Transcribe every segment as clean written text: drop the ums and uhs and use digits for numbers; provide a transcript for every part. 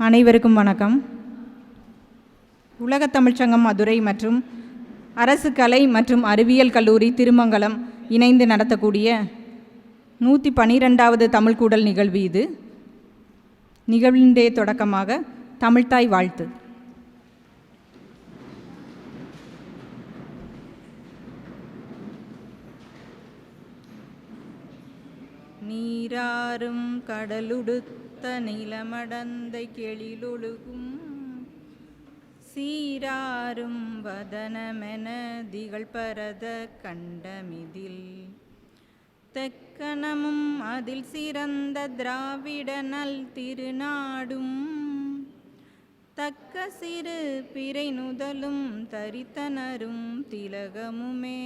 அனைவருக்கும் வணக்கம். உலகத் தமிழ்ச்சங்கம் மதுரை மற்றும் அரசு கலை மற்றும் அறிவியல் கல்லூரி திருமங்கலம் இணைந்து நடத்தக்கூடிய 112வது தமிழ்கூடல் நிகழ்வு இது. நிகழ்வினுடைய தொடக்கமாக தமிழ்த்தாய் வாழ்த்து. நீராறும் கடலுடுத்த நிலமடந்தை கெழிலொழுகும் சீராறும் வதனமென திகழ்பரத கண்டமிதில் தெக்கணமும் அதில் சிறந்த திராவிட நல் திருநாடும் தக்க சிறு பிறை நுதலும் தரித்தனரும் திலகமுமே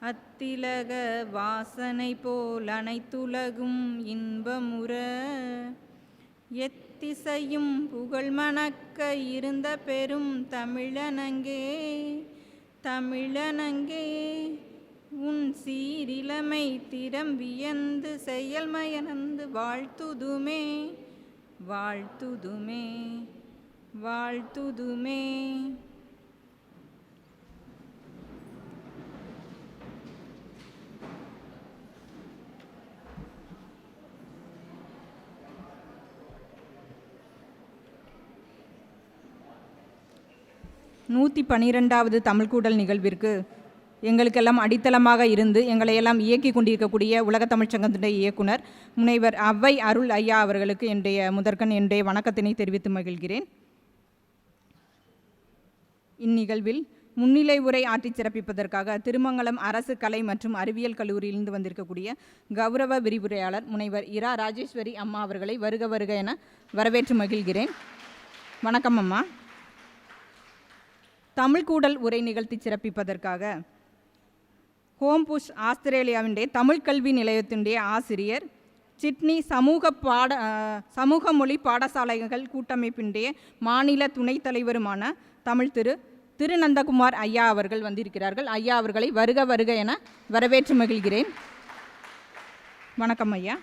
அத்திலக வாசனை போல் அனைத்துலகும் இன்பமுற எத்திசையும் புகழ் மணக்க இருந்த பெரும் தமிழனங்கே தமிழனங்கே உன் சீரிலமை திறம் வியந்து செயல்மயனந்து வாழ்த்துதுமே வாழ்த்துதுமே வாழ்த்துதுமே. நூற்றி 12வது தமிழ்கூடல் நிகழ்விற்கு எங்களுக்கெல்லாம் அடித்தளமாக இருந்து எங்களையெல்லாம் இயக்கி கொண்டிருக்கக்கூடிய உலகத் தமிழ்ச்சங்கத்தினுடைய இயக்குனர் முனைவர் அவ்வை அருள் ஐயா அவர்களுக்கு என்னுடைய வணக்கத்தினை தெரிவித்து மகிழ்கிறேன். இந்நிகழ்வில் முன்னிலை உரை ஆற்றி சிறப்பிப்பதற்காக திருமங்கலம் அரசு கலை மற்றும் அறிவியல் கல்லூரியிலிருந்து வந்திருக்கக்கூடிய கௌரவ விரிவுரையாளர் முனைவர் இரா ராஜேஸ்வரி அம்மா அவர்களை வருக வருக என வரவேற்று மகிழ்கிறேன். வணக்கம் அம்மா. தமிழ்கூடல் உரை நிகழ்த்தி சிறப்பிப்பதற்காக ஹோம்புஷ் ஆஸ்திரேலியாவினுடைய தமிழ் கல்வி நிலையத்தினுடைய ஆசிரியர் சிட்னி சமூக மொழி பாடசாலைகள் கூட்டமைப்பினுடைய மாநில துணைத் தலைவருமான தமிழ் திருநந்தகுமார் ஐயா அவர்கள் வந்திருக்கிறார்கள். ஐயா அவர்களை வருக வருக என வரவேற்று மகிழ்கிறேன். வணக்கம் ஐயா.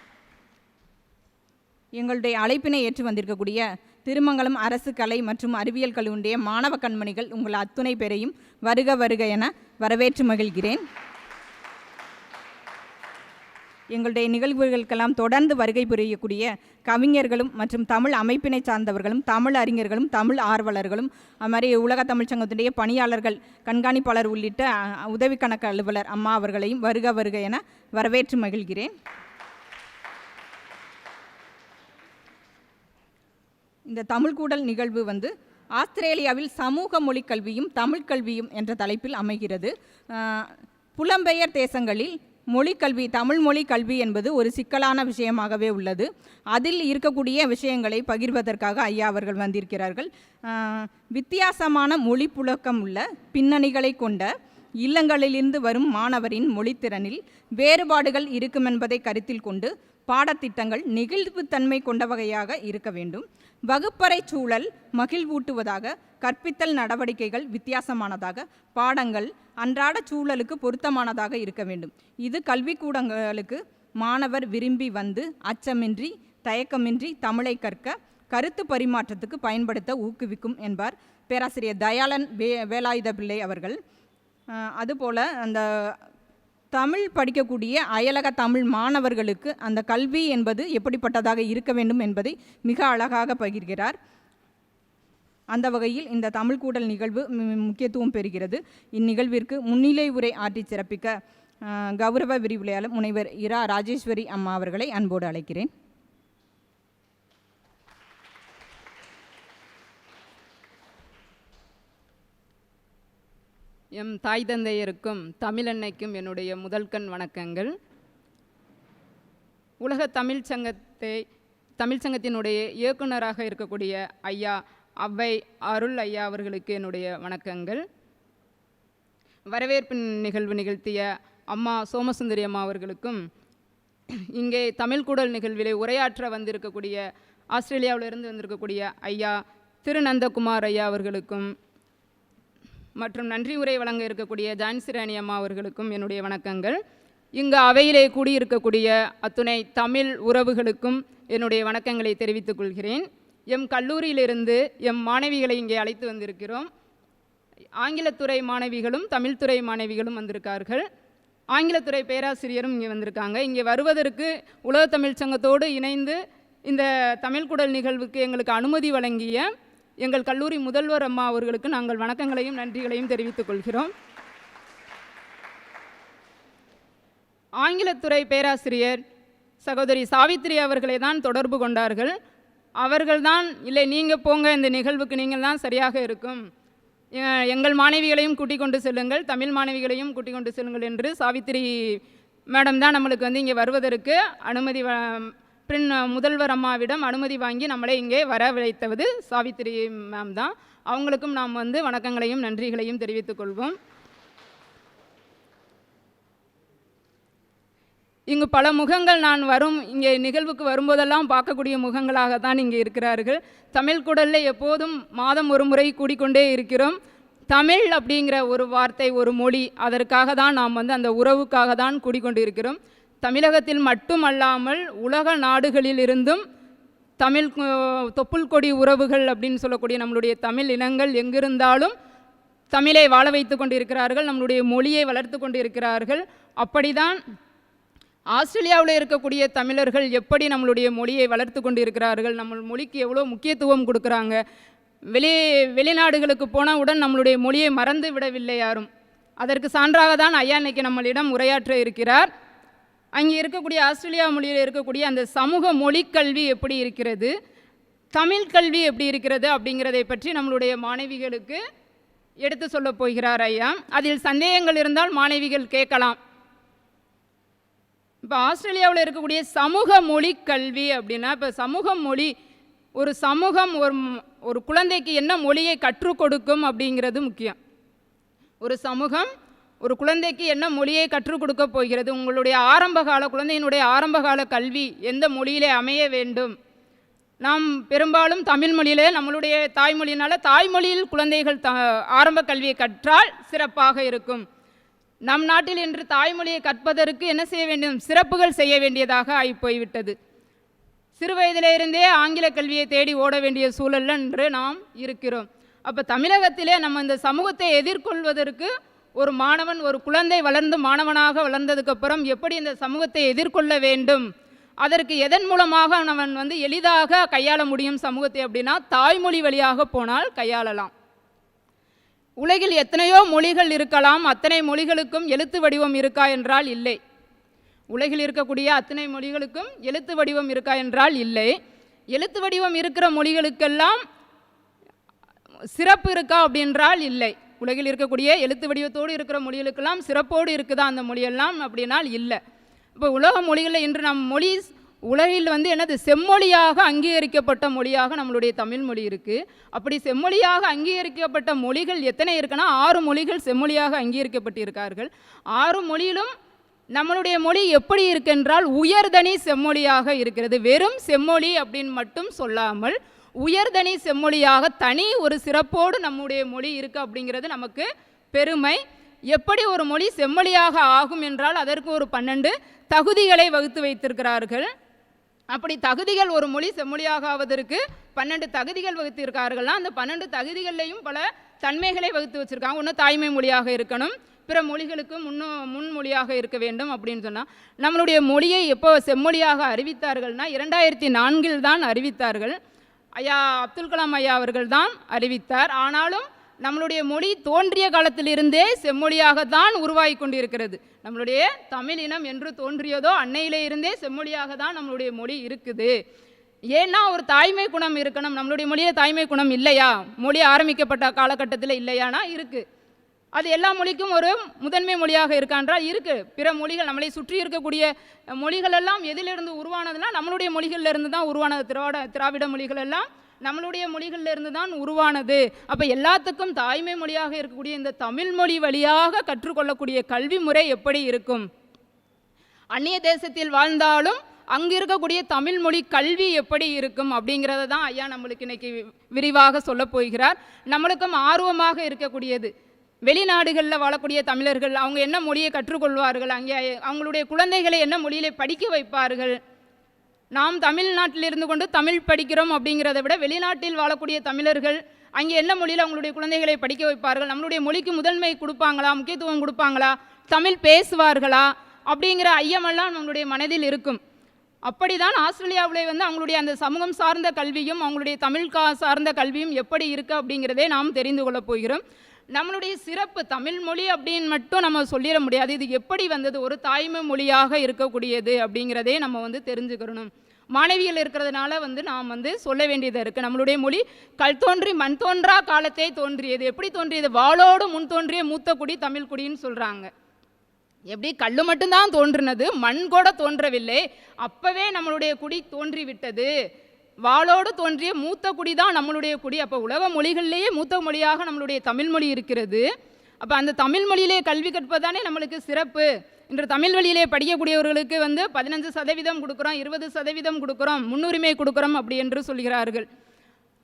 எங்களுடைய அழைப்பினை ஏற்று வந்திருக்கக்கூடிய திருமங்கலம் அரசு கலை மற்றும் அறிவியல் கல்லூரியுடைய மாணவ கண்மணிகள் உங்கள் அத்துணை பேரையும் வருக வருக என வரவேற்று மகிழ்கிறேன். எங்களுடைய நிகழ்வுகளுக்கெல்லாம் தொடர்ந்து வருகை புரியக்கூடிய கவிஞர்களும் மற்றும் தமிழ் அமைப்பினை சார்ந்தவர்களும் தமிழ் அறிஞர்களும் தமிழ் ஆர்வலர்களும் அது மாதிரி உலக தமிழ்ச்சங்கத்தினுடைய பணியாளர்கள் கண்காணிப்பாளர் உள்ளிட்ட உதவி கணக்கு அலுவலர் அம்மா அவர்களையும் வருக வருக என வரவேற்று மகிழ்கிறேன். இந்த தமிழ்கூடல் நிகழ்வு ஆஸ்திரேலியாவில் சமூக மொழி கல்வியும் தமிழ் கல்வியும் என்ற தலைப்பில் அமைகிறது. புலம்பெயர் தேசங்களில் மொழிக்கல்வி தமிழ் மொழி கல்வி என்பது ஒரு சிக்கலான விஷயமாகவே உள்ளது. அதில் இருக்கக்கூடிய விஷயங்களை பகிர்வதற்காக ஐயா அவர்கள் வந்திருக்கிறார்கள். வித்தியாசமான மொழி புழக்கம் உள்ள பின்னணிகளை கொண்ட இல்லங்களிலிருந்து வரும் மாணவரின் மொழித்திறனில் வேறுபாடுகள் இருக்குமென்பதை கருத்தில் கொண்டு பாடத்திட்டங்கள் நெகிழ்வுத்தன்மை கொண்ட வகையாக இருக்க வேண்டும். வகுப்பறை சூழல் மகிழ்வூட்டுவதாக, கற்பித்தல் நடவடிக்கைகள் வித்தியாசமானதாக, பாடங்கள் அன்றாட சூழலுக்கு பொருத்தமானதாக இருக்க வேண்டும். இது கல்விக்கூடங்களுக்கு மாணவர் விரும்பி வந்து அச்சமின்றி தயக்கமின்றி தமிழை கற்க கருத்து பரிமாற்றத்துக்கு பயன்படுத்த ஊக்குவிக்கும் என்பார் பேராசிரியர் தயாளன் வேலாயுத பிள்ளை அவர்கள். அதுபோல் அந்த தமிழ் படிக்கக்கூடிய அயலக தமிழ் மாணவர்களுக்கு அந்த கல்வி என்பது எப்படிப்பட்டதாக இருக்க வேண்டும் என்பதை மிக அழகாக பகிர்கிறார். அந்த வகையில் இந்த தமிழ்கூடல் நிகழ்வு முக்கியத்துவம் பெறுகிறது. இந்நிகழ்விற்கு முன்னிலை உரை ஆற்றி சிறப்பிக்க கௌரவ விரிவுரையாளர் முனைவர் இரா ராஜேஸ்வரி அம்மா அவர்களை அன்போடு அழைக்கிறேன். எம் தாய் தந்தையருக்கும் தமிழன்னைக்கும் என்னுடைய முதல்கண் வணக்கங்கள். உலக தமிழ்ச்சங்கத்தினுடைய இயக்குநராக இருக்கக்கூடிய ஐயா அவ்வை அருள் ஐயா அவர்களுக்கு என்னுடைய வணக்கங்கள். வரவேற்பு நிகழ்வு நிகழ்த்திய அம்மா சோமசுந்தரி அம்மா அவர்களுக்கும், இங்கே தமிழ்கூடல் நிகழ்விலே உரையாற்ற வந்திருக்கக்கூடிய ஆஸ்திரேலியாவிலிருந்து வந்திருக்கக்கூடிய ஐயா திருநந்தகுமார் ஐயா அவர்களுக்கும் மற்றும் நன்றி உரை வழங்க இருக்கக்கூடிய ஜான்சிராணி அம்மா அவர்களுக்கும் என்னுடைய வணக்கங்கள். இங்கு அவையிலே கூடியிருக்கக்கூடிய அத்துணை தமிழ் உறவுகளுக்கும் என்னுடைய வணக்கங்களை தெரிவித்துக் கொள்கிறேன். எம் கல்லூரியிலிருந்து எம் மாணவிகளை இங்கே அழைத்து வந்திருக்கிறோம். ஆங்கிலத்துறை மாணவிகளும் தமிழ்துறை மாணவிகளும் வந்திருக்கார்கள். ஆங்கிலத்துறை பேராசிரியரும் இங்கே வந்திருக்காங்க. இங்கே வருவதற்கு உலக தமிழ் சங்கத்தோடு இணைந்து இந்த தமிழ்குடல் நிகழ்வுக்கு எங்களுக்கு அனுமதி வழங்கிய எங்கள் கல்லூரி முதல்வர் அம்மா அவர்களுக்கு நாங்கள் வணக்கங்களையும் நன்றிகளையும் தெரிவித்துக் கொள்கிறோம். ஆங்கிலத்துறை பேராசிரியர் சகோதரி சாவித்திரி அவர்களை தான் தொடர்பு கொண்டார்கள். அவர்கள்தான் இல்லை நீங்கள் போங்க, இந்த நிகழ்வுக்கு நீங்கள் தான் சரியாக இருக்கும், எங்கள் மாணவிகளையும் கூட்டிக் கொண்டு செல்லுங்கள், தமிழ் மாணவிகளையும் கூட்டிக் கொண்டு செல்லுங்கள் என்று சாவித்திரி மேடம் தான் நம்மளுக்கு வந்து இங்கே வருவதற்கு அனுமதி முதல்வர் அம்மாவிடம் அனுமதி வாங்கி நம்மளை இங்கே வரவழைத்தது சாவித்திரி மேம் தான். அவங்களுக்கும் நாம் வந்து வணக்கங்களையும் நன்றிகளையும் தெரிவித்துக் கொள்வோம். இங்கு பல முகங்கள் நான் இங்கே நிகழ்வுக்கு வரும்போதெல்லாம் பார்க்கக்கூடிய முகங்களாகத்தான் இங்கே இருக்கிறார்கள். தமிழ் குடலில் எப்போதும் மாதம் ஒரு முறை கூடிக்கொண்டே இருக்கிறோம். தமிழ் அப்படிங்கிற ஒரு வார்த்தை, ஒரு மொழி, அதற்காக தான் நாம் வந்து அந்த உறவுக்காக தான் கூடிக்கொண்டு இருக்கிறோம். தமிழகத்தில் மட்டுமல்லாமல் உலக நாடுகளில் இருந்தும் தமிழ் தொப்புள் கொடி உறவுகள் அப்படின்னு சொல்லக்கூடிய நம்மளுடைய தமிழ் இனங்கள் எங்கிருந்தாலும் தமிழை வாழ வைத்து கொண்டு இருக்கிறார்கள், நம்மளுடைய மொழியை வளர்த்து கொண்டு இருக்கிறார்கள். அப்படிதான் ஆஸ்திரேலியாவில் இருக்கக்கூடிய தமிழர்கள் எப்படி நம்மளுடைய மொழியை வளர்த்து கொண்டு இருக்கிறார்கள், நம்ம மொழிக்கு எவ்வளோ முக்கியத்துவம் கொடுக்குறாங்க. வெளிநாடுகளுக்கு போனவுடன் நம்மளுடைய மொழியை மறந்து விடவில்லை யாரும். அதற்கு சான்றாக தான் ஐயா இன்னைக்கு நம்மளிடம் உரையாற்ற இருக்கிறார். அங்கே இருக்கக்கூடிய ஆஸ்திரேலியா மொழியில் இருக்கக்கூடிய அந்த சமூக மொழி கல்வி எப்படி இருக்கிறது, தமிழ் கல்வி எப்படி இருக்கிறது அப்படிங்கிறதை பற்றி நம்மளுடைய மாணவிகளுக்கு எடுத்து சொல்ல போகிறார் ஐயா. அதில் சந்தேகங்கள் இருந்தால் மாணவிகள் கேட்கலாம். இப்போ ஆஸ்திரேலியாவில் இருக்கக்கூடிய சமூக மொழி கல்வி அப்படின்னா, இப்போ சமூக மொழி, ஒரு சமூகம் ஒரு குழந்தைக்கு என்ன மொழியை கற்றுக் கொடுக்கும் அப்படிங்கிறது முக்கியம். ஒரு சமூகம் ஒரு குழந்தைக்கு என்ன மொழியை கற்றுக் கொடுக்க போகிறது, உங்களுடைய ஆரம்பகால குழந்தையினுடைய ஆரம்பகால கல்வி எந்த மொழியிலே அமைய வேண்டும். நாம் பெரும்பாலும் தமிழ் மொழியிலே நம்மளுடைய தாய்மொழியினால் தாய்மொழியில் குழந்தைகள் ஆரம்ப கல்வியை கற்றால் சிறப்பாக இருக்கும். நம் நாட்டில் இன்று தாய்மொழியை கற்பதற்கு என்ன செய்ய வேண்டும், சிறப்புகள் செய்ய வேண்டியதாக ஆகிப்போய்விட்டது. சிறு வயதிலிருந்தே ஆங்கில கல்வியை தேடி ஓட வேண்டிய சூழல் என்று நாம் இருக்கிறோம். அப்போ தமிழகத்திலே நம்ம இந்த சமூகத்தை எதிர்கொள்வதற்கு ஒரு மாணவன், ஒரு குழந்தை வளர்ந்து மாணவனாக வளர்ந்ததுக்கப்புறம் எப்படி இந்த சமூகத்தை எதிர்கொள்ள வேண்டும், அதற்கு எதன் மூலமாக அவன் வந்து எளிதாக கையாள முடியும் சமூகத்தை அப்படின்னா தாய்மொழி வழியாக போனால் கையாளலாம். உலகில் எத்தனையோ மொழிகள் இருக்கலாம், அத்தனை மொழிகளுக்கும் எழுத்து வடிவம் இருக்கா என்றால் இல்லை. உலகில் இருக்கக்கூடிய அத்தனை மொழிகளுக்கும் எழுத்து வடிவம் இருக்கா என்றால் இல்லை. எழுத்து வடிவம் இருக்கிற மொழிகளுக்கெல்லாம் சிறப்பு இருக்கா அப்படின்றால் இல்லை. உலகில் இருக்கக்கூடிய எழுத்து வடிவத்தோடு இருக்கிற மொழிகளுக்கெல்லாம் சிறப்போடு இருக்குதா அந்த மொழியெல்லாம் அப்படின்னால் இல்லை. இப்போ உலக மொழிகளில் இன்று நம் மொழி உலகில் வந்து என்னது செம்மொழியாக அங்கீகரிக்கப்பட்ட மொழியாக நம்மளுடைய தமிழ் மொழி இருக்குது. அப்படி செம்மொழியாக அங்கீகரிக்கப்பட்ட மொழிகள் எத்தனை இருக்குன்னா 6 மொழிகள் செம்மொழியாக அங்கீகரிக்கப்பட்டிருக்கார்கள். 6 மொழியிலும் நம்மளுடைய மொழி எப்படி இருக்குன்றால் உயர்தனி செம்மொழியாக இருக்கிறது. வெறும் செம்மொழி அப்படின்னு மட்டும் சொல்லாமல் உயர்தனி செம்மொழியாக தனி ஒரு சிறப்போடு நம்முடைய மொழி இருக்குது அப்படிங்கிறது நமக்கு பெருமை. எப்படி ஒரு மொழி செம்மொழியாக ஆகும் என்றால் அதற்கு ஒரு 12 தகுதிகளை வகுத்து வைத்திருக்கிறார்கள். அப்படி தகுதிகள், ஒரு மொழி செம்மொழியாக ஆவதற்கு 12 தகுதிகள் வகுத்து இருக்கார்கள்னா அந்த 12 தகுதிகள்லையும் பல தன்மைகளை வகுத்து வச்சுருக்காங்க. ஒன்று தாய்மை மொழியாக இருக்கணும், பிற மொழிகளுக்கு முன்மொழியாக இருக்க வேண்டும் அப்படின்னு சொன்னால். நம்மளுடைய மொழியை எப்போ செம்மொழியாக அறிவித்தார்கள்னா 2004 தான் அறிவித்தார்கள். ஐயா அப்துல் கலாம் ஐயா அவர்கள் தான் அறிவித்தார். ஆனாலும் நம்மளுடைய மொழி தோன்றிய காலத்திலிருந்தே செம்மொழியாகத்தான் உருவாகி கொண்டிருக்கிறது. நம்மளுடைய தமிழ் இனம் என்று தோன்றியதோ அன்னையிலே இருந்தே செம்மொழியாக தான் நம்மளுடைய மொழி இருக்குது. ஏன்னா ஒரு தாய்மை குணம் இருக்கணும். நம்மளுடைய மொழியில் தாய்மை குணம் இல்லையா, மொழி ஆரம்பிக்கப்பட்ட காலகட்டத்தில் இல்லையானா இருக்குது. அது எல்லா மொழிக்கும் ஒரு முதன்மை மொழியாக இருக்கான்றால் இருக்குது. பிற மொழிகள் நம்மளை சுற்றி இருக்கக்கூடிய மொழிகள் எல்லாம் எதிலிருந்து உருவானதுன்னா நம்மளுடைய மொழிகளிலிருந்து தான் உருவானது. திராவிட மொழிகள் எல்லாம் நம்மளுடைய மொழிகளிலிருந்து தான் உருவானது. அப்போ எல்லாத்துக்கும் தாய்மை மொழியாக இருக்கக்கூடிய இந்த தமிழ் மொழி வழியாக கற்றுக்கொள்ளக்கூடிய கல்வி முறை எப்படி இருக்கும், அந்நிய தேசத்தில் வாழ்ந்தாலும் அங்கே இருக்கக்கூடிய தமிழ் மொழி கல்வி எப்படி இருக்கும் அப்படிங்கிறத தான் ஐயா நம்மளுக்கு இன்னைக்கு விரிவாக சொல்ல போகிறார். நம்மளுக்கும் ஆர்வமாக இருக்கக்கூடியது. வெளிநாடுகளில் வாழக்கூடிய தமிழர்கள் அவங்க என்ன மொழியை கற்றுக்கொள்வார்கள், அங்கே அவங்களுடைய குழந்தைகளை என்ன மொழியிலே படிக்க வைப்பார்கள். நாம் தமிழ்நாட்டில் இருந்து கொண்டு தமிழ் படிக்கிறோம் அப்படிங்கிறத விட வெளிநாட்டில் வாழக்கூடிய தமிழர்கள் அங்கே என்ன மொழியில் அவங்களுடைய குழந்தைகளை படிக்க வைப்பார்கள், நம்மளுடைய மொழிக்கு முதன்மை கொடுப்பாங்களா, முக்கியத்துவம் கொடுப்பாங்களா, தமிழ் பேசுவார்களா அப்படிங்கிற ஐயமெல்லாம் நம்மளுடைய மனதில் இருக்கும். அப்படிதான் ஆஸ்திரேலியாவிலே அவங்களுடைய அந்த சமூகம் சார்ந்த கல்வியும் அவங்களுடைய தமிழ் சார்ந்த கல்வியும் எப்படி இருக்குது அப்படிங்கிறதே நாம் தெரிந்து கொள்ளப் போகிறோம். நம்மளுடைய சிறப்பு தமிழ் மொழி அப்படின்னு மட்டும் நம்ம சொல்லிட முடியாது. இது எப்படி வந்தது, ஒரு தாய்மை மொழியாக இருக்கக்கூடியது அப்படிங்கிறதே நம்ம தெரிஞ்சுக்கிறணும். மாணவிகள் இருக்கிறதுனால நாம் சொல்ல வேண்டியதாக இருக்குது. நம்மளுடைய மொழி கல் தோன்றி மண் தோன்றா காலத்தே தோன்றியது. எப்படி தோன்றியது? வாளோடு முன் தோன்றிய மூத்த குடி தமிழ் குடின்னு சொல்கிறாங்க. எப்படி கல் மட்டும்தான் தோன்றினது, மண் கூட தோன்றவில்லை. அப்போவே நம்மளுடைய குடி தோன்றிவிட்டது. வாளோடு தோன்றிய மூத்த குடி தான் நம்மளுடைய குடி. அப்போ உலக மொழிகளிலேயே மூத்த மொழியாக நம்மளுடைய தமிழ்மொழி இருக்கிறது. அப்போ அந்த தமிழ் மொழியிலே கல்வி கற்பதானே நம்மளுக்கு சிறப்பு. இன்று தமிழ் வழியிலே படிக்கக்கூடியவர்களுக்கு 15% கொடுக்குறோம், 20% கொடுக்குறோம், முன்னுரிமை கொடுக்குறோம் அப்படி என்று சொல்கிறார்கள்.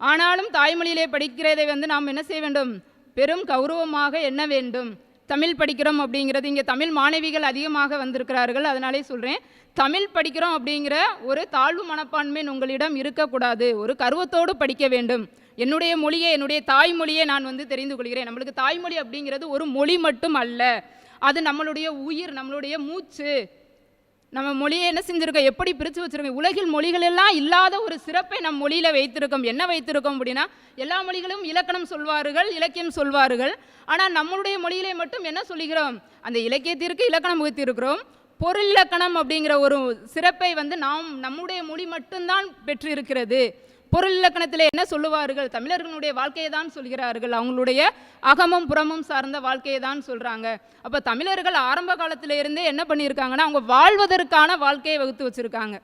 ஆனாலும் தாய்மொழியிலே படிக்கிறதை நாம் என்ன செய்ய வேண்டும்? பெரும் கௌரவமாக எண்ண வேண்டும். தமிழ் படிக்கிறோம் அப்படிங்கிறது, இங்கே தமிழ் மாணவிகள் அதிகமாக வந்திருக்கிறார்கள், அதனாலே சொல்கிறேன், தமிழ் படிக்கிறோம் அப்படிங்கிற ஒரு தாழ்வு மனப்பான்மை உங்களிடம் இருக்கக்கூடாது. ஒரு கர்வத்தோடு படிக்க வேண்டும். என்னுடைய மொழியை, என்னுடைய தாய்மொழியை நான் தெரிந்து கொள்கிறேன். நம்மளுக்கு தாய்மொழி அப்படிங்கிறது ஒரு மொழி மட்டும் அல்ல, அது நம்மளுடைய உயிர், நம்மளுடைய மூச்சு. நம்ம மொழியை என்ன செஞ்சுருக்கோம், எப்படி பிரித்து வச்சுருக்கோம். உலகில் மொழிகள் எல்லாம் இல்லாத ஒரு சிறப்பை நம் மொழியில் வைத்திருக்கோம். என்ன வைத்திருக்கோம் அப்படின்னா, எல்லா மொழிகளும் இலக்கணம் சொல்வார்கள், இலக்கியம் சொல்வார்கள். ஆனால் நம்மளுடைய மொழியிலே மட்டும் என்ன சொல்லுகிறோம், அந்த இலக்கியத்திற்கு இலக்கணம் வைத்திருக்கிறோம். பொருள் இலக்கணம் அப்படிங்கிற ஒரு சிறப்பை நம்முடைய மொழி மட்டும்தான் பெற்று இருக்கிறது. பொருள் இலக்கணத்தில் என்ன சொல்லுவார்கள், தமிழர்களுடைய வாழ்க்கையை தான் சொல்கிறார்கள், அவங்களுடைய அகமும் புறமும் சார்ந்த வாழ்க்கையை தான் சொல்கிறாங்க. அப்போ தமிழர்கள் ஆரம்ப காலத்திலிருந்தே என்ன பண்ணியிருக்காங்கன்னா, அவங்க வாழ்வதற்கான வாழ்க்கையை வகுத்து வச்சுருக்காங்க.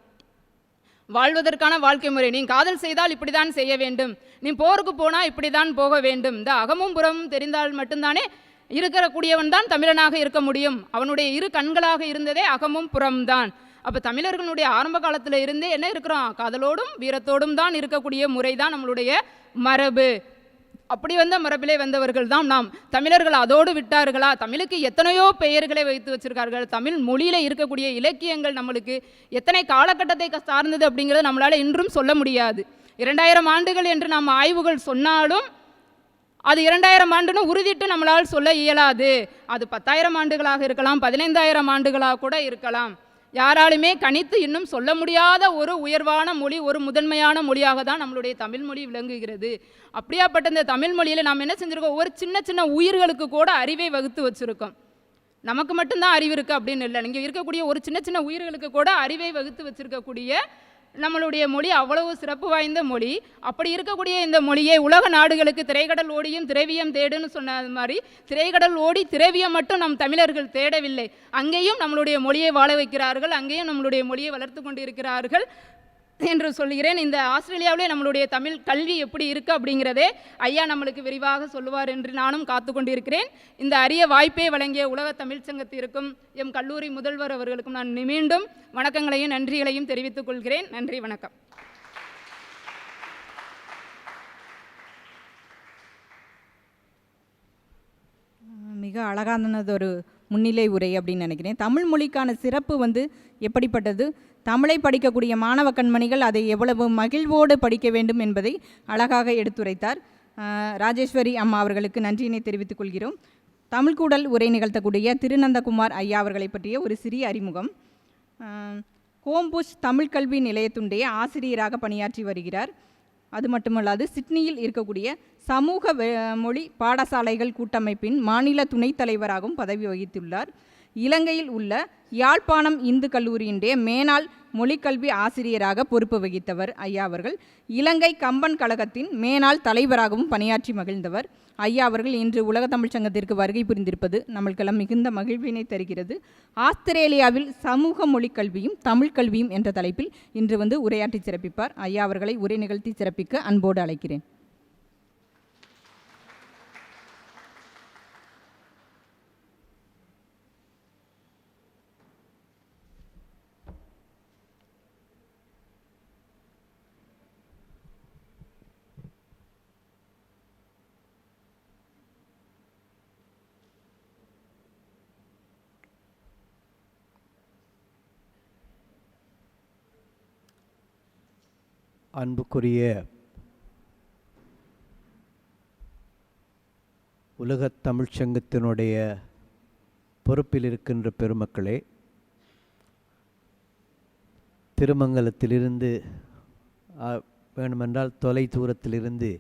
வாழ்வதற்கான வாழ்க்கை முறை, நீ காதல் செய்தால் இப்படி தான் செய்ய வேண்டும், நீ போருக்கு போனால் இப்படி தான் போக வேண்டும். இந்த அகமும் புறமும் தெரிந்தால் மட்டும்தானே இருக்கக்கூடியவன் தான் தமிழனாக இருக்க முடியும். அவனுடைய இரு கண்களாக இருந்ததே அகமும் புறம்தான். அப்போ தமிழர்களுடைய ஆரம்ப காலத்தில் இருந்தே என்ன இருக்கிறோம், காதலோடும் வீரத்தோடும் தான் இருக்கக்கூடிய முறை தான் நம்மளுடைய மரபு. அப்படி மரபிலே வந்தவர்கள் தான் நாம். தமிழர்கள் அதோடு விட்டார்களா? தமிழுக்கு எத்தனையோ பெயர்களை வைத்து வச்சிருக்கார்கள். தமிழ் மொழியில் இருக்கக்கூடிய இலக்கியங்கள் நம்மளுக்கு எத்தனை காலகட்டத்தை சார்ந்தது அப்படிங்கிறது நம்மளால் இன்றும் சொல்ல முடியாது. 2000 ஆண்டுகள் என்று நாம் ஆய்வுகள் சொன்னாலும் அது 2000 ஆண்டுன்னு உறுதிட்டு நம்மளால் சொல்ல இயலாது. அது 10,000 ஆண்டுகளாக இருக்கலாம், 15,000 ஆண்டுகளாக கூட இருக்கலாம். யாராலுமே கணித்து இன்னும் சொல்ல முடியாத ஒரு உயர்வான மொழி, ஒரு முதன்மையான மொழியாக தான் நம்மளுடைய தமிழ் மொழி விளங்குகிறது. அப்படியாப்பட்ட இந்த தமிழ் மொழியில் நாம் என்ன செஞ்சுருக்கோம், ஒரு சின்ன சின்ன உயிர்களுக்கு கூட அறிவை வகுத்து வச்சுருக்கோம். நமக்கு மட்டும்தான் அறிவு இருக்குது அப்படின்னு இல்லை, இங்கே இருக்கக்கூடிய ஒரு சின்ன சின்ன உயிர்களுக்கு கூட அறிவை வகுத்து வச்சுருக்கக்கூடிய நம்மளுடைய மொழி அவ்வளவு சிறப்பு வாய்ந்த மொழி. அப்படி இருக்கக்கூடிய இந்த மொழியை உலக நாடுகளுக்கு திரைக்கடல் ஓடியும் திரவியம் தேடுன்னு சொன்ன மாதிரி, திரைக்கடல் ஓடி திரவியம் மட்டும் நம் தமிழர்கள் தேடவில்லை, அங்கேயும் நம்மளுடைய மொழியை வாழ வைக்கிறார்கள், அங்கேயும் நம்மளுடைய மொழியை வளர்த்து கொண்டு இருக்கிறார்கள் என்று சொல்கிறேன். இந்த ஆஸ்திரேலியாவிலே நம்மளுடைய தமிழ் கல்வி எப்படி இருக்குது அப்படிங்கிறதே ஐயா நம்மளுக்கு விரிவாக சொல்லுவார் என்று நானும் காத்து கொண்டிருக்கிறேன். இந்த அரிய வாய்ப்பை வழங்கிய உலக தமிழ் சங்கத்திற்கும் எம் கல்லூரி முதல்வர் அவர்களுக்கும் நான் மீண்டும் வணக்கங்களையும் நன்றிகளையும் தெரிவித்துக் கொள்கிறேன். நன்றி, வணக்கம். மிக அழகானதொரு முன்னிலை உரை அப்படின்னு நினைக்கிறேன். தமிழ் மொழிக்கான சிறப்பு எப்படிப்பட்டது, தமிழை படிக்கக்கூடிய மாணவ கண்மணிகள் அதை எவ்வளவு மகிழ்வோடு படிக்க வேண்டும் என்பதை அழகாக எடுத்துரைத்தார். ராஜேஸ்வரி அம்மா அவர்களுக்கு நன்றியினை தெரிவித்துக் கொள்கிறோம். தமிழ்கூடல் உரை நிகழ்த்தக்கூடிய திருநந்தகுமார் ஐயா அவர்களை பற்றிய ஒரு சிறிய அறிமுகம். கோம்புஷ் தமிழ் கல்வி நிலையத்துடைய ஆசிரியராக பணியாற்றி வருகிறார். அது மட்டுமல்லாது சிட்னியில் இருக்கக்கூடிய சமூக மொழி பாடசாலைகள் கூட்டமைப்பின் மாநில துணைத் தலைவராகவும் பதவி வகித்துள்ளார். இலங்கையில் உள்ள யாழ்ப்பாணம் இந்து கல்லூரியினுடைய மேனாள் மொழிக்கல்வி ஆசிரியராக பொறுப்பு வகித்தவர் ஐயா அவர்கள். இலங்கை கம்பன் கழகத்தின் மேனாள் தலைவராகவும் பணியாற்றி மகிழ்ந்தவர் ஐயா அவர்கள். இன்று உலக தமிழ்ச் சங்கத்திற்கு வருகை புரிந்திருப்பது நம்மளுக்கெல்லாம் மிகுந்த மகிழ்வினை தருகிறது. ஆஸ்திரேலியாவில் சமூக மொழிக் கல்வியும் தமிழ் கல்வியும் என்ற தலைப்பில் இன்று உரையாற்றி சிறப்பிப்பார். ஐயா அவர்களை உரை நிகழ்த்தி சிறப்பிக்க அன்போடு அழைக்கிறேன். அன்புக்குரிய உலகத் தமிழ்ச் சங்கத்தினுடைய பொறுப்பில் இருக்கின்ற பெருமக்களே, திருமங்கலத்திலிருந்து வேணுமென்றால் தொலை தூரத்திலிருந்து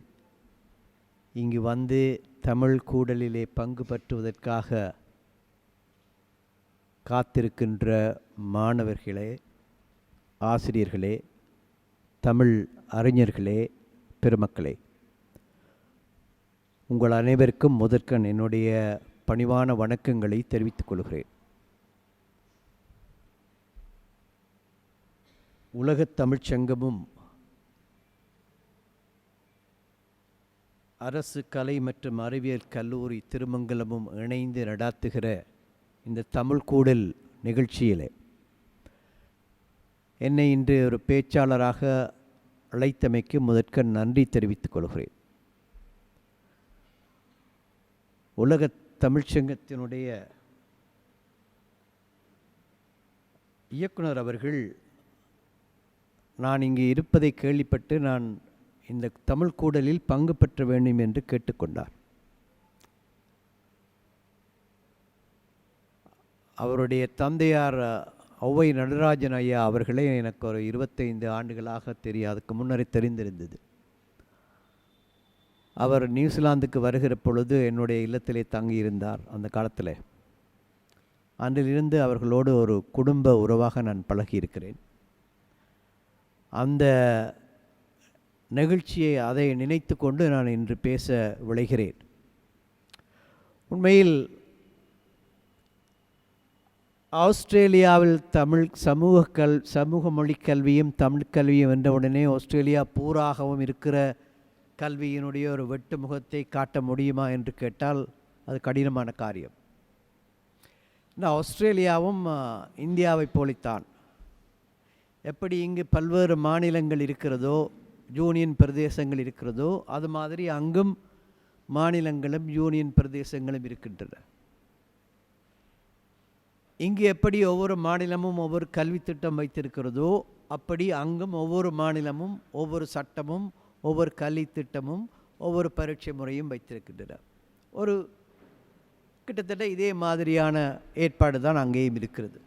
இங்கு வந்து தமிழ் கூடலிலே பங்கு பற்றுவதற்காக காத்திருக்கின்ற மாணவர்களே, ஆசிரியர்களே, தமிழ் அறிஞர்களே, பெருமக்களே, உங்கள் அனைவருக்கும் முதற்கண் என்னுடைய பணிவான வணக்கங்களை தெரிவித்துக் கொள்கிறேன். உலகத் தமிழ்ச் சங்கமும் அரசு கலை மற்றும் அறிவியல் கல்லூரி திருமங்கலமும் இணைந்து நடாத்துகிற இந்த தமிழ் கூடல் நிகழ்ச்சியிலே என்னை இன்று ஒரு பேச்சாளராக அழைத்தமைக்கு முதற்கண் நன்றி தெரிவித்துக் கொள்கிறேன். உலகத் தமிழ்ச்சங்கத்தினுடைய இயக்குனர் அவர்கள் நான் இங்கே இருப்பதை கேள்விப்பட்டு நான் இந்த தமிழ் கூடலில் பங்கு பெற்ற வேண்டும் என்று கேட்டுக்கொண்டார். அவருடைய தந்தையார் ஔவை நடராஜன் ஐயா அவர்களே எனக்கு ஒரு 25 ஆண்டுகளாக அதுக்கு முன்னரே தெரிந்திருந்தது. அவர் நியூசிலாந்துக்கு வருகிற பொழுது என்னுடைய இல்லத்திலே தங்கியிருந்தார். அந்த காலத்தில் அன்றிலிருந்து அவர்களோடு ஒரு குடும்ப உறவாக நான் பழகியிருக்கிறேன். அந்த நிகழ்ச்சியை அதை நினைத்து கொண்டு நான் இன்று பேச விளைகிறேன். உண்மையில் ஆஸ்திரேலியாவில் தமிழ் சமூக மொழி கல்வியும் தமிழ் கல்வியும் என்றவுடனே ஆஸ்திரேலியா பூராகவும் இருக்கிற கல்வியினுடைய ஒரு வெட்டு முகத்தை காட்ட முடியுமா என்று கேட்டால் அது கடினமான காரியம். இந்த ஆஸ்திரேலியாவும் இந்தியாவை போலித்தான். எப்படி இங்கு பல்வேறு மாநிலங்கள் இருக்கிறதோ, யூனியன் பிரதேசங்கள் இருக்கிறதோ, அது மாதிரி அங்கும் மாநிலங்களும் யூனியன் பிரதேசங்களும் இருக்கின்றன. இங்கு எப்படி ஒவ்வொரு மாநிலமும் ஒவ்வொரு கல்வி திட்டம் வைத்திருக்கிறதோ, அப்படி அங்கும் ஒவ்வொரு மாநிலமும் ஒவ்வொரு சட்டமும் ஒவ்வொரு கல்வி திட்டமும் ஒவ்வொரு பரீட்சை முறையும் வைத்திருக்கின்றன. ஒரு கிட்டத்தட்ட இதே மாதிரியான ஏற்பாடு தான் அங்கேயும் இருக்கிறது.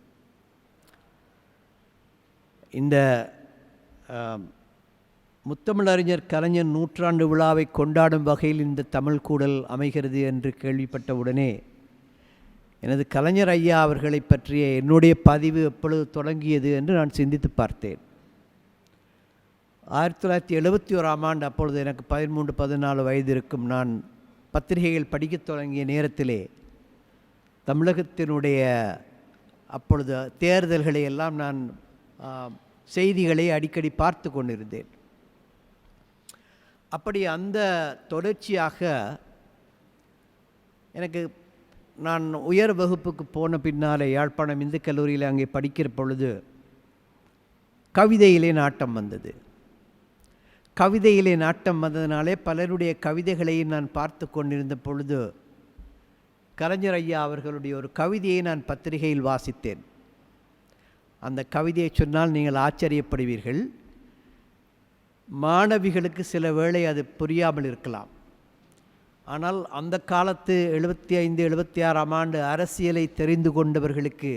இந்த முத்தமிழறிஞர் கலைஞர் நூற்றாண்டு விழாவை கொண்டாடும் வகையில் இந்த தமிழ் கூடல் அமைகிறது என்று கேள்விப்பட்ட உடனே எனது கலைஞர் ஐயா அவர்களை பற்றிய என்னுடைய பதிவு எப்பொழுது தொடங்கியது என்று நான் சிந்தித்து பார்த்தேன். 1971ஆம் ஆண்டு, அப்பொழுது எனக்கு 13-14 வயது இருக்கும். நான் பத்திரிகைகள் படிக்க தொடங்கிய நேரத்திலே தமிழகத்தினுடைய அப்பொழுது தேர்தல்களை எல்லாம் நான் செய்திகளை அடிக்கடி பார்த்து கொண்டிருந்தேன். அப்படி அந்த தொடர்ச்சியாக எனக்கு நான் உயர் வகுப்புக்கு போன பின்னாலே யாழ்ப்பாணம் இந்து கல்லூரியில் அங்கே படிக்கிற பொழுது கவிதையிலே நாட்டம் வந்தது. கவிதையிலே நாட்டம் வந்ததினாலே பலருடைய கவிதைகளையும் நான் பார்த்து கொண்டிருந்த பொழுது கலைஞர் ஐயா அவர்களுடைய ஒரு கவிதையை நான் பத்திரிகையில் வாசித்தேன். அந்த கவிதையை சொன்னால் நீங்கள் ஆச்சரியப்படுவீர்கள். மாணவிகளுக்கு சில வேளை அது புரியாமல் இருக்கலாம். ஆனால் அந்த காலத்து 75-76ஆம் ஆண்டு அரசியலை தெரிந்து கொண்டவர்களுக்கு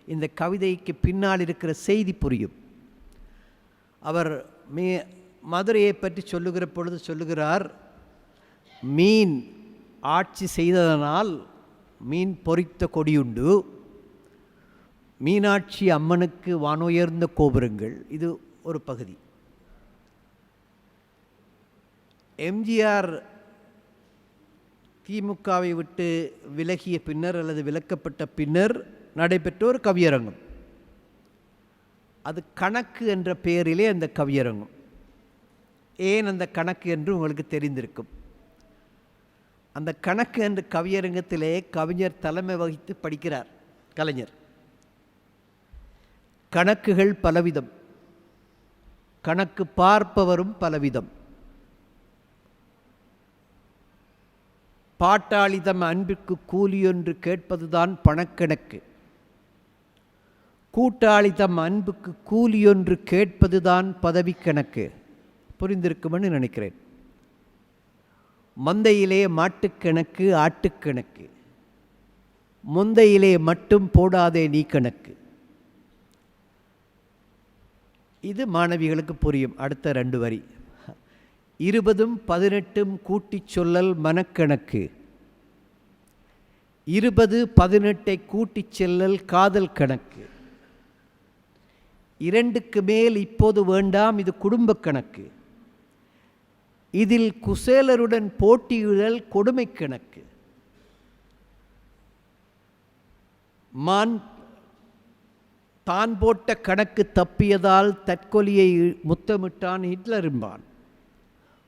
இந்த கவிதைக்கு பின்னால் இருக்கிற செய்தி புரியும். அவர் மதுரையை பற்றி சொல்லுகிற பொழுது சொல்லுகிறார், மீன் ஆட்சி செய்ததனால் மீன் பொறித்த கொடியுண்டு, மீனாட்சி அம்மனுக்கு வானுயர்ந்த கோபுரங்கள். இது ஒரு பகுதி. எம்ஜிஆர் திமுகவை விட்டு விலகிய பின்னர் அல்லது விலக்கப்பட்ட பின்னர் நடைபெற்ற ஒரு கவியரங்கம். அது கணக்கு என்ற பெயரிலே அந்த கவியரங்கம். ஏன் அந்த கணக்கு என்று உங்களுக்கு தெரிந்திருக்கும். அந்த கணக்கு என்ற கவியரங்கத்திலே கவிஞர் தலைமை வகித்து படிக்கிறார். கலைஞர் கணக்குகள் பலவிதம், கணக்கு பார்ப்பவரும் பலவிதம். பாட்டாளிதம் அன்பிற்கு கூலியொன்று கேட்பதுதான் பணக்கணக்கு, கூட்டாளிதம் அன்புக்கு கூலியொன்று கேட்பதுதான் பதவி கணக்கு. புரிந்திருக்கும்னு நினைக்கிறேன். மந்தையிலே மாட்டுக்கணக்கு, ஆட்டுக்கணக்கு, முந்தையிலே மட்டும் போடாதே நீ கணக்கு. இது மாணவிகளுக்கு புரியும். அடுத்த 2 வரி. 20ம் 18ம் கூட்டிச் சொல்லல் மனக்கணக்கு, 20 18ஐ கூட்டிச் செல்லல் காதல் கணக்கு, 2க்கு மேல் இப்போது வேண்டாம் இது குடும்ப கணக்கு, இதில் குசேலருடன் போட்டியிடல் கொடுமை கணக்கு, மான் தான் போட்ட கணக்கு தப்பியதால் தற்கொலையை முத்தமிட்டான் ஹிட்லர் என்பான்.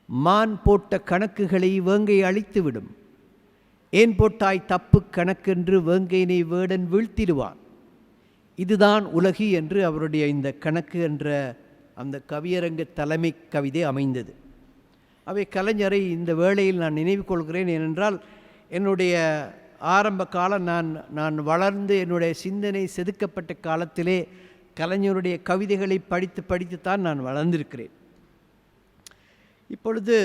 மான் போட்ட கணக்குகளை வேங்கை அழித்துவிடும், ஏன் போட்டாய் தப்பு கணக்கென்று வேங்கையினை வேடன் வீழ்த்திடுவான். இதுதான் உலகி என்று அவருடைய இந்த கணக்கு என்ற அந்த கவியரங்க தலைமை கவிதை அமைந்தது. அவை கலைஞரை இந்த வேளையில் நான் நினைவு கொள்கிறேன். ஏனென்றால் என்னுடைய ஆரம்ப காலம் நான் வளர்ந்து என்னுடைய சிந்தனை செதுக்கப்பட்ட காலத்திலே கலைஞருடைய கவிதைகளை படித்து படித்துத்தான் நான் வளர்ந்திருக்கிறேன். இப்பொழுது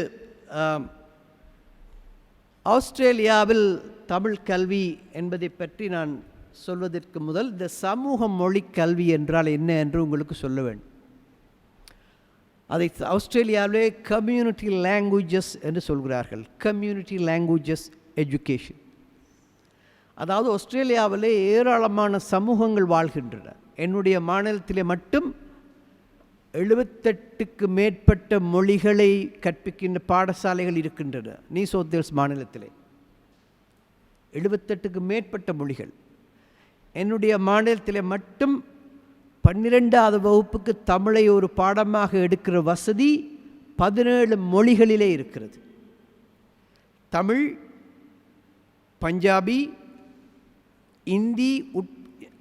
ஆஸ்திரேலியாவில் தமிழ் கல்வி என்பதை பற்றி நான் சொல்வதற்கு முதல் இந்த சமூக மொழி கல்வி என்றால் என்ன என்று உங்களுக்கு சொல்ல வேண்டும். அதை ஆஸ்திரேலியாவிலே கம்யூனிட்டி லாங்குவேஜஸ் என்று சொல்கிறார்கள். Community languages education. அதாவது ஆஸ்திரேலியாவிலே ஏராளமான சமூகங்கள் வாழ்கின்றன. என்னுடைய மாநிலத்திலே மட்டும் 78க்கு மேற்பட்ட மொழிகளை கற்பிக்கின்ற பாடசாலைகள் இருக்கின்றன. நியூ சவுத் வேல்ஸ் மாநிலத்திலே 78க்கு மேற்பட்ட மொழிகள். என்னுடைய மாநிலத்திலே மட்டும் 12வது வகுப்புக்கு தமிழை ஒரு பாடமாக எடுக்கிற வசதி 17 மொழிகளிலே இருக்கிறது. தமிழ், பஞ்சாபி, இந்தி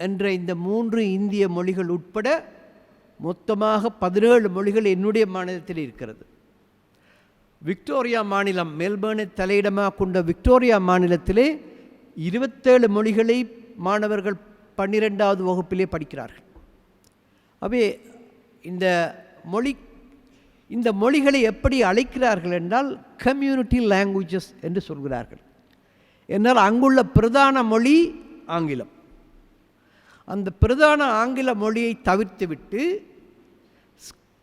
என்ற இந்த 3 இந்திய மொழிகள் உட்பட மொத்தமாக 17 மொழிகள் என்னுடைய மாநிலத்தில் இருக்கிறது. விக்டோரியா மாநிலம், மெல்பர்னை தலையிடமாக கொண்ட விக்டோரியா மாநிலத்திலே 27 மொழிகளை மாணவர்கள் 12வது வகுப்பிலே படிக்கிறார்கள். அவே இந்த மொழிகளை எப்படி அழைக்கிறார்கள் என்றால் கம்யூனிட்டி லாங்குவேஜஸ் என்று சொல்கிறார்கள். என்னால் அங்குள்ள பிரதான மொழி ஆங்கிலம். அந்த பிரதான ஆங்கில மொழியை தவிர்த்துவிட்டு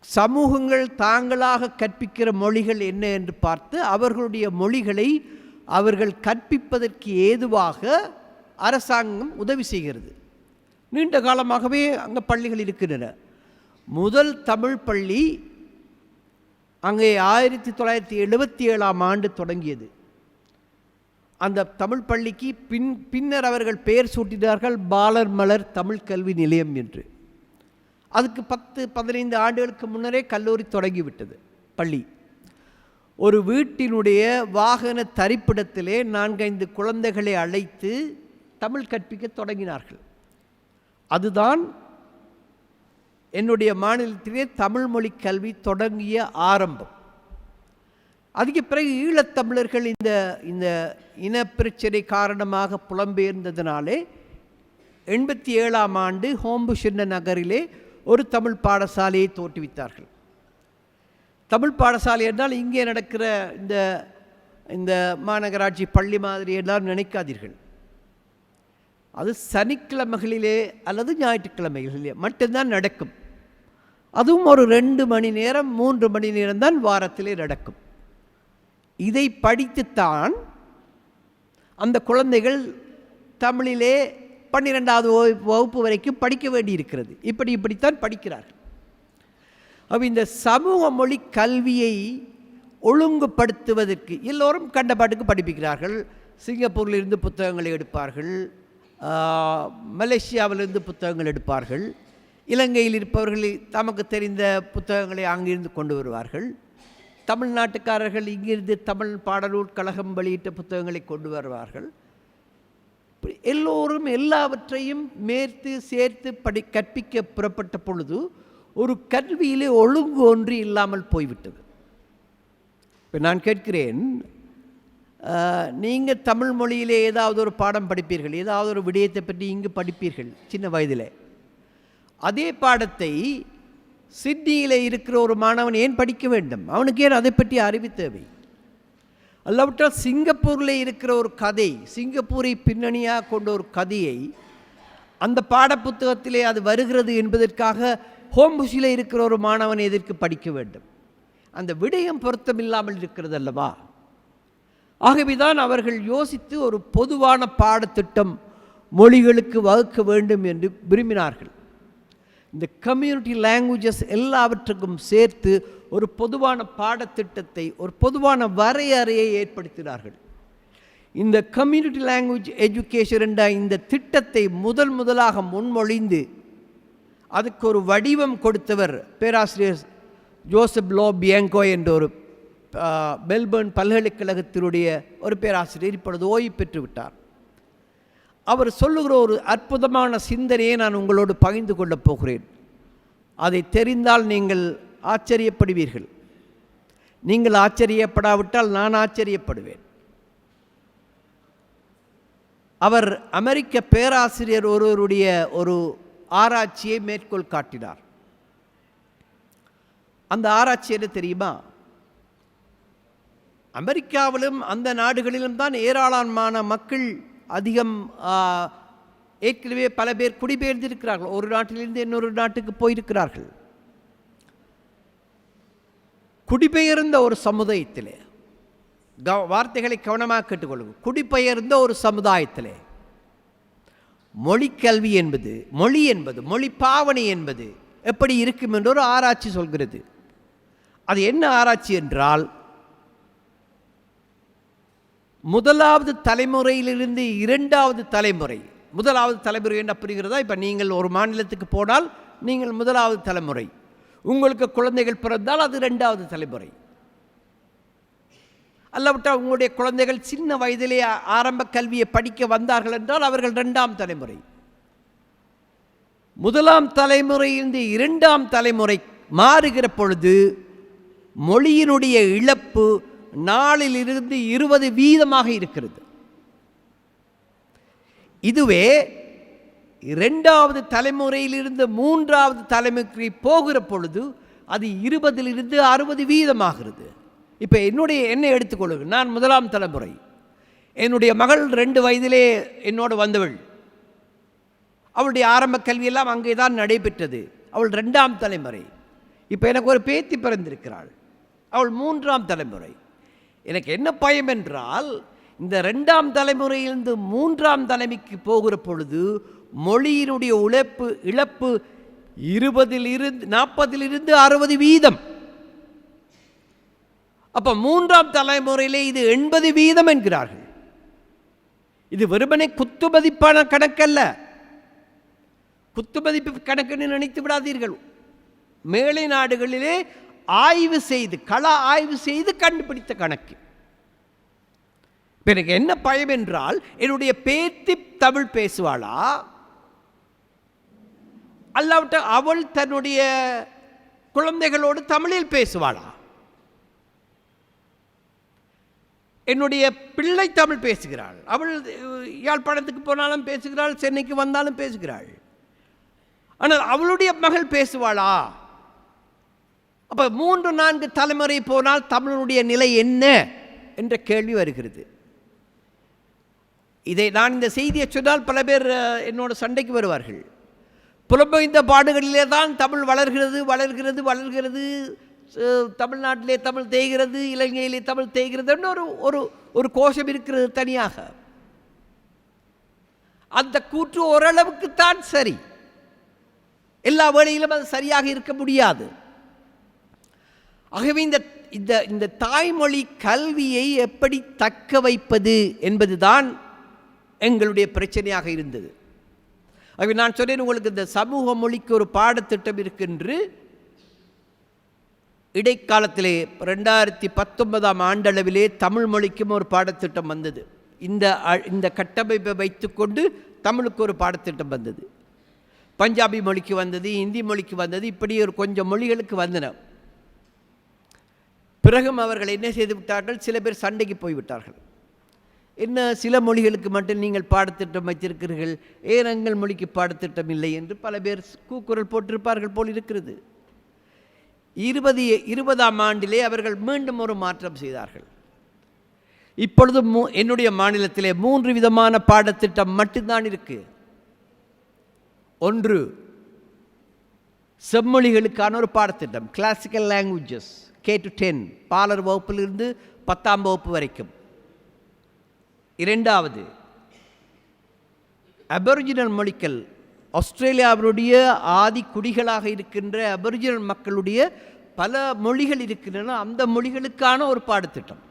சமூகங்கள் தாங்களாக கற்பிக்கிற மொழிகள் என்ன என்று பார்த்து அவர்களுடைய மொழிகளை அவர்கள் கற்பிப்பதற்கு ஏதுவாக அரசாங்கம் உதவி செய்கிறது. நீண்ட காலமாகவே அங்கே பள்ளிகள் இருக்கின்றன. முதல் தமிழ் பள்ளி அங்கே 1977ஆம் ஆண்டு தொடங்கியது. அந்த தமிழ் பள்ளிக்கு பின்னர் அவர்கள் பெயர் சூட்டினார்கள் பாலர் மலர் தமிழ் கல்வி நிலையம் என்று. அதுக்கு 10-15 ஆண்டுகளுக்கு முன்னரே கல்லூரி தொடங்கிவிட்டது. பள்ளி ஒரு வீட்டினுடைய வாகன தரிப்பிடத்திலே 4-5 குழந்தைகளை அழைத்து தமிழ் கற்பிக்க தொடங்கினார்கள். அதுதான் என்னுடைய மாநிலத்திலே தமிழ் மொழி கல்வி தொடங்கிய ஆரம்பம். அதுக்கு பிறகு ஈழத்தமிழர்கள் இந்த இனப்பிரச்சனை காரணமாக புலம்பெயர்ந்ததினாலே 87ஆம் ஆண்டு ஹோம்புஷன்ன நகரிலே ஒரு தமிழ் பாடசாலையை தோற்றுவித்தார்கள். தமிழ் பாடசாலை என்றால் இங்கே நடக்கிற இந்த மாநகராட்சி பள்ளி மாதிரி எல்லாம் நினைக்காதீர்கள். அது சனிக்கிழமைகளிலே அல்லது ஞாயிற்றுக்கிழமைகளிலே மட்டும்தான் நடக்கும். அதுவும் ஒரு 2 மணி நேரம் 3 மணி நேரம் தான் வாரத்திலே நடக்கும். இதை படித்துத்தான் அந்த குழந்தைகள் தமிழிலே 12வது வகுப்பு வரைக்கும் படிக்க வேண்டியிருக்கிறது. இப்படித்தான் படிக்கிறார்கள். இந்த சமூக மொழி கல்வியை ஒழுங்குபடுத்துவதற்கு எல்லோரும் கண்டபாட்டுக்கு படிப்பிக்கிறார்கள். சிங்கப்பூரிலிருந்து புத்தகங்களை எடுப்பார்கள், மலேசியாவிலிருந்து புத்தகங்கள் எடுப்பார்கள், இலங்கையில் இருப்பவர்கள் தமக்கு தெரிந்த புத்தகங்களை அங்கிருந்து கொண்டு வருவார்கள். தமிழ்நாட்டுக்காரர்கள் இங்கிருந்து தமிழ் பாடநூல் கழகம் வெளியிட்ட புத்தகங்களை கொண்டு வருவார்கள். எல்லோரும் எல்லாவற்றையும் சேர்த்து கற்பிக்க புறப்பட்ட பொழுது ஒரு கல்வியிலே ஒழுங்கு ஒன்று இல்லாமல் போய்விட்டது. இப்போ நான் கேட்கிறேன், நீங்கள் தமிழ் மொழியிலே ஏதாவது ஒரு பாடம் படிப்பீர்கள், ஏதாவது ஒரு விடயத்தை பற்றி இங்கு படிப்பீர்கள் சின்ன வயதில். அதே பாடத்தை சிட்னியில் இருக்கிற ஒரு மாணவன் ஏன் படிக்க வேண்டும்? அவனுக்கு ஏன் அதை பற்றி அறிவு தேவை? அல்லாவிட்டால் சிங்கப்பூரில் இருக்கிற ஒரு கதை, சிங்கப்பூரை பின்னணியாக கொண்ட ஒரு கதையை அந்த பாடப்புத்தகத்திலே அது வருகிறது என்பதற்காக ஹோம்புஷியில் இருக்கிற ஒரு மாணவன் எதற்கு படிக்க வேண்டும்? அந்த விடயம் பொருத்தமில்லாமல் இருக்கிறது அல்லவா? ஆகவேதான் அவர்கள் யோசித்து ஒரு பொதுவான பாடத்திட்டம் மொழிகளுக்கு வகுக்க வேண்டும் என்று விரும்பினார்கள். இந்த கம்யூனிட்டி லாங்குவேஜஸ் எல்லாவற்றுக்கும் சேர்த்து ஒரு பொதுவான பாடத்திட்டத்தை, ஒரு பொதுவான வரையறையை ஏற்படுத்தினார்கள். இந்த கம்யூனிட்டி லாங்குவேஜ் எஜுகேஷன் என்ற இந்த திட்டத்தை முதலாக முன்மொழிந்து அதுக்கு ஒரு வடிவம் கொடுத்தவர் பேராசிரியர் ஜோசப் லோ பியங்கோ என்ற ஒரு மெல்பர்ன் பல்கலைக்கழகத்தினுடைய ஒரு பேராசிரியர், இப்பொழுது ஓய்வு பெற்று விட்டார். அவர் சொல்லுகிற ஒரு அற்புதமான சிந்தனையை நான் உங்களோடு பகிர்ந்து கொள்ளப் போகிறேன். அதை தெரிந்தால் நீங்கள் ஆச்சரியப்படுவீர்கள். நீங்கள் ஆச்சரியப்படாவிட்டால் நான் ஆச்சரியப்படுவேன். அவர் அமெரிக்க பேராசிரியர் ஒருவருடைய ஒரு ஆராய்ச்சியை மேற்கோள் காட்டினார். அந்த ஆராய்ச்சி என்ன தெரியுமா? அமெரிக்காவிலும் அந்த நாடுகளிலும் தான் ஏராளமான மக்கள் அதிகம் ஏற்கனவே பல பேர் குடிபெயர்ந்திருக்கிறார்கள். ஒரு நாட்டிலிருந்து இன்னொரு நாட்டுக்கு போயிருக்கிறார்கள். குடிபெயர்ந்த ஒரு சமுதாயத்திலே, வார்த்தைகளை கவனமாக கேட்டுக்கொள்ளுங்கள், குடிபெயர்ந்த ஒரு சமுதாயத்திலே மொழிக்கல்வி என்பது, மொழி பாவனை என்பது எப்படி இருக்கும் என்று ஒரு ஆராய்ச்சி சொல்கிறது. அது என்ன ஆராய்ச்சி என்றால், முதலாவது தலைமுறையிலிருந்து இரண்டாவது தலைமுறை, முதலாவது தலைமுறை என்ன புரிகிறதா? இப்போ நீங்கள் ஒரு மாநிலத்துக்கு போனால் நீங்கள் முதலாவது தலைமுறை, உங்களுக்கு குழந்தைகள் பிறந்தால் அது இரண்டாவது தலைமுறை, அல்லாவிட்டால் உங்களுடைய குழந்தைகள் சின்ன வயதிலே ஆரம்ப கல்வியை படிக்க வந்தார்கள் என்றால் அவர்கள் இரண்டாம் தலைமுறை. முதலாம் தலைமுறையிலிருந்து இரண்டாம் தலைமுறை மாறுகிற பொழுது மொழியினுடைய இழப்பு 4லிருந்து 20% இருக்கிறது. இதுவே இரண்டாவது தலைமுறையிலிருந்து மூன்றாவது தலைமுறைக்கு போகிற பொழுது அது 20லிருந்து 60% ஆகிறது. இப்போ என்னை எடுத்துக்கொள்ளுங்கள். நான் முதலாம் தலைமுறை. என்னுடைய மகள் 2 வயதிலே என்னோடு வந்தவள். அவளுடைய ஆரம்ப கல்வியெல்லாம் அங்கே தான் நடைபெற்றது. அவள் 2ஆம் தலைமுறை. இப்போ எனக்கு ஒரு பேத்தி பிறந்திருக்கிறாள், அவள் 3ஆம் தலைமுறை. எனக்கு என்ன பயம் என்றால், இந்த 2ஆம் தலைமுறையிலிருந்து 3ஆம் தலைமைக்கு போகிற பொழுது மொழியினுடைய இழப்பு 40லிருந்து 60%. அப்போ 3ஆம் தலைமுறையிலே இது 80% என்கிறார்கள். இது வெறுமனே குத்துமதிப்பான கணக்கல்ல. குத்துமதிப்பு கணக்குன்னு நினைத்து விடாதீர்கள். மேலை நாடுகளிலே கள ஆய்வு செய்து கண்டுபிடித்த கணக்கு. எனக்கு என்ன பயம் என்றால், என்னுடைய பேத்தி தமிழ் பேசுவாளா, அல்லாவிட்ட அவள் தன்னுடைய குழந்தைகளோடு தமிழில் பேசுவாளா? என்னுடைய பிள்ளை தமிழ் பேசுகிறாள், அவள் யாழ்ப்பாணத்துக்கு போனாலும் பேசுகிறாள், சென்னைக்கு வந்தாலும் பேசுகிறாள். ஆனால் அவளுடைய மகள் பேசுவாளா? அப்போ 3-4 தலைமுறை போனால் தமிழனுடைய நிலை என்ன என்ற கேள்வி வருகிறது. நான் இந்த செய்தியை சொன்னால் பல பேர் என்னோட சண்டைக்கு வருவார்கள். புலம்பெயர்ந்த பாடுகளிலே தான் தமிழ் வளர்கிறது, தமிழ்நாட்டிலே தமிழ் தேய்கிறது, இலங்கையிலே தமிழ் தேய்கிறதுன்னு ஒரு கோஷம் இருக்கிறது தனியாக. அந்த கூற்று ஓரளவுக்குத்தான் சரி, எல்லா வேளையிலும் அது சரியாக இருக்க முடியாது. ஆகவே இந்த தாய்மொழி கல்வியை எப்படி தக்க வைப்பது என்பதுதான் எங்களுடைய பிரச்சனையாக இருந்தது. ஆகவே நான் சொன்னேன் உங்களுக்கு, இந்த சமூக மொழிக்கு ஒரு பாடத்திட்டம் இருக்கின்று. இடைக்காலத்திலே 2019ஆம் ஆண்டளவிலே தமிழ் மொழிக்கும் ஒரு பாடத்திட்டம் வந்தது. இந்த கட்டமைப்பை வைத்துக்கொண்டு தமிழுக்கு ஒரு பாடத்திட்டம் வந்தது. பஞ்சாபி மொழிக்கு வந்தது, இந்தி மொழிக்கு வந்தது, இப்படி ஒரு கொஞ்சம் மொழிகளுக்கு வந்தன. பிறகும் அவர்கள் என்ன செய்து விட்டார்கள்? சில பேர் சண்டைக்கு போய்விட்டார்கள். என்ன, சில மொழிகளுக்கு மட்டும் நீங்கள் பாடத்திட்டம் வைத்திருக்கிறீர்கள், ஏன் எங்கள் மொழிக்கு பாடத்திட்டம் இல்லை என்று பல பேர் கூக்குரல் போட்டிருப்பார்கள் போல் இருக்கிறது. 2020ஆம் ஆண்டிலே அவர்கள் மீண்டும் ஒரு மாற்றம் செய்தார்கள். இப்பொழுது என்னுடைய மாநிலத்திலே 3 விதமான பாடத்திட்டம் மட்டும்தான் இருக்கு. ஒன்று செம்மொழிகளுக்கான ஒரு பாடத்திட்டம், கிளாசிக்கல் லாங்குவேஜஸ் K to 10, பாலர் வகுப்பிலிருந்து 10ஆம் வகுப்பு வரைக்கும். இரண்டாவது அபரிஜினல் மொழிகள், ஆஸ்திரேலியாவினுடைய ஆதி குடிகளாக இருக்கின்ற அபரிஜினல் மக்களுடைய பல மொழிகள் இருக்கின்றன, அந்த மொழிகளுக்கான ஒரு பாடத்திட்டம்.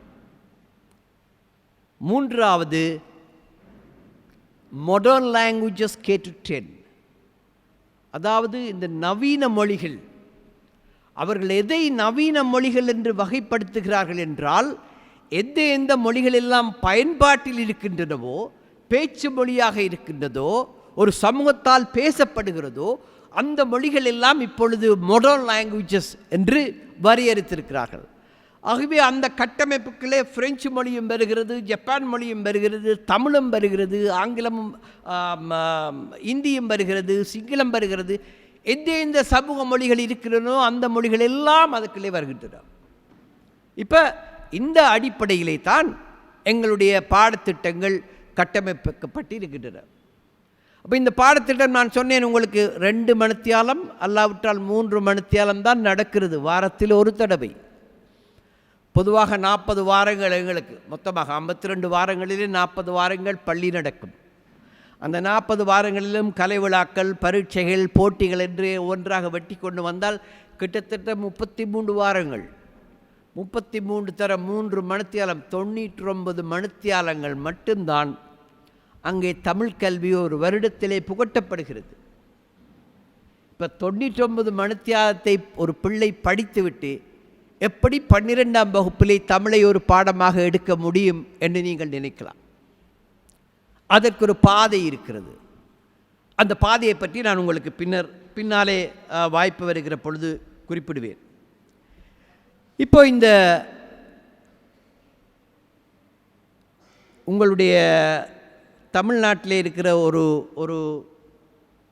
மூன்றாவது மாடர்ன் லாங்குவேஜஸ் K to 10, அதாவது இந்த நவீன மொழிகள். அவர்கள் எதை நவீன மொழிகள் என்று வகைப்படுத்துகிறார்கள் என்றால், எந்த மொழிகள் எல்லாம் பயன்பாட்டில் இருக்கின்றனவோ, பேச்சு மொழியாக இருக்கின்றதோ, ஒரு சமூகத்தால் பேசப்படுகிறதோ, அந்த மொழிகள் எல்லாம் இப்பொழுது மாடர்ன் லாங்குவேஜஸ் என்று வரையறுத்திருக்கிறார்கள். ஆகவே அந்த கட்டமைப்புகளே பிரெஞ்சு மொழியும் வருகிறது, ஜப்பான் மொழியும் வருகிறது, தமிழும் வருகிறது, ஆங்கிலமும் இந்தியும் வருகிறது, சிங்களம் வருகிறது. எந்த சமூக மொழிகள் இருக்கிறனோ அந்த மொழிகள் எல்லாம் அதுக்குள்ளே வருகின்றன. இப்போ இந்த அடிப்படையிலே தான் எங்களுடைய பாடத்திட்டங்கள் கட்டமைக்கப்பட்டு இருக்கின்றன. அப்போ இந்த பாடத்திட்டம் நான் சொன்னேன் உங்களுக்கு 2 மணித்தியாலம் அல்லாவிட்டால் 3 மணித்தியாலம் தான் நடக்கிறது வாரத்தில் ஒரு தடவை. பொதுவாக 40 வாரங்கள் எங்களுக்கு மொத்தமாக 52 வாரங்களிலே 40 வாரங்கள் பள்ளி நடக்கும். அந்த 40 வாரங்களிலும் கலை விழாக்கள், பரீட்சைகள், போட்டிகள் என்று ஒன்றாக வெட்டி கொண்டு வந்தால் கிட்டத்தட்ட 33 வாரங்கள். 33 தர 3 மணித்தியாலம் 99 மணித்தியாலங்கள் மட்டும்தான் அங்கே தமிழ் கல்வி ஒரு வருடத்திலே புகட்டப்படுகிறது. இப்போ 99 மணித்தியாலத்தை ஒரு பிள்ளை படித்துவிட்டு எப்படி 12ஆம் வகுப்பிலே தமிழை ஒரு பாடமாக எடுக்க முடியும் என்று நீங்கள் நினைக்கலாம். அதற்கு ஒரு பாதை இருக்கிறது. அந்த பாதையை பற்றி நான் உங்களுக்கு பின்னாலே வாய்ப்பு வருகிற பொழுது குறிப்பிடுவேன். இப்போ இந்த உங்களுடைய தமிழ்நாட்டிலே இருக்கிற ஒரு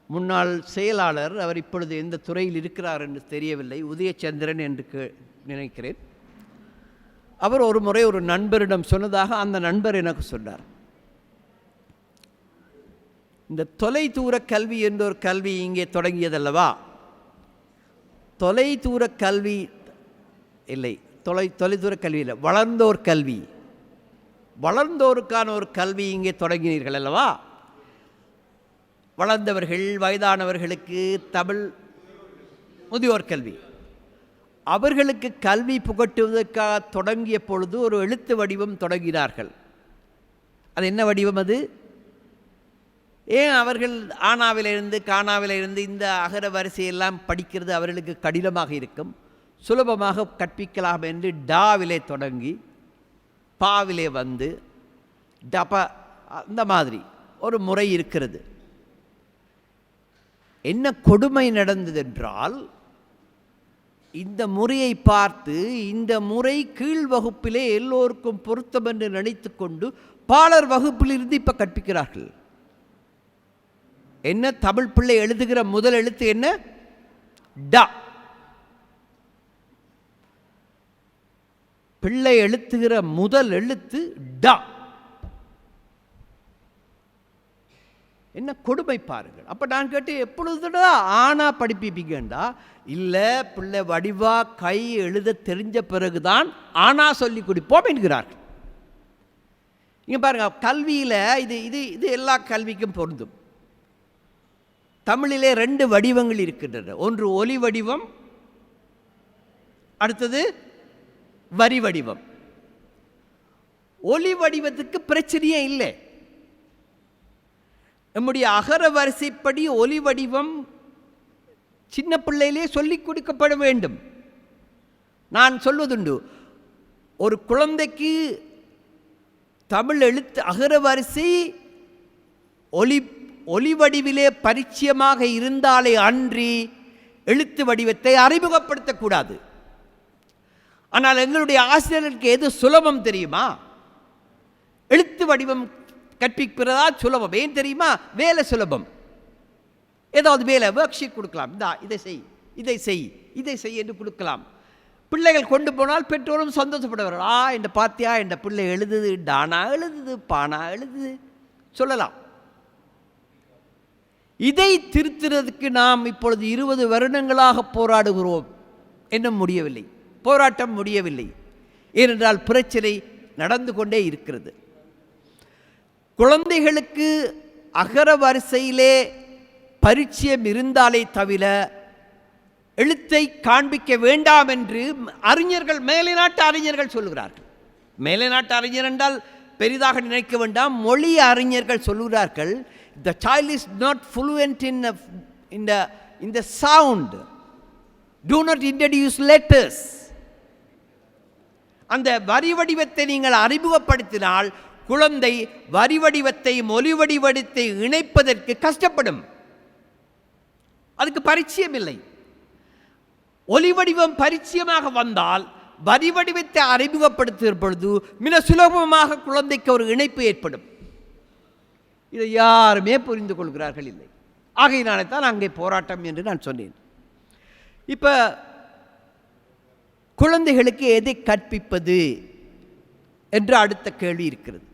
முன்னாள் செயலாளர், அவர் இப்பொழுது எந்த துறையில் இருக்கிறார் என்று தெரியவில்லை, உதயச்சந்திரன் என்று நினைக்கிறேன். அவர் ஒரு முறை ஒரு நண்பரிடம் சொன்னதாக அந்த நண்பர் எனக்கு சொன்னார், இந்த தொலைதூர கல்வி என்ற ஒரு கல்வி இங்கே தொடங்கியதல்லவா, தொலைதூர கல்வி இல்லை, தொலைதூர கல்வி இல்லை, வளர்ந்தோர் கல்வி, வளர்ந்தோருக்கான ஒரு கல்வி இங்கே தொடங்கினீர்கள் அல்லவா. வளர்ந்தவர்கள், வயதானவர்களுக்கு தமிழ், முதியோர் கல்வி, அவர்களுக்கு கல்வி புகட்டுவதற்காக தொடங்கிய பொழுது ஒரு எழுத்து வடிவம் தொடங்கினார்கள். அது என்ன வடிவம் அது? ஏன் அவர்கள் ஆனாவிலிருந்து காணாவிலிருந்து இந்த அகர வரிசையெல்லாம் படிக்கிறது அவர்களுக்கு கடினமாக இருக்கும், சுலபமாக கற்பிக்கலாம் என்று டாவிலே தொடங்கி பாவிலே வந்து டப அந்த மாதிரி ஒரு முறை இருக்கிறது. என்ன கொடுமை நடந்தது என்றால், இந்த முறையை பார்த்து இந்த முறை கீழ் வகுப்பிலே எல்லோருக்கும் பொருத்தம் என்று நினைத்து கொண்டு பாலர் வகுப்பிலிருந்து இப்போ கற்பிக்கிறார்கள். என்ன தமிழ் பிள்ளை எழுதுகிற முதல் எழுத்து என்ன? ட. பிள்ளை எழுத்துகிற முதல் எழுத்து ட. என்ன கொடுமை பாருங்கள். அப்போ நான் கேட்டு எப்பொழுதுடா ஆனா படிப்பிப்பீங்கண்டா, இல்லை பிள்ளை வடிவா கை எழுத தெரிஞ்ச பிறகுதான் ஆனா சொல்லி கொடுப்போம் என்கிறார்கள். இங்கே பாருங்க, கல்வியில் இது இது இது எல்லா கல்விக்கும் பொருந்தும். தமிழிலே 2 வடிவங்கள் இருக்கின்றன. ஒன்று ஒலி வடிவம், அடுத்தது வரி வடிவம். ஒலி வடிவத்துக்கு பிரச்சனையே இல்லை. நம்முடைய அகர வரிசைப்படி ஒலி வடிவம் சின்ன பிள்ளையிலே சொல்லிக் கொடுக்கப்பட வேண்டும். நான் சொல்வதுண்டு, ஒரு குழந்தைக்கு தமிழ் எழுத்து அகர வரிசை ஒலி வடிவிலே பரிச்சயமாக இருந்தாலே அன்றி எழுத்து வடிவத்தை அறிமுகப்படுத்தக்கூடாது. ஆனால் எங்களுடைய ஆசிரியர்களுக்கு எது சுலபம் தெரியுமா? எழுத்து வடிவம் கற்பிக்கிறதா சுலபம். ஏன் தெரியுமா? வேலை சுலபம். ஏதாவது வேலை ஒர்க் ஷீட் கொடுக்கலாம், இதை செய் இதை செய் இதை செய் என்று கொடுக்கலாம். பிள்ளைகள் கொண்டு போனால் பெற்றோரும் சந்தோஷப்படுவார்கள். இந்த பாத்தியா என் பிள்ளை எழுதுது, டானா எழுதுது, பானா எழுதுது சொல்லலாம். இதை திருத்துறதுக்கு நாம் இப்பொழுது 20 வருடங்களாக போராடுகிறோம். என்ன முடியவில்லை, போராட்டம் முடியவில்லை. ஏனென்றால் பிரச்சனை நடந்து கொண்டே இருக்கிறது. குழந்தைகளுக்கு அகர வரிசையிலே பரிச்சயம் இருந்தாலே தவிர எழுத்தை காண்பிக்க வேண்டாம் என்று அறிஞர்கள், மேலை நாட்டு அறிஞர்கள் சொல்லுகிறார்கள். மேலை நாட்டு அறிஞர் என்றால் பெரிதாக நினைக்க வேண்டாம், மொழி அறிஞர்கள் சொல்லுகிறார்கள், the child is not fluent in the sound, do not introduce letters. அந்த வரி வடிவத்தை நீங்கள் அறிமுகப்படுத்தினால் குழந்தை வரி வடிவத்தை மொழி வடிவத்தை இணைப்பதற்கு கஷ்டப்படும். அதுக்கு பரிச்சயம் இல்லை. ஒலி வடிவம் பரிச்சயமாக வந்தால் வரி வடிவத்தை அறிமுகப்படுத்துகிற பொழுது மிக சுலபமாக குழந்தைக்கு ஒரு இணைப்பு ஏற்படும். இதை யாருமே புரிந்து கொள்கிறார்கள் இல்லை. ஆகையினாலே தான் அங்கே போராட்டம் என்று நான் சொன்னேன். இப்போ குழந்தைகளுக்கு எதை கற்பிப்பது என்று அடுத்த கேள்வி இருக்கிறது.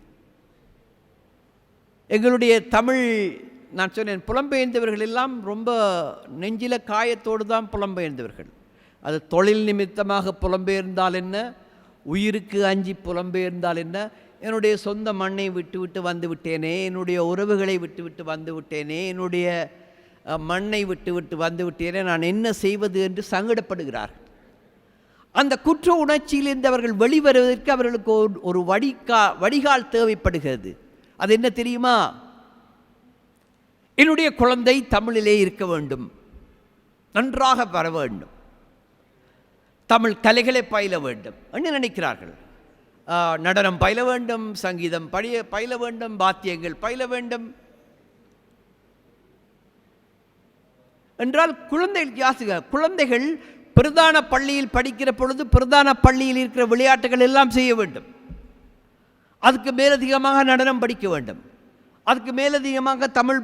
எங்களுடைய தமிழ், நான் சொன்னேன், புலம்பெயர்ந்தவர்கள் எல்லாம் ரொம்ப நெஞ்சில காயத்தோடு தான் புலம்பெயர்ந்தவர்கள். அது தொழில் நிமித்தமாக புலம்பெயர்ந்தால் என்ன, உயிருக்கு அஞ்சி புலம்பெயர்ந்தால் என்ன, என்னுடைய சொந்த மண்ணை விட்டுவிட்டு வந்து விட்டேனே, என்னுடைய உறவுகளை விட்டுவிட்டு வந்து விட்டேனே, என்னுடைய மண்ணை விட்டுவிட்டு வந்து விட்டேனே, நான் என்ன செய்வது என்று சங்கடப்படுகிறார்கள். அந்த குற்ற உணர்ச்சியிலிருந்து அவர்கள் வெளிவருவதற்கு அவர்களுக்கு ஒரு வடிகால் தேவைப்படுகிறது. அது என்ன தெரியுமா? என்னுடைய குழந்தை தமிழிலே இருக்க வேண்டும், நன்றாக வர வேண்டும், தமிழ் கலைகளை பயில வேண்டும் என்று நினைக்கிறார்கள். நடனம் பயில வேண்டும், சங்கீதம் பயில வேண்டும், வாத்தியங்கள் பயில வேண்டும் என்றால் குழந்தைகள் பிரதான பள்ளியில் படிக்கிற பொழுது பிரதான பள்ளியில் இருக்கிற விளையாட்டுகள் எல்லாம் செய்ய வேண்டும். அதுக்கு மேலதிகமாக நடனம் படிக்க வேண்டும், அதுக்கு மேலதிகமாக தமிழ்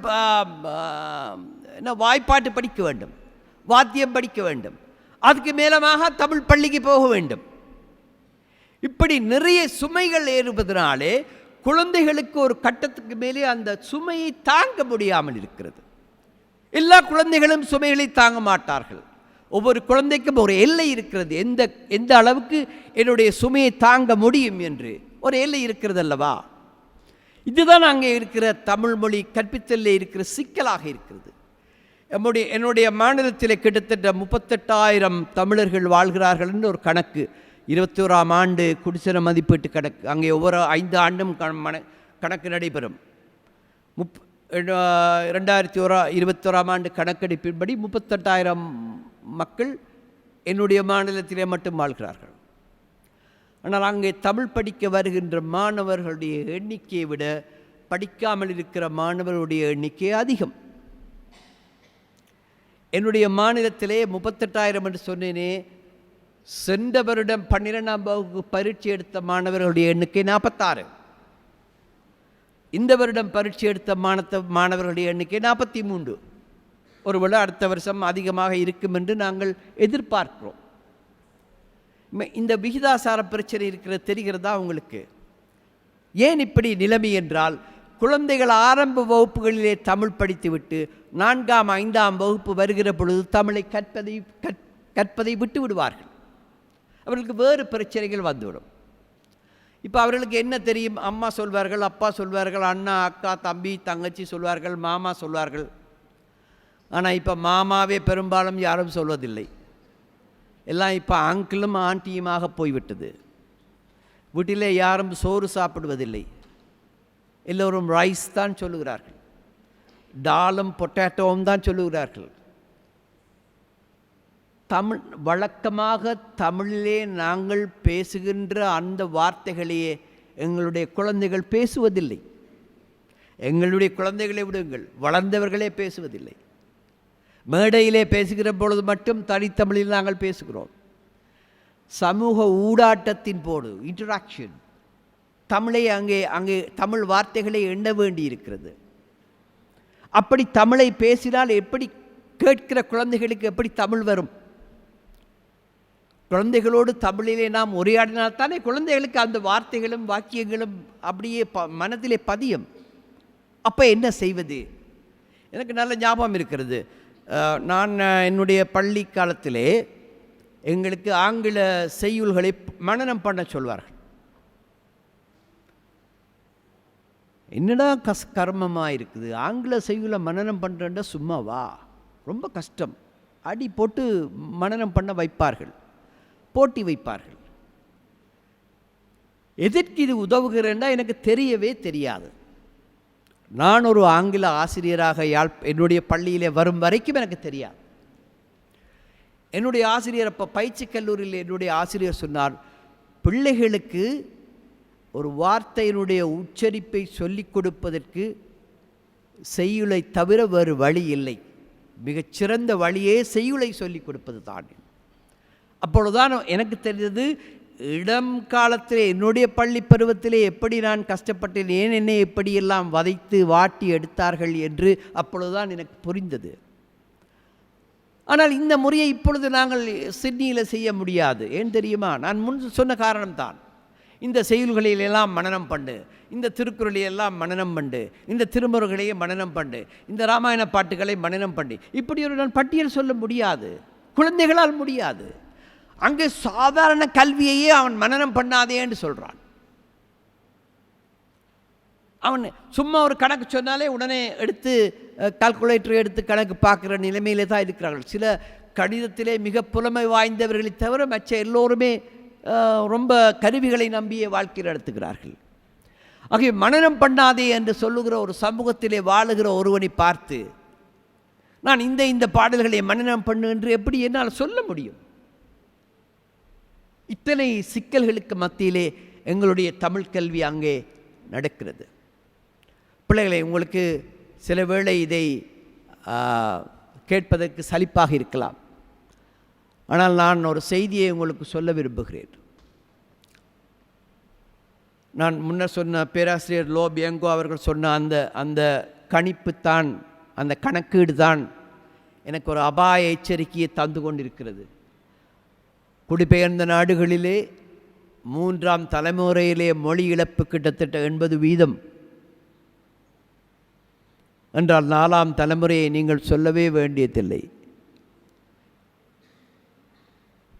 வாய்ப்பாட்டு படிக்க வேண்டும், வாத்தியம் படிக்க வேண்டும், அதுக்கு மேலமாக தமிழ் பள்ளிக்கு போக வேண்டும். இப்படி நிறைய சுமைகள் ஏறுவதனாலே குழந்தைகளுக்கு ஒரு கட்டத்துக்கு மேலே அந்த சுமையை தாங்க முடியாமல் இருக்கிறது. எல்லா குழந்தைகளும் சுமைகளை தாங்க மாட்டார்கள். ஒவ்வொரு குழந்தைக்கும் ஒரு எல்லை இருக்கிறது. எந்த அளவுக்கு என்னுடைய சுமையை தாங்க முடியும் என்று ஒரு எல்லை இருக்கிறது அல்லவா? இதுதான் அங்கே இருக்கிற தமிழ் மொழி கற்பித்தலில் இருக்கிற சிக்கலாக இருக்கிறது. என்னுடைய மாநிலத்தில் கிட்டத்தட்ட 38,000 தமிழர்கள் வாழ்கிறார்கள் என்று ஒரு கணக்கு, 21ஆம் ஆண்டு குடிசன மதிப்பீட்டு கணக்கு, அங்கே ஒவ்வொரு 5 ஆண்டும் கணக்கு நடைபெறும். 2021ஆம் ஆண்டு கணக்கெடுப்பின்படி 38,000 மக்கள் என்னுடைய மாநிலத்திலே மட்டும் வாழ்கிறார்கள். ஆனால் அங்கே தமிழ் படிக்க வருகின்ற மாணவர்களுடைய எண்ணிக்கையை விட படிக்காமல் இருக்கிற மாணவர்களுடைய எண்ணிக்கை அதிகம். என்னுடைய மாநிலத்திலே 38,000 என்று சொன்னேனே, சென்ற வருடம் 12ஆம் வகுப்பு பரீட்சை எடுத்த மாணவர்களுடைய எண்ணிக்கை 46. இந்த வருடம் பரீட்சை எடுத்த மாணவர்களுடைய எண்ணிக்கை 43. ஒருவேளை அடுத்த வருஷம் அதிகமாக இருக்கும் என்று நாங்கள் எதிர்பார்க்கிறோம். இந்த விகிதாசார பிரச்சனை இருக்கிறது தெரிகிறதா உங்களுக்கு? ஏன் இப்படி நிலைமை என்றால், குழந்தைகள் ஆரம்ப வகுப்புகளிலே தமிழ் படித்துவிட்டு 4ஆம் 5ஆம் வகுப்பு வருகிற பொழுது தமிழை கற்பதை விட்டு விடுவார்கள். அவர்களுக்கு வேறு பிரச்சனைகள் வந்துவிடும். இப்போ அவர்களுக்கு என்ன தெரியும்? அம்மா சொல்வார்கள், அப்பா சொல்வார்கள், அண்ணா அக்கா தம்பி தங்கச்சி சொல்வார்கள், மாமா சொல்வார்கள். ஆனால் இப்போ மாமாவே பெரும்பாலும் யாரும் சொல்வதில்லை. எல்லாம் இப்போ அங்கிளும் ஆண்டியுமாக போய்விட்டது. வீட்டிலே யாரும் சோறு சாப்பிடுவதில்லை, எல்லோரும் ரைஸ் தான் சொல்லுகிறார்கள், டாலும் பொட்டேட்டோவும் தான் சொல்லுகிறார்கள். தமிழ் வழக்கமாக தமிழிலே நாங்கள் பேசுகின்ற அந்த வார்த்தைகளையே எங்களுடைய குழந்தைகள் பேசுவதில்லை. எங்களுடைய குழந்தைகளை விடுங்கள், வளர்ந்தவர்களே பேசுவதில்லை. மேடையிலே பேசுகிற பொழுது மட்டும் தனித்தமிழில் நாங்கள் பேசுகிறோம். சமூக ஊடாட்டத்தின் போது இன்டராக்ஷன் தமிழை அங்கே தமிழ் வார்த்தைகளை எண்ண வேண்டி இருக்கிறது. அப்படி தமிழை பேசினால் எப்படி கேட்கிற குழந்தைகளுக்கு எப்படி தமிழ் வரும்? குழந்தைகளோடு தமிழிலே நாம் உரையாடினால்தானே குழந்தைகளுக்கு அந்த வார்த்தைகளும் வாக்கியங்களும் அப்படியே மனதிலே பதியும். அப்போ என்ன செய்வது? எனக்கு நல்ல ஞாபகம் இருக்கிறது. நான் என்னுடைய பள்ளி காலத்திலே எங்களுக்கு ஆங்கில செய்யுள்களை மனனம் பண்ண சொல்வார்கள். என்னடா கர்மமாக இருக்குது, ஆங்கில செய்யுளை மனனம் பண்ணுறேன்டா சும்மாவா, ரொம்ப கஷ்டம். அடி போட்டு மனனம் பண்ண வைப்பார்கள், போட்டி வைப்பார்கள். எதற்கு இது உதவுகிறேன்னா எனக்கு தெரியவே தெரியாது. நான் ஒரு ஆங்கில ஆசிரியராக என்னுடைய பள்ளியிலே வரும் வரைக்கும் எனக்கு தெரியாது. என்னுடைய ஆசிரியர், அப்போ பயிற்சி கல்லூரியில் என்னுடைய ஆசிரியர் சொன்னார், பிள்ளைகளுக்கு ஒரு வார்த்தையினுடைய உச்சரிப்பை சொல்லிக் கொடுப்பதற்கு செய்யுளை தவிர வேறு வழி இல்லை, மிகச்சிறந்த வழியே செய்யுளை சொல்லிக் கொடுப்பது தான். அப்பொழுதுதான் எனக்கு தெரிந்தது, இடம் காலத்திலே என்னுடைய பள்ளி பருவத்திலே எப்படி நான் கஷ்டப்பட்டேன், ஏன் என்னை எப்படியெல்லாம் வதைத்து வாட்டி எடுத்தார்கள் என்று அப்பொழுதுதான் எனக்கு புரிந்தது. ஆனால் இந்த முறையை இப்பொழுது நாங்கள் சிட்னியில் செய்ய முடியாது. ஏன் தெரியுமா? நான் முன் சொன்ன காரணம்தான். இந்த செய்யுள்களிலெல்லாம் மனனம் பண்ணு, இந்த திருக்குறளையெல்லாம் மனனம் பண்ணு, இந்த திருமுறைகளையே மனனம் பண்ணு, இந்த ராமாயண பாட்டுகளை மனனம் பண்ணு, இப்படி ஒரு நான் பட்டியல் சொல்ல முடியாது, குழந்தைகளால் முடியாது. அங்கே சாதாரண கல்வியையே அவன் மனனம் பண்ணாதேன்னு சொல்கிறான். அவன் சும்மா ஒரு கணக்கு சொன்னாலே உடனே எடுத்து கால்குலேட்டரை எடுத்து கணக்கு பார்க்குற நிலைமையிலே தான் இருக்கிறார்கள். சில கணிதத்திலே மிக புலமை வாய்ந்தவர்களை தவிர மற்ற எல்லோருமே ரொம்ப கருவிகளை நம்பிய வாழ்க்கையில் நடத்துகிறார்கள். ஆகவே மனனம் பண்ணாதே என்று சொல்லுகிற ஒரு சமூகத்திலே வாழுகிற ஒருவனை பார்த்து நான் இந்த பாடல்களை மனனம் பண்ணு என்று எப்படி என்னால் சொல்ல முடியும்? இத்தனை சிக்கல்களுக்கு மத்தியிலே எங்களுடைய தமிழ் கல்வி அங்கே நடக்கிறது. பிள்ளைகளை, உங்களுக்கு சில வேளை இதை கேட்பதற்கு சலிப்பாக இருக்கலாம். ஆனால் நான் ஒரு செய்தியை உங்களுக்கு சொல்ல விரும்புகிறேன். நான் முன்னர் சொன்ன பேராசிரியர் லோ பியங்கோ அவர்கள் சொன்ன அந்த கணிப்பு தான், அந்த கணக்கீடு தான் எனக்கு ஒரு அபாய எச்சரிக்கையை தந்து கொண்டிருக்கிறது. குடிபெயர்ந்த நாடுகளிலே 3ஆம் தலைமுறையிலே மொழி இழப்பு கிட்டத்தட்ட 80% என்றால் 4ஆம் தலைமுறையை நீங்கள் சொல்லவே வேண்டியதில்லை.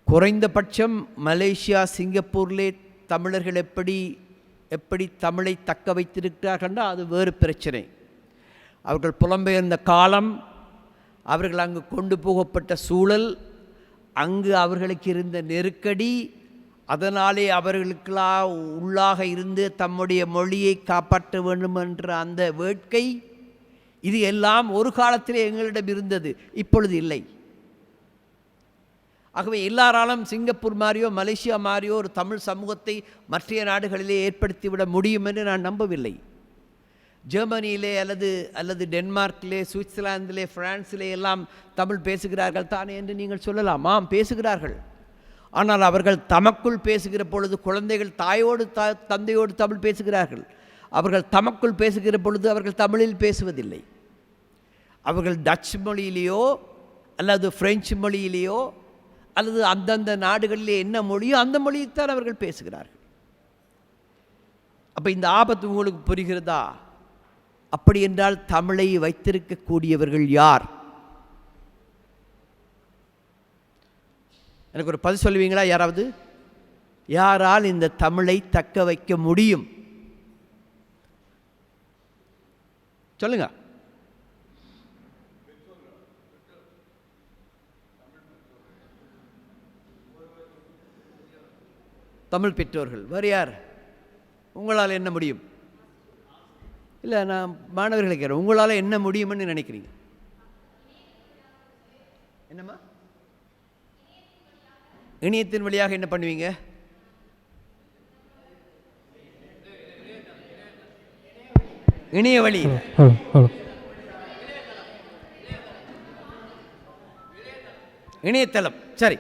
குறைந்தபட்சம் மலேசியா, சிங்கப்பூரிலே தமிழர்கள் எப்படி தமிழை தக்க வைத்திருக்கிறார்கள், அது வேறு பிரச்சனை. அவர்கள் புலம்பெயர்ந்த காலம், அவர்கள் அங்கு கொண்டு போகப்பட்ட சூழல், அங்கு அவர்களுக்கு இருந்த நெருக்கடி, அதனாலே அவர்களுக்கெல்லாம் உள்ளாக இருந்து தம்முடைய மொழியை காப்பாற்ற வேண்டும் என்ற அந்த வேட்கை, இது எல்லாம் ஒரு காலத்திலே எங்களிடம் இருந்தது, இப்பொழுது இல்லை. ஆகவே எல்லாராலும் சிங்கப்பூர் மாதிரியோ மலேசியா மாதிரியோ ஒரு தமிழ் சமூகத்தை மற்ற நாடுகளிலே ஏற்படுத்திவிட முடியும் என்று நான் நம்பவில்லை. ஜெர்மனியிலே அல்லது டென்மார்க்கிலே, சுவிட்சர்லாந்திலே, பிரான்சிலே எல்லாம் தமிழ் பேசுகிறார்கள் தானே என்று நீங்கள் சொல்லலாம். ஆம், பேசுகிறார்கள். ஆனால் அவர்கள் தமக்குள் பேசுகிற பொழுது, குழந்தைகள் தாயோடு தந்தையோடு தமிழ் பேசுகிறார்கள். அவர்கள் தமக்குள் பேசுகிற பொழுது அவர்கள் தமிழில் பேசுவதில்லை. அவர்கள் டச் மொழியிலேயோ அல்லது பிரெஞ்சு மொழியிலேயோ அல்லது அந்தந்த நாடுகளிலே என்ன மொழியோ அந்த மொழியைத்தான் அவர்கள் பேசுகிறார்கள். அப்போ இந்த ஆபத்து உங்களுக்கு புரிகிறதா? அப்படி என்றால் தமிழை வைத்திருக்கக்கூடியவர்கள் யார்? எனக்கு ஒரு பதில் சொல்லுவீங்களா? யாரால் இந்த தமிழை தக்க வைக்க முடியும்? சொல்லுங்க. தமிழ் பெற்றோர்கள். வேறு யார்? உங்களால் என்ன முடியும்? இல்லை, நான் மாணவர்களை கேட்குறேன், உங்களால் என்ன முடியும்னு நினைக்கிறீங்க? என்னம்மா? இணையத்தின் வழியாக என்ன பண்ணுவீங்க? இணைய வழி, இணையதளம். சரி,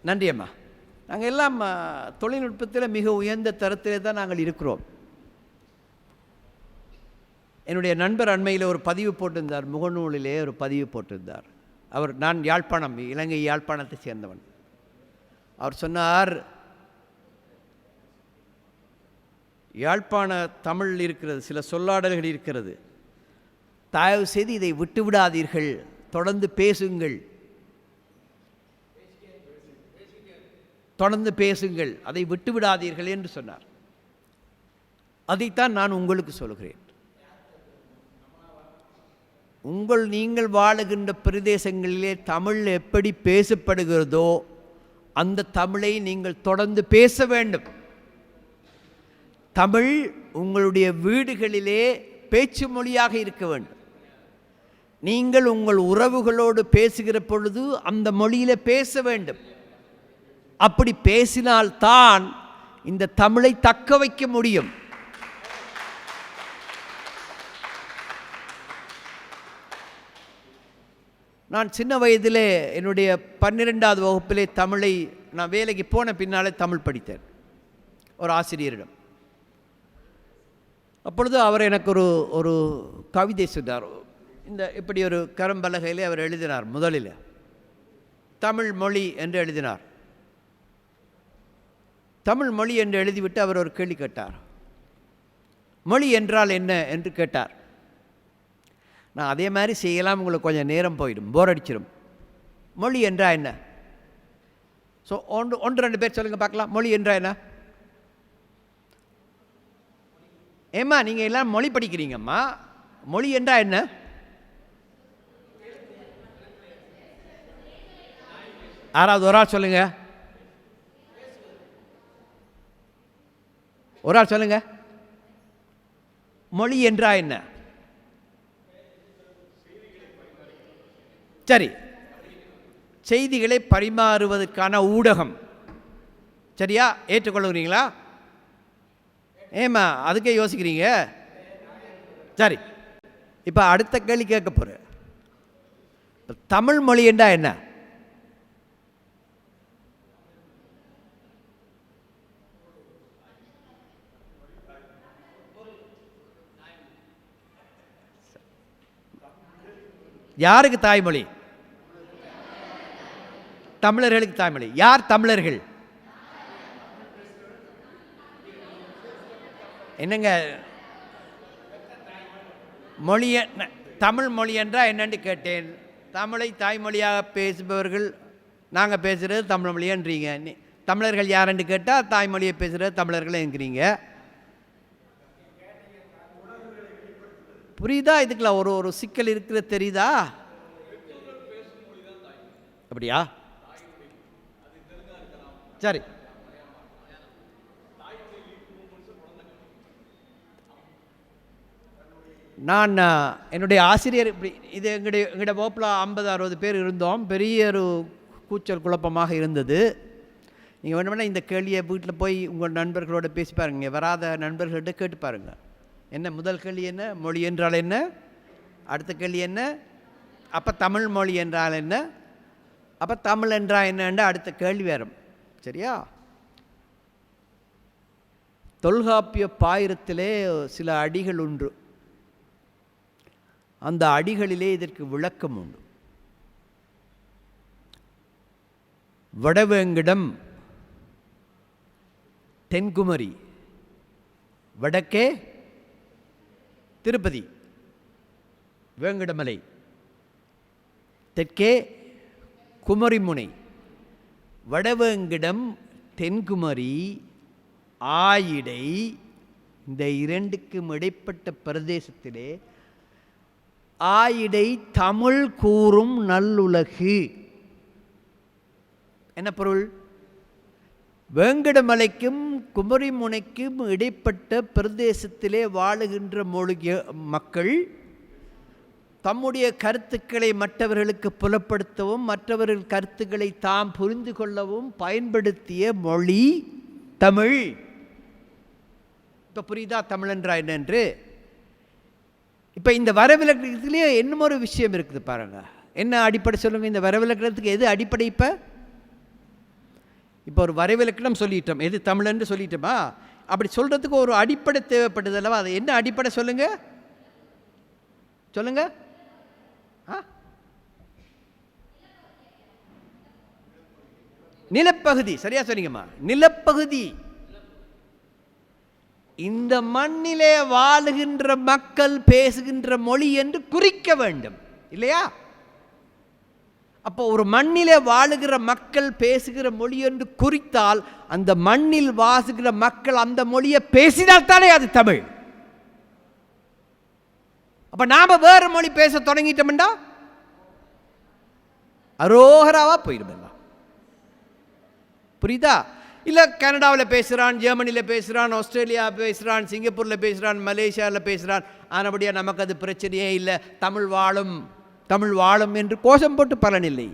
நன்றி அம்மா. நாங்கள் எல்லாம் தொழில்நுட்பத்தில் மிக உயர்ந்த தரத்திலே தான் நாங்கள் இருக்கிறோம். என்னுடைய நண்பர் அண்மையில் ஒரு பதிவு போட்டிருந்தார், முகநூலிலே ஒரு பதிவு போட்டிருந்தார். நான் யாழ்ப்பாணம், இலங்கை யாழ்ப்பாணத்தை சேர்ந்தவன். அவர் சொன்னார், யாழ்ப்பாண தமிழ் இருக்கிறது, சில சொல்லாடல்கள் இருக்கிறது, தயவு செய்து இதை விட்டு விடாதீர்கள், தொடர்ந்து பேசுங்கள், தொடர்ந்து பேசுங்கள், அதை விட்டு விடாதீர்கள் என்று சொன்னார். அதைத்தான் நான் உங்களுக்கு சொல்கிறேன். நீங்கள் வாழுகின்ற பிரதேசங்களிலே தமிழ் எப்படி பேசப்படுகிறதோ அந்த தமிழை நீங்கள் தொடர்ந்து பேச வேண்டும். தமிழ் உங்களுடைய வீடுகளிலே பேச்சு மொழியாக இருக்க வேண்டும். நீங்கள் உங்கள் உறவுகளோடு பேசுகிற பொழுது அந்த மொழியிலே பேச வேண்டும். அப்படி பேசினால்தான் இந்த தமிழை தக்க வைக்க முடியும். நான் சின்ன வயதிலே என்னுடைய 12வது வகுப்பிலே தமிழை, நான் வேலைக்கு போன பின்னாலே தமிழ் படித்தேன் ஒரு ஆசிரியரிடம். அப்பொழுது அவர் எனக்கு ஒரு கவிதை சொன்னார். இப்படி ஒரு கரும்பலகையிலே அவர் எழுதினார். முதலில் தமிழ் மொழி என்று எழுதினார். தமிழ் மொழி என்று எழுதிவிட்டு அவர் ஒரு கேள்வி கேட்டார். மொழி என்றால் என்ன என்று கேட்டார். நான் அதே மாதிரி செய்யலாம், உங்களுக்கு கொஞ்சம் நேரம் போயிடும், போர் அடிச்சிடும். மொழி என்றால் என்ன? ஸோ ஒன்று ரெண்டு பேர் சொல்லுங்கள் பார்க்கலாம். மொழி என்றால் என்ன? ஏம்மா நீங்கள் எல்லாம் மொழி படிக்கிறீங்கம்மா, மொழி என்றால் என்ன? யாராவது ஒரு ஆள் சொல்லுங்க, ஒரு ஆள் சொல்லுங்க. மொழி என்றால் என்ன? சரி, செய்திகளை பரிமாறுவதற்கான ஊடகம். சரியா, ஏற்றுக்கொள்கிறீங்களா? ஏம்மா அதுக்கே யோசிக்கிறீங்க? சரி, இப்போ அடுத்த கேள்வி கேட்க போகிறேன். தமிழ் மொழி என்றால் என்ன? யாருக்கு தாய்மொழி? தமிழர்களுக்கு தாய்மொழி. யார் தமிழர்கள்? என்னங்க மொழிய, தமிழ் மொழி என்றால் என்னன்னு கேட்டேன். தமிழை தாய்மொழியாக பேசுபவர்கள் நாங்கள் பேசுகிறது தமிழ் மொழியன்றீங்க. தமிழர்கள் யாருன்னு கேட்டால் தாய்மொழியை பேசுகிறது தமிழர்கள் என்கிறீங்க. புரியுதா? இதுக்குள்ள ஒரு சிக்கல் இருக்கிறது தெரியுதா? அப்படியா? சரி, நான் என்னுடைய ஆசிரியர் இப்படி, இது எங்களுடைய வகுப்பில் 50-60 பேர் இருந்தோம். பெரிய ஒரு கூச்சல் குழப்பமாக இருந்தது. நீங்கள் வேணுமென்னா இந்த கேள்வியை வீட்டில் போய் உங்கள் நண்பர்களோட பேசி பாருங்க, வராத நண்பர்கள்ட்ட கேட்டு பாருங்கள். என்ன முதல் கேள்வி என்ன? மொழி என்றால் என்ன? அடுத்த கேள்வி என்ன? அப்போ தமிழ் மொழி என்றால் என்ன? அப்போ தமிழ் என்றால் என்னென்று அடுத்த கேள்வி வரும். சரியா? தொல்காப்பிய பாயிரத்திலே சில அடிகள் உண்டு. அந்த அடிகளிலே இதற்கு விளக்கம் உண்டு. வடவேங்கிடம், தென்குமரி, வடக்கே திருப்பதி வேங்கடமலை, தெற்கே குமரிமுனை. வடவேங்கிடம், தென்குமரி, ஆயிடை, இந்த இரண்டுக்கும் இடைப்பட்ட பிரதேசத்திலே ஆயிடை தமிழ் கூறும் நல்லுலகு. என்ன பொருள்? வேங்கடமலைக்கும் குமரிமுனைக்கும் இடைப்பட்ட பிரதேசத்திலே வாழுகின்ற மக்கள் தம்முடைய கருத்துக்களை மற்றவர்களுக்கு புலப்படுத்தவும் மற்றவர்கள் கருத்துக்களை தாம் புரிந்து கொள்ளவும் பயன்படுத்திய மொழி தமிழ். இப்போ புரியுதா தமிழ் என்றா என்னென்று? இப்போ இந்த வரவிலக்கணத்திலே இன்னும் ஒரு விஷயம் இருக்குது பாருங்க. என்ன அடிப்படை சொல்லுங்க? இந்த வரவிலக்கணத்துக்கு எது அடிப்படை? இப்போ ஒரு வரைவிலக்கணம் சொல்லிட்டோம், எது தமிழ்ன்னு சொல்லிட்டோமா? அப்படி சொல்கிறதுக்கு ஒரு அடிப்படை தேவைப்படுது அல்லவா? அது என்ன அடிப்படை சொல்லுங்க, சொல்லுங்க. நிலப்பகுதி, சரியா சொன்னீங்கம்மா, நிலப்பகுதி. இந்த மண்ணிலே வாழுகின்ற மக்கள் பேசுகின்ற மொழி என்று குறிக்க வேண்டும் இல்லையா? அப்போ ஒரு மண்ணிலே வாழுகிற மக்கள் பேசுகிற மொழி என்று குறித்தால் அந்த மண்ணில் வாசுகிற மக்கள் அந்த மொழியை பேசினால்தானே அது தமிழ். அப்ப நாம வேறு மொழி பேச தொடங்கிட்டோம்டா அரோகராவா போயிடும். புரியுதா? இல்லை கனடாவில் பேசுகிறான், ஜெர்மனியில் பேசுகிறான், ஆஸ்திரேலியா பேசுகிறான், சிங்கப்பூரில் பேசுகிறான், மலேசியாவில் பேசுகிறான், ஆனபடியாக நமக்கு அது பிரச்சனையே இல்லை, தமிழ் வாழும் தமிழ் வாழும் என்று கோஷம் போட்டு பலனில்லை.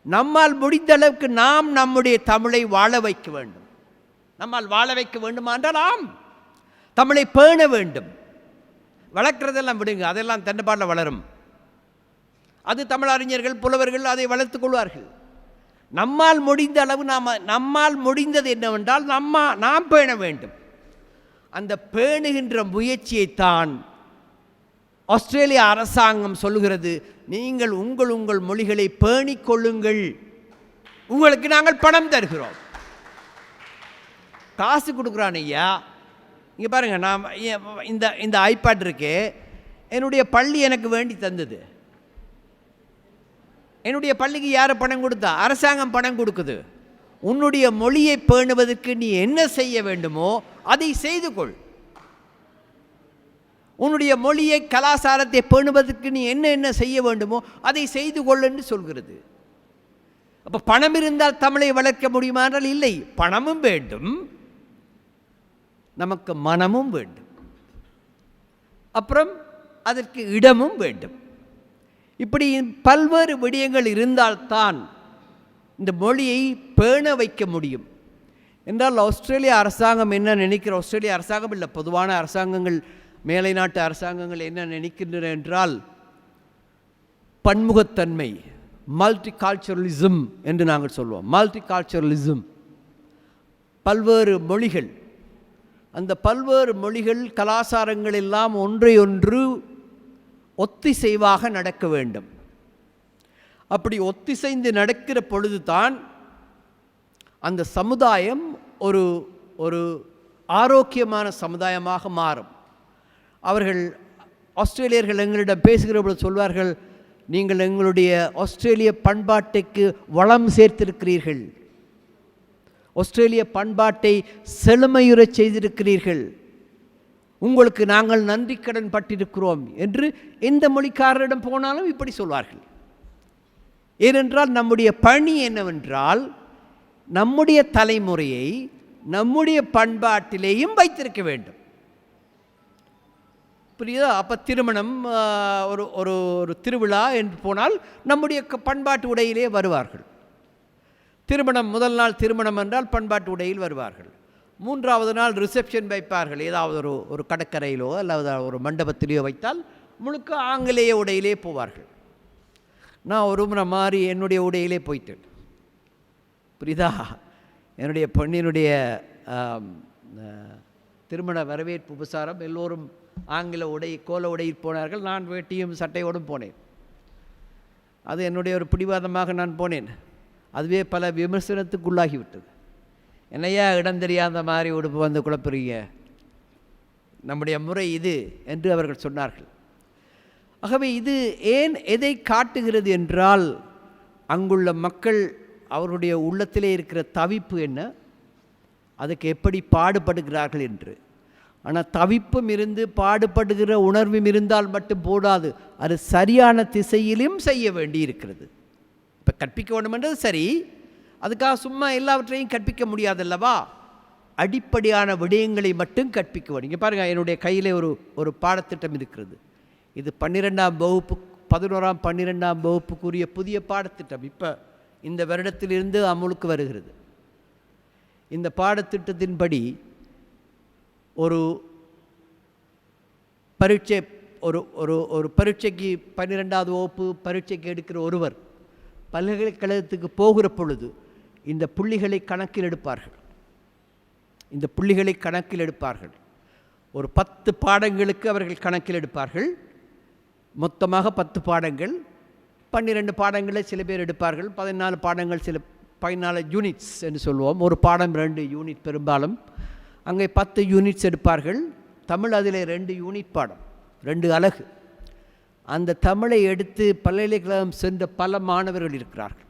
நம்மால் முடிந்த அளவுக்கு நாம் நம்முடைய தமிழை வாழ வைக்க வேண்டும். நம்மால் வாழ வைக்க வேண்டுமானால் ஆம், தமிழை பேண வேண்டும். வளர்க்குறதெல்லாம் விடுங்க, அதெல்லாம் தன்னைப்பாட்டில் வளரும். அது தமிழறிஞர்கள் புலவர்கள் அதை வளர்த்துக் கொள்வார்கள். நம்மால் முடிந்த அளவு நம்மால் முடிந்தது என்னவென்றால் நாம் பேண வேண்டும். அந்த பேணுகின்ற முயற்சியைத்தான் ஆஸ்திரேலிய அரசாங்கம் சொல்லுகிறது. நீங்கள் உங்கள் மொழிகளை பேணிக் கொள்ளுங்கள், உங்களுக்கு நாங்கள் பணம் தருகிறோம். காசு கொடுக்குறான் ஐயா. இங்கே பாருங்கள், நான் இந்த ஐபேட் இருக்கே, என்னுடைய பள்ளி எனக்கு வேண்டி தந்தது. என்னுடைய பள்ளிக்கு யார் பணம் கொடுத்தா? அரசாங்கம் பணம் கொடுக்குது. உன்னுடைய மொழியை பேணுவதற்கு நீ என்ன செய்ய வேண்டுமோ அதை செய்து கொள். உன்னுடைய மொழியை கலாச்சாரத்தை பேணுவதற்கு நீ என்ன செய்ய வேண்டுமோ அதை செய்து கொள் என்று சொல்கிறது. அப்போ பணம் இருந்தால் தமிழை வளர்க்க முடியுமா என்றால் இல்லை. பணமும் வேண்டும், நமக்கு மனமும் வேண்டும், அப்புறம் அதற்கு இடமும் வேண்டும். இப்படி பல்வேறு விடயங்கள் இருந்தால்தான் இந்த மொழியை பேண வைக்க முடியும். என்றால் ஆஸ்திரேலிய அரசாங்கம் என்ன நினைக்கிற, ஆஸ்திரேலிய அரசாங்கம் இல்லை, பொதுவான அரசாங்கங்கள், மேலை நாட்டு அரசாங்கங்கள் என்ன நினைக்கின்றன என்றால் பன்முகத்தன்மை, மல்டிகல்ச்சரலிசம் என்று நாங்கள் சொல்வோம். மல்டிகல்ச்சரலிசம், பல்வேறு மொழிகள், அந்த பல்வேறு மொழிகள் கலாச்சாரங்கள் எல்லாம் ஒன்றையொன்று ஒத்திசைவாக நடக்க வேண்டும். அப்படி ஒத்திசைந்து நடக்கிற பொழுது தான் அந்த சமுதாயம் ஒரு ஒரு ஆரோக்கியமான சமுதாயமாக மாறும். அவர்கள் ஆஸ்திரேலியர்கள் எங்களிடம் பேசுகிற பொழுது சொல்வார்கள், நீங்கள் எங்களுடைய ஆஸ்திரேலிய பண்பாட்டுக்கு வளம் சேர்த்திருக்கிறீர்கள், ஆஸ்திரேலிய பண்பாட்டை செழுமையுறச் செய்திருக்கிறீர்கள், உங்களுக்கு நாங்கள் நன்றி கடன் பட்டிருக்கிறோம் என்று எந்த மொழிக்காரரிடம் போனாலும் இப்படி சொல்வார்கள். ஏனென்றால் நம்முடைய பணி என்னவென்றால் நம்முடைய தலைமுறையை நம்முடைய பண்பாட்டிலேயும் வைத்திருக்க வேண்டும். புரியுதா? அப்போ திருமணம், ஒரு ஒரு ஒரு திருவிழா என்று போனால் நம்முடைய பண்பாட்டு உடையிலே வருவார்கள். திருமணம், முதல் நாள் திருமணம் என்றால் பண்பாட்டு உடையில் வருவார்கள். மூன்றாவது நாள் ரிசப்ஷன் வைப்பார்கள். ஏதாவது ஒரு கடற்கரையிலோ அல்லது ஒரு மண்டபத்திலேயோ வைத்தால் முழுக்க ஆங்கிலேய உடையிலே போவார்கள். நான் ஒரு முறை மாறி என்னுடைய உடையிலே போயிட்டேன். புரியுதா? என்னுடைய பெண்ணினுடைய திருமண வரவேற்பு உபசாரம் எல்லோரும் ஆங்கில உடை, கோல உடையில் போனார்கள். நான் வேட்டியும் சட்டையோடும் போனேன். அது என்னுடைய ஒரு பிடிவாதமாக நான் போனேன். அதுவே பல விமர்சனத்துக்குள்ளாகிவிட்டது. என்னையா இடம் தெரியாத மாதிரி உடுப்பு வந்து குழப்புறீங்க, நம்முடைய முறை இது என்று அவர்கள் சொன்னார்கள். ஆகவே இது ஏன் எதை காட்டுகிறது என்றால், அங்குள்ள மக்கள் அவருடைய உள்ளத்திலே இருக்கிற தவிப்பு என்ன, அதுக்கு எப்படி பாடுபடுகிறார்கள் என்று. ஆனால் தவிப்பும் இருந்து பாடுபடுகிற உணர்வும் இருந்தால் மட்டும் போடாது, அது சரியான திசையிலும் செய்ய வேண்டி இருக்கிறது. இப்போ கற்பிக்க வேண்டும் என்றது சரி, அதுக்காக சும்மா எல்லாவற்றையும் கற்பிக்க முடியாதல்லவா, அடிப்படையான விடயங்களை மட்டும் கற்பிக்க வேண்டும். இங்கே பாருங்கள், என்னுடைய கையில் ஒரு பாடத்திட்டம் இருக்கிறது. இது 12ஆம் வகுப்பு 11ஆம் 12ஆம் வகுப்புக்குரிய புதிய பாடத்திட்டம் இப்போ இந்த வருடத்திலிருந்து அமுலுக்கு வருகிறது. இந்த பாடத்திட்டத்தின்படி ஒரு பரீட்சை ஒரு பரீட்சைக்கு 12ஆவது வகுப்பு பரீட்சைக்கு எடுக்கிற ஒருவர் பல்கலைக்கழகத்துக்கு போகிற பொழுது இந்த புள்ளிகளை கணக்கில் எடுப்பார்கள். இந்த புள்ளிகளை கணக்கில் எடுப்பார்கள். ஒரு 10 பாடங்களுக்கு அவர்கள் கணக்கில் எடுப்பார்கள். மொத்தமாக 10 பாடங்கள், 12 பாடங்களை சில பேர் எடுப்பார்கள், 14 பாடங்கள் சில 14 யூனிட்ஸ் என்று சொல்லுவோம். ஒரு பாடம் 2 யூனிட் பெரும்பாலும். அங்கே 10 யூனிட்ஸ் எடுப்பார்கள். தமிழ் அதில் 2 யூனிட் பாடம், 2 அலகு. அந்த தமிழை எடுத்து பல்கலைக்கழகம் சென்ற பல மாணவர்கள் இருக்கிறார்கள்.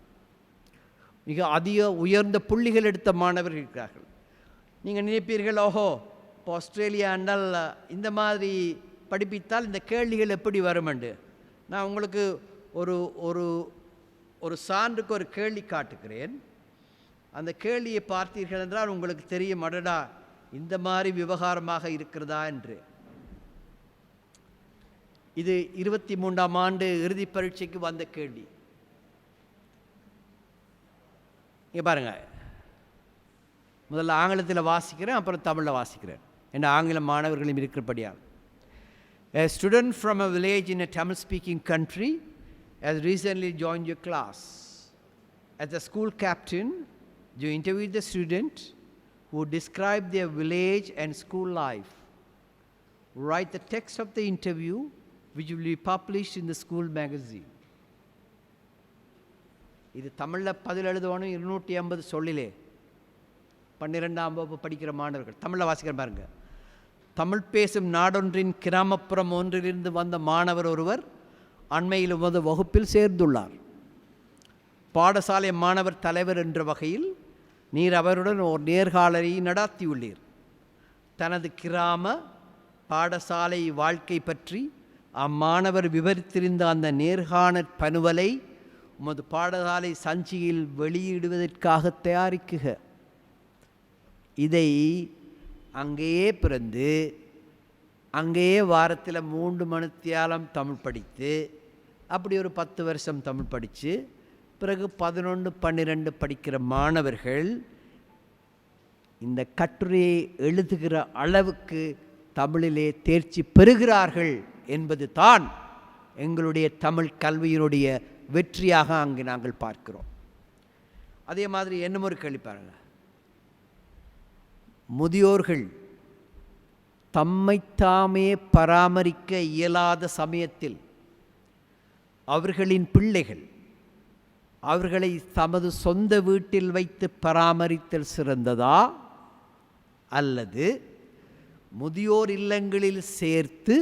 மிக அதிக உயர்ந்த புள்ளிகள் எடுத்த மாணவர்கள் இருக்கிறார்கள். நீங்கள் நினைப்பீர்கள், ஓஹோ இப்போ ஆஸ்திரேலியா என்றால் இந்த மாதிரி படிப்பித்தால் இந்த கேள்விகள் எப்படி வருமெண்டு. நான் உங்களுக்கு ஒரு ஒரு ஒரு சான்றுக்கு ஒரு கேள்வி காட்டுகிறேன். அந்த கேள்வியை பார்த்தீர்கள் என்றால் உங்களுக்கு தெரியும், அடடா இந்த மாதிரி விவகாரமாக இருக்கிறதா என்று. இது 23ஆம் ஆண்டு இறுதி பரீட்சைக்கு வந்த கேள்வி. இங்கே பாருங்கள், முதல்ல ஆங்கிலத்தில் வாசிக்கிறேன், அப்புறம் தமிழில் வாசிக்கிறேன். என்ற ஆங்கில மாணவர்களும் இருக்கிறபடியால். A student from a village in a Tamil-speaking country has recently joined your class. As a school captain, you interviewed the student who described their village and school life. Write the text of the interview, which will be published in the school magazine. இது தமிழில் பதில் எழுதணும். 250 சொல்லிலே 12ஆம் வகுப்பு படிக்கிற மாணவர்கள் தமிழில் வாசிக்கிற பாருங்க. தமிழ் பேசும் நாடொன்றின் கிராமப்புறம் ஒன்றிலிருந்து வந்த மாணவர் ஒருவர் அண்மையில் உமது வகுப்பில் சேர்ந்துள்ளார். பாடசாலை மாணவர் தலைவர் என்ற வகையில் நீர் அவருடன் ஒரு நேர்காணலை நடாத்தியுள்ளீர். தனது கிராம பாடசாலை வாழ்க்கை பற்றி அம்மாணவர் விவரித்திருந்த அந்த நேர்காணற் பனுவலை உமது பாடசாலை சஞ்சிகையில் வெளியிடுவதற்காக தயாரிக்குக. இதை அங்கேயே பிறந்து அங்கேயே வாரத்தில் 3 மணித்தியாலம் தமிழ் படித்து, அப்படி ஒரு 10 வருஷம் தமிழ் படித்து, பிறகு 11, 12 படிக்கிற மாணவர்கள் இந்த கட்டுரையை எழுதுகிற அளவுக்கு தமிழிலே தேர்ச்சி பெறுகிறார்கள் என்பது தான் எங்களுடைய தமிழ் கல்வியினுடைய வெற்றியாக அங்கே நாங்கள் பார்க்கிறோம். அதே மாதிரி என்னும் ஒரு கேள்வி பாருங்கள். முதியோர்கள் தம்மைத்தாமே பராமரிக்க இயலாத சமயத்தில் அவர்களின் பிள்ளைகள் அவர்களை தமது சொந்த வீட்டில் வைத்து பராமரித்தல் சிறந்ததா, அல்லது முதியோர் இல்லங்களில் சேர்த்து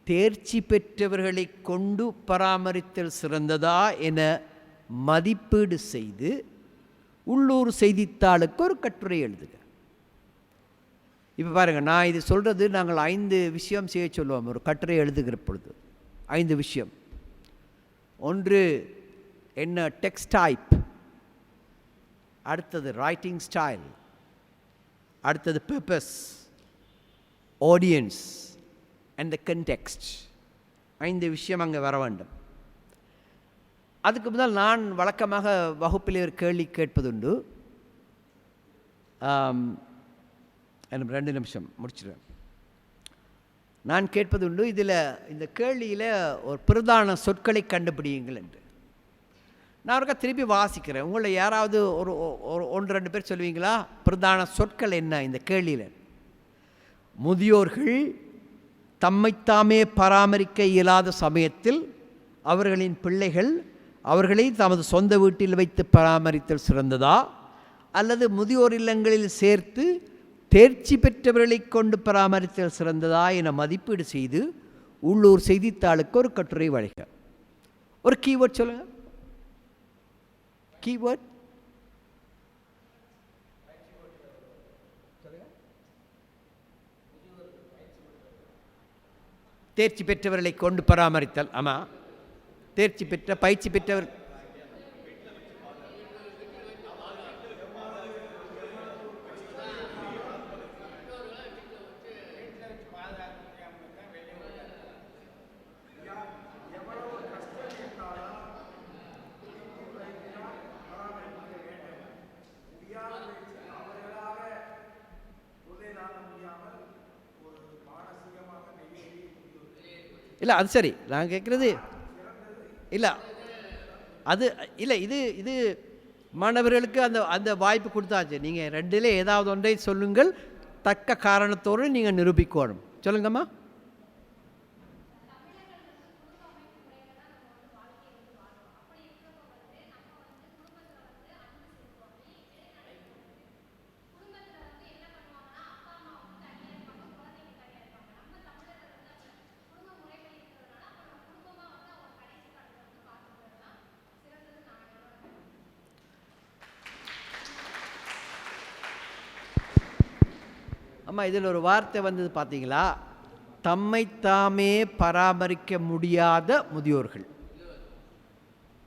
தேர்ச்சி பெற்றவர்களை கொண்டு பராமரித்தல் சிறந்ததா என மதிப்பீடு செய்து உள்ளூர் செய்தித்தாளுக்கு ஒரு கட்டுரை எழுதுக. இப்போ பாருங்கள், நான் இது சொல்கிறது நாங்கள் 5 விஷயம் செய்ய சொல்லுவோம் ஒரு கட்டுரை எழுதுகிற பொழுது. 5 விஷயம். ஒன்று என்ன, டெக்ஸ்ட் டைப். அடுத்தது ரைட்டிங் ஸ்டைல். அடுத்தது purpose, audience and the context. 5 விஷயம் அங்கே வர வேண்டும். அதுக்கு முதல் நான் வழக்கமாக வகுப்பிலே ஒரு கேள்வி கேட்பதுண்டு. எனக்கு 2 நிமிஷம் முடிச்சிடுவேன். நான் கேட்பதுண்டு, இதில் இந்த கேள்வியில் ஒரு பிரதான சொற்களை கண்டுபிடியுங்கள் என்று. நான் ஒருக்கா திருப்பி வாசிக்கிறேன். உங்களை யாராவது ஒரு 1-2 பேர் சொல்லுவீங்களா பிரதான சொற்கள் என்ன இந்த கேள்வியில்? முதியோர்கள் தம்மைத்தாமே பராமரிக்க இயலாத சமயத்தில் அவர்களின் பிள்ளைகள் அவர்களை தமது சொந்த வீட்டில் வைத்து பராமரித்தல் சிறந்ததா, அல்லது முதியோர் இல்லங்களில் சேர்த்து தேர்ச்சி பெற்றவர்களை கொண்டு பராமரித்தல் சிறந்ததா என மதிப்பீடு செய்து உள்ளூர் செய்தித்தாளுக்கு ஒரு கட்டுரை வழங்க. ஒரு கீவேர்ட் சொல்லுங்க. கீவேர்ட் தேர்ச்சி பெற்றவர்களை கொண்டு பராமரித்தல். ஆமாம், தேர்ச்சி பெற்ற பயிற்சி பெற்றவர். இல்லை அது சரி, நான் கேட்குறது இல்லை அது இல்லை. இது மாணவர்களுக்கு அந்த வாய்ப்பு கொடுத்தாச்சு. நீங்கள் 2ல் ஏதாவது ஒன்றை சொல்லுங்கள், தக்க காரணத்தோடு நீங்கள் நிரூபிக்கணும். சொல்லுங்கம்மா. அம்மா இதில் ஒரு வார்த்தை வந்தது பார்த்தீங்களா, தம்மைத்தாமே பராமரிக்க முடியாத முதியோர்கள்.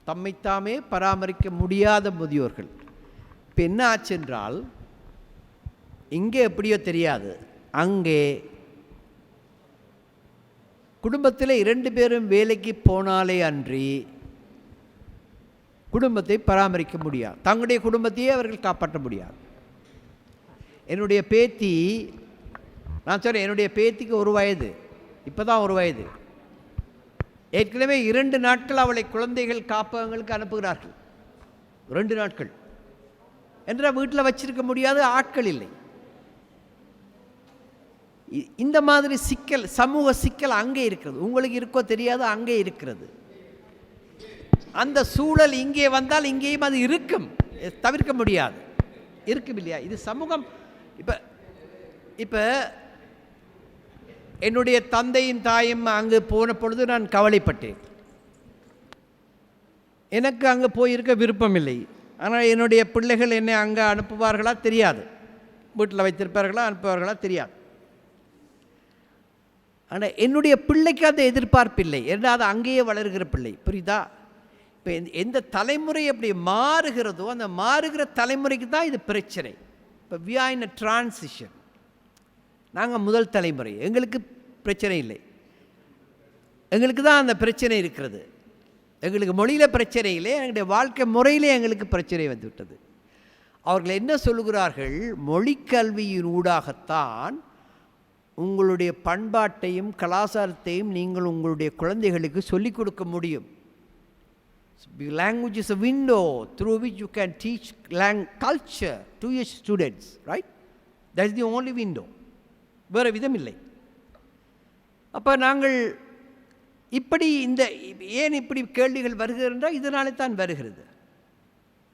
தம்மைத்தாமே பராமரிக்க முடியாத முதியோர்கள். இப்போ என்ன ஆச்சு என்றால், இங்கே எப்படியோ தெரியாது, அங்கே குடும்பத்தில் 2 பேரும் வேலைக்கு போனாலே அன்றி குடும்பத்தை பராமரிக்க முடியாது, தங்களுடைய குடும்பத்தையே அவர்கள் காப்பாற்ற முடியாது. என்னுடைய பேத்தி, நான் சொல்கிறேன், என்னுடைய பேத்திக்கு 1 வயது, இப்போ தான் 1 வயது. ஏற்கனவே 2 நாட்கள் அவளை குழந்தைகள் காப்பகங்களுக்கு அனுப்புகிறார்கள். 2 நாட்கள் என்றால் வீட்டில் வச்சிருக்க முடியாத ஆட்கள் இல்லை. இந்த மாதிரி சிக்கல், சமூக சிக்கல் அங்கே இருக்கிறது. உங்களுக்கு இருக்கோ தெரியாது, அங்கே இருக்கிறது. அந்த சூழல் இங்கே வந்தால் இங்கேயும் அது இருக்கும், தவிர்க்க முடியாது, இருக்கும் இல்லையா? இது சமூகம். இப்போ என்னுடைய தந்தையும் தாயும் அங்கு போன பொழுது நான் கவலைப்பட்டேன். எனக்கு அங்கே போயிருக்க விருப்பம் இல்லை. ஆனால் என்னுடைய பிள்ளைகள் என்னை அங்கே அனுப்புவார்களா தெரியாது, வீட்டில் வைத்திருப்பார்களா அனுப்புவார்களா தெரியாது. ஆனால் என்னுடைய பிள்ளைக்கு அந்த எதிர்பார்ப்பில்லை, ஏன்னா அது அங்கேயே வளர்கிற பிள்ளை, புரியுதா? இப்போ எந்த தலைமுறை அப்படி மாறுகிறதோ அந்த மாறுகிற தலைமுறைக்கு தான் இது பிரச்சனை. இப்போ we are in a transition. நாங்கள் முதல் தலைமுறை, எங்களுக்கு பிரச்சனை இல்லை. எங்களுக்கு தான் அந்த பிரச்சனை இருக்கிறது. எங்களுக்கு மொழியில் பிரச்சனை இல்லை, எங்களுடைய வாழ்க்கை முறையிலே எங்களுக்கு பிரச்சனை வந்துவிட்டது. அவர்கள் என்ன சொல்கிறார்கள், மொழிக்கல்வியின் ஊடாகத்தான் உங்களுடைய பண்பாட்டையும் கலாச்சாரத்தையும் நீங்கள் உங்களுடைய குழந்தைகளுக்கு சொல்லிக் கொடுக்க முடியும். Language is a window through which you can teach culture to your students, right? That is the only window. வேறு விதம் இல்லை. அப்போ நாங்கள் இப்படி ஏன் இப்படி கேள்விகள் வருகிறது என்றால் இதனாலே தான் வருகிறது,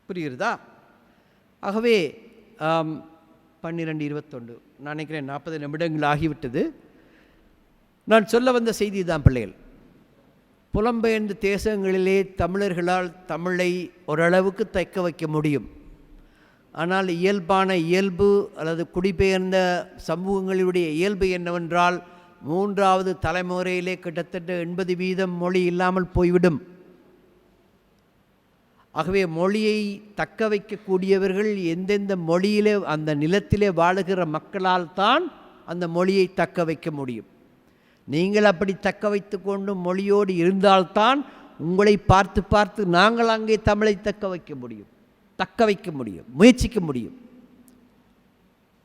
புரிகிறதா? ஆகவே 12:21 நான் நினைக்கிறேன் 40 நிமிடங்கள் ஆகிவிட்டது. நான் சொல்ல வந்த செய்தி தான், பிள்ளைகள், புலம்பெயர்ந்த தேசங்களிலே தமிழர்களால் தமிழை ஓரளவுக்கு தக்க வைக்க முடியும். ஆனால் இயல்பு அல்லது குடிபெயர்ந்த சமூகங்களுடைய இயல்பு என்னவென்றால் 3வது தலைமுறையிலே கிட்டத்தட்ட 80% மொழி இல்லாமல் போய்விடும். ஆகவே மொழியை தக்க வைக்கக்கூடியவர்கள் எந்தெந்த மொழியிலே அந்த நிலத்திலே வாழுகிற மக்களால் தான் அந்த மொழியை தக்க வைக்க முடியும். நீங்கள் அப்படி தக்க வைத்து கொண்டு மொழியோடு இருந்தால்தான் உங்களை பார்த்து பார்த்து நாங்கள் அங்கே தமிழை தக்க வைக்க முடியும், முயற்சிக்க முடியும்.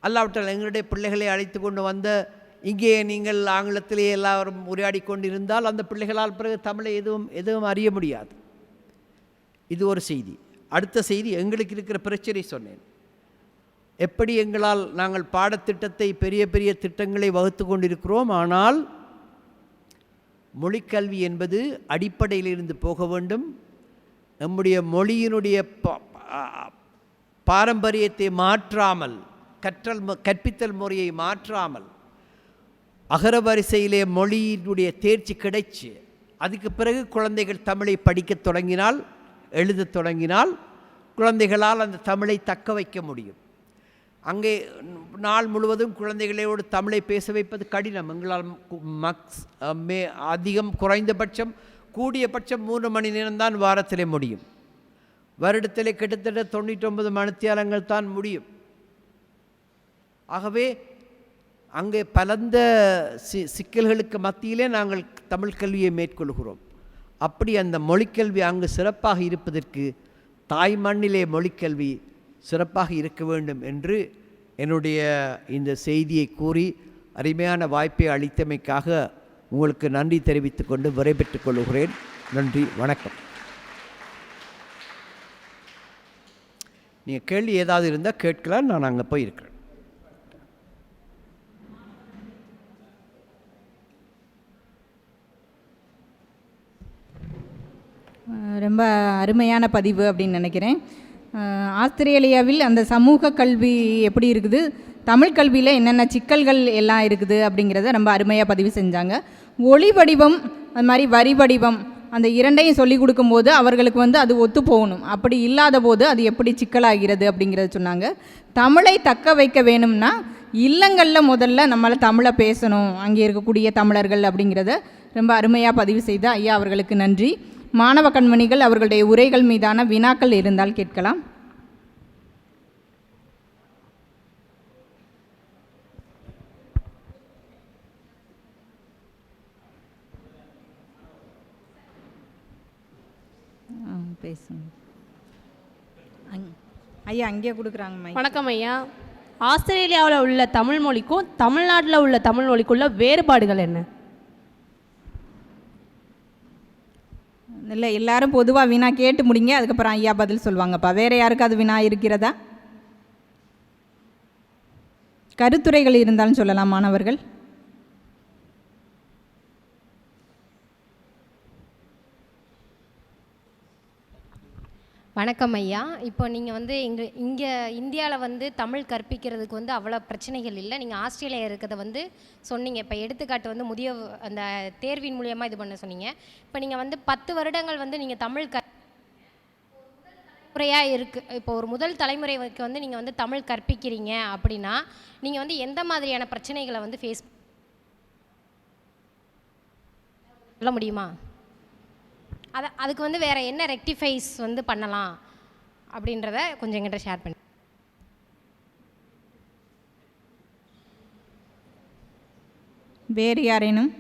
அல்லாவிட்டால் எங்களுடைய பிள்ளைகளை அழைத்து கொண்டு வந்த இங்கே நீங்கள் ஆங்கிலத்திலே எல்லாரும் உரையாடி கொண்டு இருந்தால் அந்த பிள்ளைகளால் பிறகு தமிழை எதுவும் அறிய முடியாது. இது ஒரு செய்தி. அடுத்த செய்தி, எங்களுக்கு இருக்கிற பிரச்சனை சொன்னேன். எப்படி நாங்கள் பாடத்திட்டத்தை பெரிய பெரிய திட்டங்களை வகுத்து கொண்டிருக்கிறோம், ஆனால் மொழிக்கல்வி என்பது அடிப்படையிலிருந்து போக வேண்டும். நம்முடைய மொழியினுடைய பாரம்பரியத்தை மாற்றாமல், கற்பித்தல் முறையை மாற்றாமல், அகரவரிசையிலே மொழியினுடைய தேர்ச்சி கிடைச்சு அதுக்கு பிறகு குழந்தைகள் தமிழை படிக்க தொடங்கினால், எழுத தொடங்கினால் குழந்தைகளால் அந்த தமிழை தக்க வைக்க முடியும். அங்கே நாள் முழுவதும் குழந்தைகளோடு தமிழை பேச வைப்பது கடினம். எங்களால் அதிகம் குறைந்தபட்சம் கூடியபட்சம் 3 மணி நேரம்தான் வாரத்திலே முடியும். வருடத்திலே கிட்டத்தட்ட 99 மணித்தியாலங்கள் தான் முடியும். ஆகவே அங்கே பலந்த சிக்கல்களுக்கு மத்தியிலே நாங்கள் தமிழ் கல்வியை மேற்கொள்கிறோம். அப்படி அந்த மொழிக்கல்வி அங்கு சிறப்பாக இருப்பதற்கு தாய் மண்ணிலே மொழிக்கல்வி சிறப்பாக இருக்க வேண்டும் என்று என்னுடைய இந்த செய்தியை கூறி அருமையான வாய்ப்பை அளித்தமைக்காக உங்களுக்கு நன்றி தெரிவித்துக் கொண்டு விடைபெற்றுக் கொள்கிறேன். நன்றி, வணக்கம். நீங்கள் கேள்வி ஏதாவது இருந்தால் கேட்கலாம், நான் அங்கே போய் இருக்கிறேன். ரொம்ப அருமையான பதிவு அப்படின்னு நினைக்கிறேன். ஆஸ்திரேலியாவில் அந்த சமூக கல்வி எப்படி இருக்குது, தமிழ் கல்வியில் என்னென்ன சிக்கல்கள் எல்லாம் இருக்குது அப்படிங்கிறத ரொம்ப அருமையாக பதிவு செஞ்சாங்க. ஒளி வடிவம், அது மாதிரி வரி வடிவம், அந்த இரண்டையும் சொல்லி கொடுக்கும்போது அவர்களுக்கு வந்து அது ஒத்து போகணும். அப்படி இல்லாத போது அது எப்படி சிக்கலாகிறது அப்படிங்கிறத சொன்னாங்க. தமிழை தக்க வைக்க வேணும்னா இல்லங்களில் முதல்ல நம்மளை தமிழை பேசணும், அங்கே இருக்கக்கூடிய தமிழர்கள் அப்படிங்கிறத ரொம்ப அருமையாக பதிவு செய்த ஐயா அவர்களுக்கு நன்றி. மாணவ கண்மணிகள் அவர்களுடைய உரைகள் மீதான வினாக்கள் இருந்தால் கேட்கலாம். பேசுங்க ஐயா, அங்கேயே கொடுக்குறாங்க. வணக்கம் ஐயா. ஆஸ்திரேலியாவில் உள்ள தமிழ் மொழிக்கும் தமிழ்நாட்டில் உள்ள தமிழ் மொழிக்குள்ள வேறுபாடுகள் என்ன? இல்லை, எல்லாரும் பொதுவாக வினா கேட்டு முடிங்க, அதுக்கப்புறம் ஐயா பதில் சொல்லுவாங்கப்பா. வேறு யாருக்காவது வினா இருக்கிறதா? கருத்துரைகள் இருந்தாலும் சொல்லலாம் மாணவர்கள். வணக்கம் ஐயா. இப்போ நீங்கள் வந்து இங்கே இந்தியாவில் வந்து தமிழ் கற்பிக்கிறதுக்கு வந்து அவ்வளோ பிரச்சனைகள் இல்லை. நீங்கள் ஆஸ்திரேலியா இருக்கிறத வந்து சொன்னீங்க. இப்போ எடுத்துக்காட்டு வந்து முதிய அந்த தேர்வின் மூலியமாக இது பண்ண சொன்னீங்க. இப்போ நீங்கள் வந்து 10 வருடங்கள் வந்து நீங்கள் தமிழ் முறையாக இருக்குது. இப்போ ஒரு முதல் தலைமுறைக்கு வந்து நீங்கள் வந்து தமிழ் கற்பிக்கிறீங்க அப்படின்னா நீங்கள் வந்து எந்த மாதிரியான பிரச்சனைகளை வந்து ஃபேஸ் சொல்ல முடியுமா? அதுக்கு வந்து வேறு என்ன ரெக்டிஃபைஸ் வந்து பண்ணலாம் அப்படின்றத கொஞ்சம் எங்கிட்ட ஷேர் பண்ணி. வேறு யாரேனும்?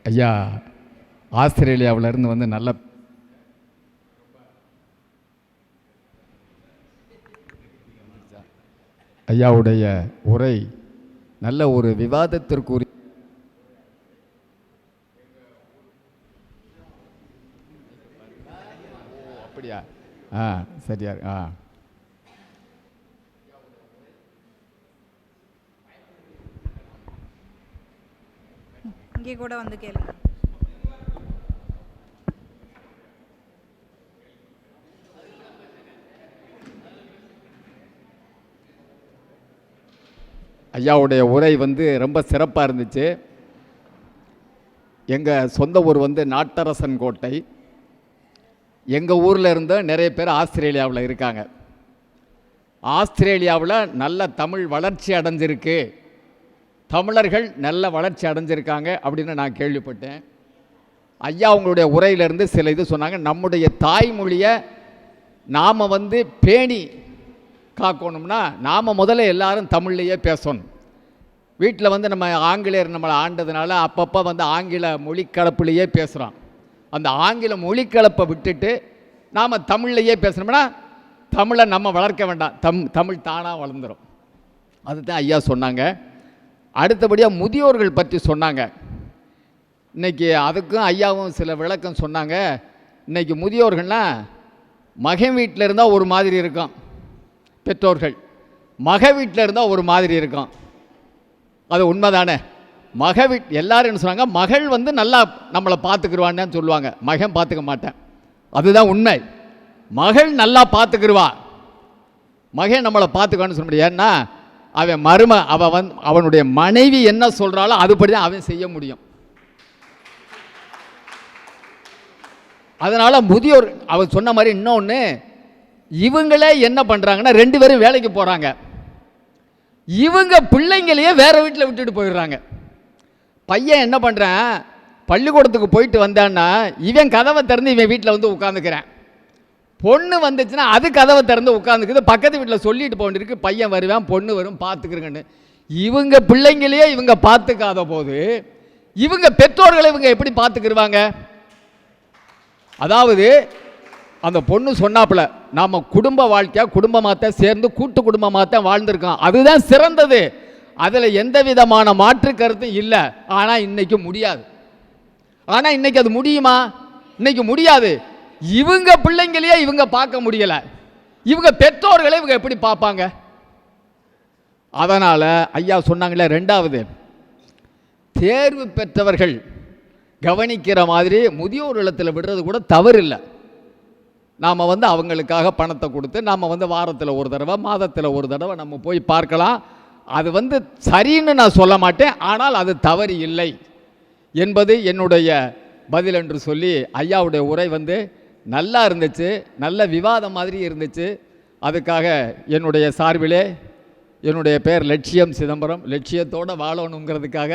ஐயா, ஆஸ்திரேலியாவிலேருந்து வந்து நல்ல ஐயாவுடைய உரை நல்ல ஒரு விவாதத்திற்குரிய அப்படியா? சரியா. இங்கே கூட வந்து கேளுங்க. ஐயாவுடைய உரை வந்து ரொம்ப சிறப்பாக இருந்துச்சு. எங்கள் சொந்த ஊர் வந்து நாட்டரசன் கோட்டை. எங்கள் ஊரில் இருந்து நிறைய பேர் ஆஸ்திரேலியாவில் இருக்காங்க. ஆஸ்திரேலியாவில் நல்ல தமிழ் வளர்ச்சி அடைஞ்சிருக்கு, தமிழர்கள் நல்ல வளர்ச்சி அடைஞ்சிருக்காங்க அப்படின்னு நான் கேள்விப்பட்டேன். ஐயா அவங்களுடைய உரையிலேருந்து சில இது சொன்னாங்க. நம்முடைய தாய்மொழியை நாம் வந்து பேணி காக்கணும்னா நாம் முதல்ல எல்லாரும் தமிழ்லையே பேசணும். வீட்டில் வந்து நம்ம ஆங்கிலேயர் நம்மளை ஆண்டதுனால அப்பப்போ வந்து ஆங்கில மொழிக்கலப்புலையே பேசுகிறோம். அந்த ஆங்கில மொழிக்கலப்பை விட்டுட்டு நாம் தமிழ்லையே பேசணும்னா தமிழை நம்ம வளர்க்க வேண்டாம், தமிழ் தானாக வளர்ந்துடும். அதுதான் ஐயா சொன்னாங்க. அடுத்தபடியாக முதியோர்கள் பற்றி சொன்னாங்க. இன்றைக்கி அதுக்கும் ஐயாவும் சில விளக்கம் சொன்னாங்க. இன்றைக்கி முதியோர்கள்னால் மகன் வீட்டில் இருந்தால் ஒரு மாதிரி இருக்கும் பெற்றோர்கள், மக வீட்டில் இருந்தால் ஒரு மாதிரி இருக்கும். அது உண்மைதானே? எல்லோரும் என்ன சொன்னாங்க, மகள் வந்து நல்லா நம்மளை பார்த்துக்கிடுவான்னு சொல்லுவாங்க, மகன் பார்த்துக்க மாட்டேன். அதுதான் உண்மை. மகள் நல்லா பார்த்துக்கிடுவா, மகன் நம்மளை பார்த்துக்குவான்னு சொல்ல முடியாது. ஏன்னா அவன் அவனுடைய மனைவி என்ன சொல்கிறாளோ அதுபடி தான் அவன் செய்ய முடியும். அதனால் முதியோர் அவர் சொன்ன மாதிரி இன்னொன்று, இவங்களே என்ன பண்ணுறாங்கன்னா 2 பேரும் வேலைக்கு போகிறாங்க, இவங்க பிள்ளைங்களையே வேறு வீட்டில் விட்டுட்டு போயிடுறாங்க. பையன் என்ன பண்ணுறான், பள்ளிக்கூடத்துக்கு போயிட்டு வந்தான்னா இவன் கதவை திறந்து இவன் வீட்டில் வந்து உட்காந்துக்கிறேன். பொண்ணு வந்துச்சுன்னா அது கதவை திறந்து உட்காந்துக்குது, பக்கத்து வீட்டில் சொல்லிட்டு போண்டிருக்கு, பையன் வருவேன் பொண்ணு வரும் பார்த்துக்கிறேங்கன்னு. இவங்க பிள்ளைங்களையே இவங்க பார்த்துக்காத போது இவங்க பெற்றோர்களை இவங்க எப்படி பார்த்துக்கிடுவாங்க? அதாவது அந்த பொண்ணு சொன்னாப்புல, நாம் குடும்ப வாழ்க்கையாக குடும்பமாகத்தான் சேர்ந்து கூட்டு குடும்பமாகத்தான் வாழ்ந்திருக்கோம், அதுதான் சிறந்தது, அதில் எந்த விதமான மாற்று கருத்தும் இல்லை. ஆனால் இன்னைக்கு முடியாது. ஆனால் இன்னைக்கு அது முடியுமா? இன்னைக்கு முடியாது. இவங்க பிள்ளைங்களையே இவங்க பார்க்க முடியல, இவங்க பெற்றோர்களை இவங்க எப்படி பார்ப்பாங்க? அதனால் ஐயா சொன்னாங்களே, 2வது தேர்வு பெற்றவர்கள் கவனிக்கிற மாதிரி முதியோர் இல்லத்தில் விடுறது கூட தவறு இல்லை. நாம் அவங்களுக்காக பணத்தை கொடுத்து நாம் வாரத்தில் ஒரு தடவை மாதத்தில் ஒரு தடவை நம்ம போய் பார்க்கலாம். அது சரின்னு நான் சொல்ல மாட்டேன், ஆனால் அது தவறு இல்லை என்பது என்னுடைய பதில் என்று சொல்லி ஐயாவுடைய உரை நல்லா இருந்துச்சு, நல்ல விவாதம் மாதிரி இருந்துச்சு. அதுக்காக என்னுடைய சார்பிலே என்னுடைய பேர் லட்சியம் சிதம்பரம், லட்சியத்தோடு வாழணுங்கிறதுக்காக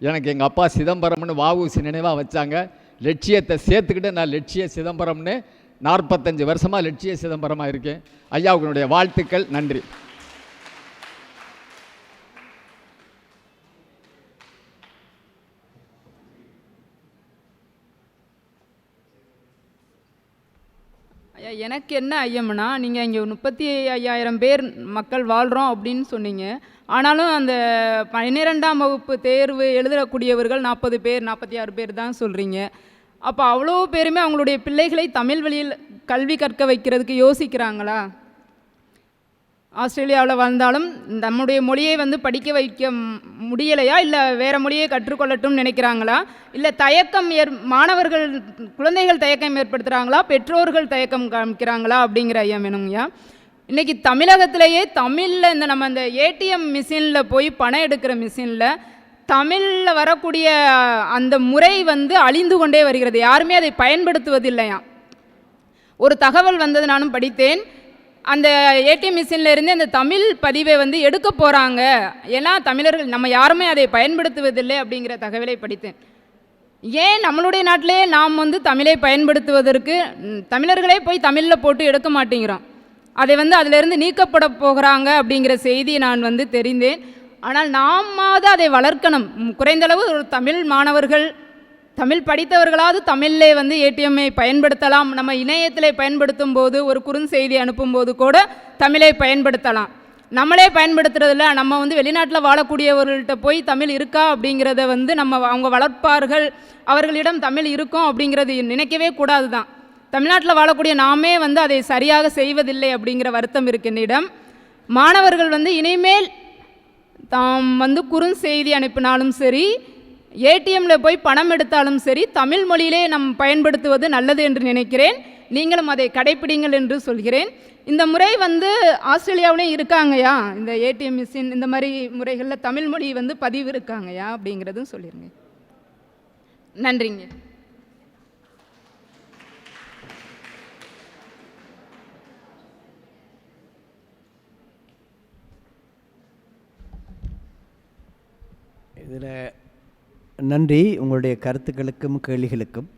எனக்கு எங்கள் அப்பா சிதம்பரம்னு வஉசி நினைவாக வச்சாங்க. லட்சியத்தை சேர்த்துக்கிட்டு நான் லட்சிய சிதம்பரம்னு 45 வருஷமாக லட்சிய சிதம்பரமாக இருக்கேன். ஐயாவுக்கு என்னுடைய வாழ்த்துக்கள், நன்றி. ஐயா, எனக்கு என்ன ஐயம்னா, நீங்கள் இங்கே 35,000 பேர் மக்கள் வாழ்கிறோம் அப்படின்னு சொன்னீங்க. ஆனாலும் அந்த 12ஆம் வகுப்பு தேர்வு எழுதக்கூடியவர்கள் 40 பேர் 46 பேர் தான் சொல்கிறீங்க. அப்போ அவ்வளோ பேருமே அவங்களுடைய பிள்ளைகளை தமிழ் வழியில் கல்வி கற்க வைக்கிறதுக்கு யோசிக்கிறாங்களா? ஆஸ்திரேலியாவில் வாழ்ந்தாலும் நம்முடைய மொழியை படிக்க வைக்க முடியலையா, இல்லை வேறு மொழியை கற்றுக்கொள்ளட்டும் நினைக்கிறாங்களா, இல்லை தயக்கம் மாணவர்கள் குழந்தைகள் தயக்கம் ஏற்படுத்துகிறாங்களா, பெற்றோர்கள் தயக்கம் காமிக்கிறாங்களா அப்படிங்கிற ஐயா வேணுங்கய்யா. இன்றைக்கி தமிழகத்திலேயே தமிழில் நம்ம இந்த ஏடிஎம் மிஷினில் போய் பணம் எடுக்கிற மிஷினில் தமிழில் வரக்கூடிய அந்த முறை அழிந்து கொண்டே வருகிறது. யாருமே அதை பயன்படுத்துவதில்லையா. ஒரு தகவல் வந்தது, நானும் படித்தேன். அந்த ஏடிஎம் மிஷினில் இருந்து அந்த தமிழ் பதிவை எடுக்க போகிறாங்க, ஏன்னா தமிழர்கள் நம்ம யாருமே அதை பயன்படுத்துவதில்லை அப்படிங்கிற தகவலை படித்தேன். ஏன் நம்மளுடைய நாட்டிலே நாம் தமிழை பயன்படுத்துவதற்கு தமிழர்களே போய் தமிழில் போட்டு எடுக்க மாட்டேங்கிறோம், அதை அதிலிருந்து நீக்கப்பட போகிறாங்க அப்படிங்கிற செய்தி நான் தெரிந்தேன். ஆனால் நாமாவது அதை வளர்க்கணும். குறைந்தளவு ஒரு தமிழ் மாணவர்கள், தமிழ் படித்தவர்களாவது தமிழிலே ஏடிஎம்ஐ பயன்படுத்தலாம். நம்ம இணையத்தில் பயன்படுத்தும் போது, ஒரு குறுஞ்செய்தி அனுப்பும்போது கூட தமிழை பயன்படுத்தலாம். நம்மளே பயன்படுத்துறதில்ல. நம்ம வெளிநாட்டில் வாழக்கூடியவர்கள்ட்ட போய் தமிழ் இருக்கா அப்படிங்கிறத நம்ம அவங்க வளர்ப்பார்கள், அவர்களிடம் தமிழ் இருக்கும் அப்படிங்கிறது நினைக்கவே கூடாது தான். தமிழ்நாட்டில் வாழக்கூடிய நாமே அதை சரியாக செய்வதில்லை அப்படிங்கிற வருத்தம் இருக்கு என்னிடம். மாணவர்கள் இனிமேல் தாம் குறுஞ்செய்தி அனுப்பினாலும் சரி, ஏடிஎம்மில் போய் பணம் எடுத்தாலும் சரி, தமிழ் மொழியிலே நம் பயன்படுத்துவது நல்லது என்று நினைக்கிறேன். நீங்களும் அதை கடைப்பிடிங்கள் என்று சொல்கிறேன். இந்த முறை ஆஸ்திரேலியாவிலையும் இருக்காங்கயா, இந்த ஏடிஎம் மிஷின் இந்த மாதிரி முறைகளில் தமிழ் மொழி பதிவு இருக்காங்கயா அப்படிங்கிறதும் சொல்லிடுங்க. நன்றிங்க. இதில் நன்றி உங்களுடைய கருத்துக்களுக்கும் கேள்விகளுக்கும்.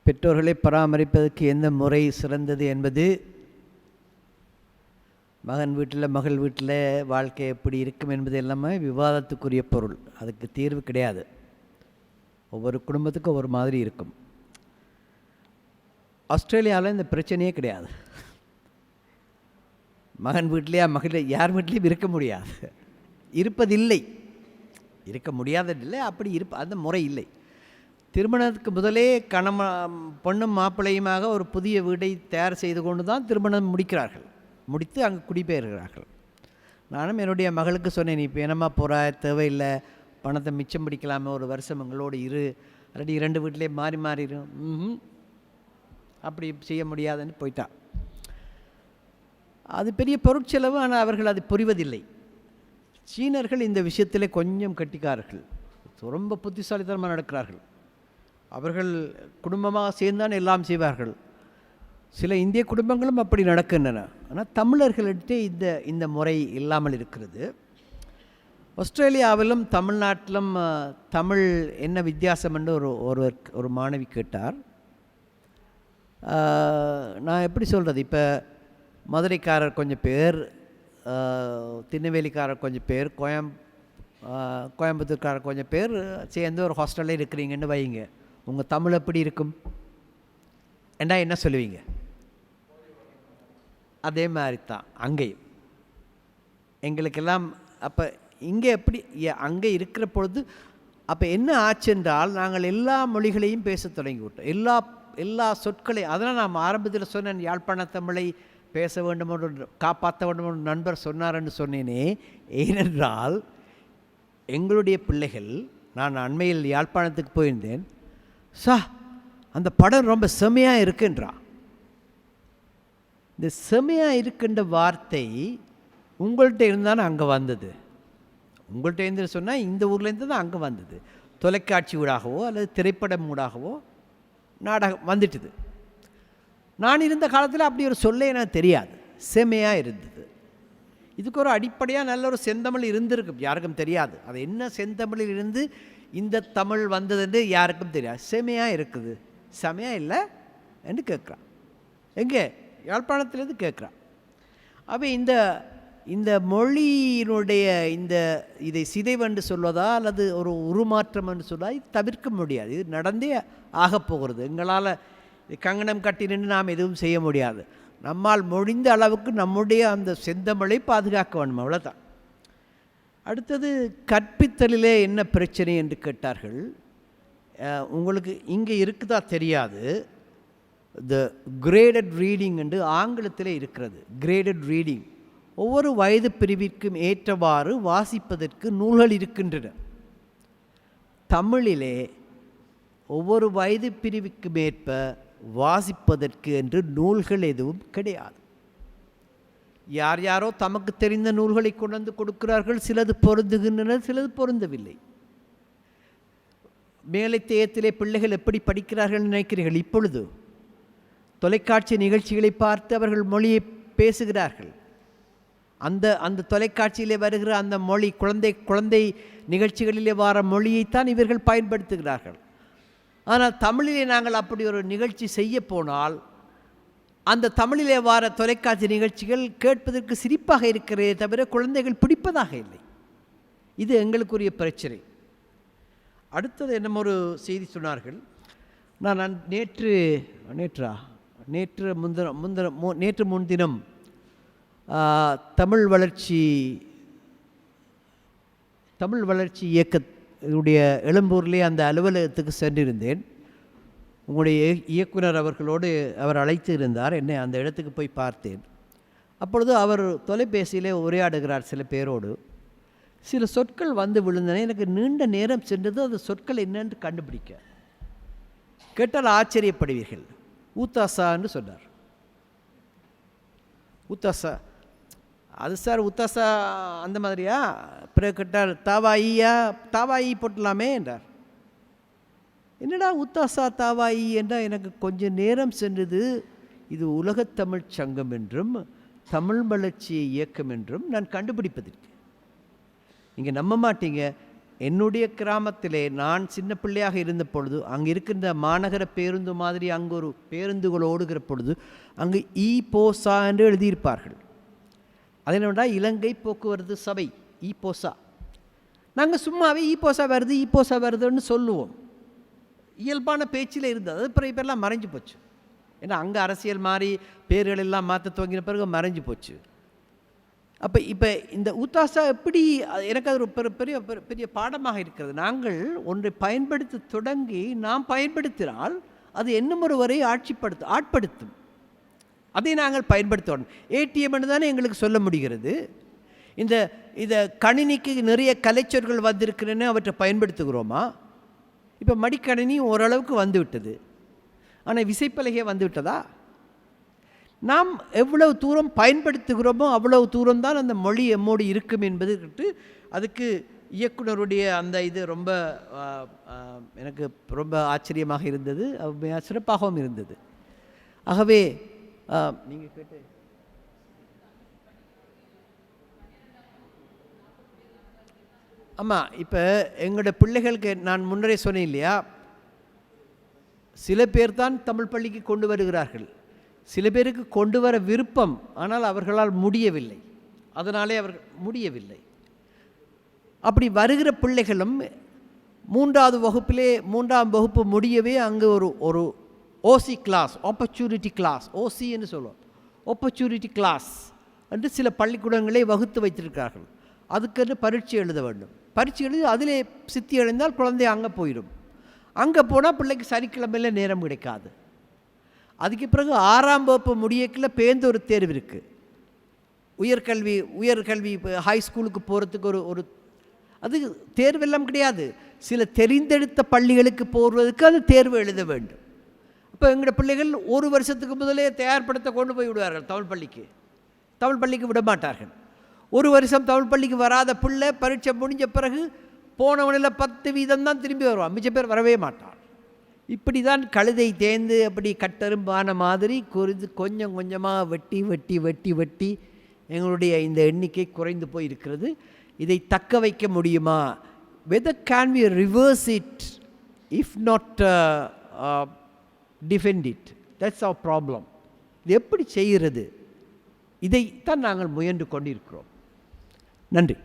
பெற்றோர்களை பராமரிப்பதற்கு எந்த முறை சிறந்தது என்பது மகன் வீட்டில் மகள் வீட்டில் வாழ்க்கை எப்படி இருக்கும் என்பது எல்லாமே விவாதத்துக்குரிய பொருள். அதுக்கு தீர்வு கிடையாது. ஒவ்வொரு குடும்பத்துக்கும் ஒவ்வொரு மாதிரி இருக்கும். ஆஸ்திரேலியாவில் இந்த பிரச்சனையே கிடையாது. மகன் வீட்டிலையா மகள் யார் வீட்லேயும் இருக்க முடியாது, இருப்பதில்லை, இருக்க முடியாததில்லை, அப்படி அந்த முறை இல்லை. திருமணத்துக்கு முதலே பொண்ணும் மாப்பிள்ளையுமாக ஒரு புதிய வீடை தயார் செய்து கொண்டு தான் திருமணம் முடிக்கிறார்கள், முடித்து அங்கே குடிபெயர்கிறார்கள். நானும் என்னுடைய மகளுக்கு சொன்னேன், நீ இப்போ என்னம்மா போகிற, தேவையில்லை, பணத்தை மிச்சம் பிடிக்கலாமல் ஒரு வருஷம் எங்களோடு இரு, அல்லது 2 வீட்டிலே மாறி மாறிடும். அப்படி செய்ய முடியாதுன்னு போயிட்டான். அது பெரிய பொருட்செலவு, ஆனால் அவர்கள் அது புரிவதில்லை. சீனர்கள் இந்த விஷயத்தில் கொஞ்சம் கட்டிக்காரர்கள், ரொம்ப புத்திசாலித்தனமாக நடக்கிறார்கள். அவர்கள் குடும்பமாக சேர்ந்தான் எல்லாம் செய்வார்கள். சில இந்திய குடும்பங்களும் அப்படி நடக்கின்றன. ஆனால் தமிழர்களிடத்தே இந்த முறை இல்லாமல் இருக்கிறது. ஆஸ்திரேலியாவிலும் தமிழ்நாட்டிலும் தமிழ் என்ன வித்தியாசம் என்று ஒரு மாணவி கேட்டார். நான் எப்படி சொல்கிறது, இப்போ மதுரைக்காரர் கொஞ்சம் பேர், திருநெல்வேலிக்காரர் கொஞ்சம் பேர், கோயம்புத்தூர்காரர் கொஞ்சம் பேர் சேர்ந்து ஒரு ஹாஸ்டலில் இருக்கிறீங்கன்னு வைங்க. உங்கள் தமிழ் எப்படி இருக்கும் ஏண்டா என்ன சொல்லுவீங்க? அதே மாதிரி தான் அங்கேயும் எங்களுக்கெல்லாம். அப்போ இங்கே எப்படி அங்கே இருக்கிற பொழுது அப்போ என்ன ஆச்சு என்றால், நாங்கள் எல்லா மொழிகளையும் பேச தொடங்கிவிட்டோம், எல்லா சொற்களையும். அதனால் நாம் ஆரம்பத்தில் சொன்னேன், யாழ்ப்பாண தமிழை பேச வேண்டும் என்று காப்பாற்ற வேண்டும் என்று நண்பர் சொன்னார் என்று சொன்னேனே. ஏனென்றால் எங்களுடைய பிள்ளைகள், நான் அண்மையில் யாழ்ப்பாணத்துக்கு போயிருந்தேன், அந்த படம் ரொம்ப செமையாக இருக்குன்றா. இந்த செமையாக இருக்கின்ற வார்த்தை உங்கள்கிட்ட இருந்தாலும் அங்கே வந்தது. உங்கள்கிட்ட இருந்து சொன்னால் இந்த ஊர்லேருந்து தான் அங்கே வந்தது. தொலைக்காட்சி ஊடாகவோ அல்லது திரைப்படம் ஊடாகவோ நாடகம் வந்துட்டுது. நான் இருந்த காலத்தில் அப்படி ஒரு சொல்ல எனக்கு தெரியாது, செமையாக இருந்தது. இதுக்கு ஒரு அடிப்படையாக நல்ல ஒரு செந்தமிழ் இருந்திருக்கு, யாருக்கும் தெரியாது. அது என்ன செந்தமிழில் இருந்து இந்த தமிழ் வந்ததுன்னு யாருக்கும் தெரியாது. செமையாக இருக்குது, செமையாக இல்லை என்று கேட்குறான். எங்கே? யாழ்ப்பாணத்துலேருந்து கேட்குறான். அப்போ இந்த மொழியினுடைய இதை சிதைவென்று சொல்வதா அல்லது ஒரு உருமாற்றம் என்று சொல்வதா இது தவிர்க்க முடியாது. இது நடந்தே ஆகப்போகிறது. எங்களால் கங்கணம் கட்டி நின்று நாம் எதுவும் செய்ய முடியாது. நம்மால் முடிந்த அளவுக்கு நம்முடைய அந்த செந்தமிழை பாதுகாக்க வேண்டும், அவ்வளோதான். அடுத்தது கற்பித்தலிலே என்ன பிரச்சனை என்று கேட்டார்கள். உங்களுக்கு இங்கே இருக்குதா தெரியாது. த கிரேடட் ரீடிங் என்று ஆங்கிலத்தில் இருக்கிறது. கிரேடட் ரீடிங் ஒவ்வொரு வயது பிரிவிற்கும் ஏற்றவாறு வாசிப்பதற்கு நூல்கள் இருக்கின்றன. தமிழிலே ஒவ்வொரு வயது பிரிவுக்கும் ஏற்ப வாசிப்பதற்கு என்று நூல்கள் எதுவும் கிடையாது. யார் யாரோ தமக்கு தெரிந்த நூல்களை கொண்டு வந்து கொடுக்கிறார்கள். சிலது பொருந்துகின்றன, சிலது பொருந்தவில்லை. மேலைத்தேயத்திலே பிள்ளைகள் எப்படி படிக்கிறார்கள் நினைக்கிறீர்கள்? இப்பொழுது தொலைக்காட்சி நிகழ்ச்சிகளை பார்த்து அவர்கள் மொழியை பேசுகிறார்கள். அந்த தொலைக்காட்சியிலே வருகிற அந்த மொழி, குழந்தை நிகழ்ச்சிகளிலே வர மொழியைத்தான் இவர்கள் பயன்படுத்துகிறார்கள். ஆனால் தமிழிலே நாங்கள் அப்படி ஒரு நிகழ்ச்சி செய்ய போனால் அந்த தமிழிலே வர தொலைக்காட்சி நிகழ்ச்சிகள் கேட்பதற்கு சிரிப்பாக இருக்கிறதே தவிர குழந்தைகள் பிடிப்பதாக இல்லை. இது எங்களுக்குரிய பிரச்சனை. அடுத்தது என்ன ஒரு செய்தி சொன்னார்கள். நான் நேற்று முன்தினம் தமிழ் வளர்ச்சி இயக்கத்துடைய எழும்பூரிலே அந்த அலுவலகத்துக்கு சென்றிருந்தேன். உங்களுடைய இயக்குனர் அவர்களோடு அவர் அழைத்து இருந்தார். என்னை அந்த இடத்துக்கு போய் பார்த்தேன். அப்பொழுது அவர் தொலைபேசியிலே உரையாடுகிறார் சில பேரோடு. சில சொற்கள் வந்து விழுந்தன. எனக்கு நீண்ட நேரம் சென்றது அந்த சொற்கள் என்னென்று கண்டுபிடிக்க. கேட்டால் ஆச்சரியப்படுவீர்கள். ஊத்தாசா என்று சொன்னார். ஊத்தாசா, அது சார் ஊத்தாசா அந்த மாதிரியா? பிறகு கேட்டார் தாவாயி போட்டலாமே என்றார். என்னடா உத்தாசா தாவாயி என்றால் எனக்கு கொஞ்சம் நேரம் சென்றது. இது உலகத்தமிழ் சங்கம் என்றும் தமிழ் வளர்ச்சி இயக்கம் என்றும் நான் கண்டுபிடிப்பதற்கு. நீங்கள் நம்ப மாட்டீங்க, என்னுடைய கிராமத்திலே நான் சின்ன பிள்ளையாக இருந்த பொழுது அங்கே இருக்கின்ற மாநகர பேருந்து மாதிரி அங்கே ஒரு பேருந்துகள் ஓடுகிற பொழுது அங்கு போசா என்று எழுதியிருப்பார்கள். அது என்னென்னா இலங்கை போக்குவரத்து சபை, போசா. நாங்கள் சும்மாவே போசா வருதுன்னு சொல்லுவோம். இயல்பான பேச்சில் இருந்தது. அது பிறகு பேரெல்லாம் மறைஞ்சு போச்சு. ஏன்னா அங்கே அரசியல் மாறி பேர்கள் எல்லாம் மாற்ற துவங்கின பிறகு மறைஞ்சு போச்சு. அப்போ இப்போ இந்த ஊத்தாசா எப்படி, எனக்கு அது ஒரு பெரிய பெரிய பாடமாக இருக்கிறது. நாங்கள் ஒன்றை பயன்படுத்த தொடங்கி நாம் பயன்படுத்தினால் அது இன்னும் ஒருவரை ஆட்படுத்தும். அதை நாங்கள் பயன்படுத்தணும். ஏடிஎம்னு தானே எங்களுக்கு சொல்ல முடிகிறது. இந்த கணினிக்கு நிறைய கலைச்சொற்கள் வந்திருக்கிறேன்னு அவற்றை பயன்படுத்துகிறோமா? இப்போ மடிக்கணினி ஓரளவுக்கு வந்து விட்டது. ஆனால் விசைப்பலகை வந்து விட்டதா? நாம் எவ்வளவு தூரம் பயன்படுத்துகிறோமோ அவ்வளவு தூரம் தான் அந்த மொழி எம்மோடு இருக்கும் என்பது. அதுக்கு இயக்குனருடைய அந்த இது ரொம்ப எனக்கு ரொம்ப ஆச்சரியமாக இருந்தது, சிறப்பாகவும் இருந்தது. ஆகவே நீங்கள் கேட்டு ஆமாம், இப்போ எங்களோட பிள்ளைகளுக்கு நான் முன்னரே சொன்னேன் இல்லையா, சில பேர் தான் தமிழ் பள்ளிக்கு கொண்டு வருகிறார்கள். சில பேருக்கு கொண்டு வர விருப்பம், ஆனால் அவர்களால் முடியவில்லை. அதனாலே அவர்கள் முடியவில்லை. அப்படி வருகிற பிள்ளைகளும் 3ஆம் வகுப்பு முடியவே அங்கே ஒரு ஓசி கிளாஸ், ஆப்பர்ச்சுனிட்டி கிளாஸ், ஓசி என்று சொல்லுவோம், ஆப்பர்ச்சுனிட்டி கிளாஸ் என்று சில பள்ளிக்கூடங்களே வகுத்து வைத்திருக்கிறார்கள். அதுக்கென்று பரீட்சை எழுத வேண்டும். பரீட்சை எழுதி அதிலே சித்தி அடைந்தால் குழந்தை அங்கே போயிடும். அங்கே போனால் பிள்ளைக்கு சனிக்கிழமையில் நேரம் கிடைக்காது. அதுக்கு பிறகு 6ஆம் வகுப்பு முடியக்கில் பேருந்து ஒரு தேர்வு இருக்குது. உயர்கல்வி ஹை ஸ்கூலுக்கு போகிறதுக்கு ஒரு அது தேர்வெல்லாம் கிடையாது. சில தெரிந்தெடுத்த பள்ளிகளுக்கு போகிறதுக்கு அது தேர்வு எழுத வேண்டும். இப்போ எங்களோட பிள்ளைகள் ஒரு வருஷத்துக்கு முதலே தயார்படுத்த கொண்டு போய் விடுவார்கள் தமிழ் பள்ளிக்கு விட மாட்டார்கள். ஒரு வருஷம் தமிழ் பள்ளிக்கு வராத பிள்ளை பரீட்சை முடிஞ்ச பிறகு போனவனில் 10% தான் திரும்பி வருவான், மிச்ச பேர் வரவே மாட்டான். இப்படி தான் கழுதை தேர்ந்து அப்படி கட்டெரும்பான மாதிரி கொஞ்சம் கொஞ்சமாக வெட்டி எங்களுடைய இந்த எண்ணிக்கை குறைந்து போய் இருக்கிறது. இதை தக்க வைக்க முடியுமா? whether can we reverse it if not defend it? That's our problem. இது எப்படி செய்கிறது? இதைத்தான் நாங்கள் முயன்று கொண்டிருக்கிறோம். நன்றி.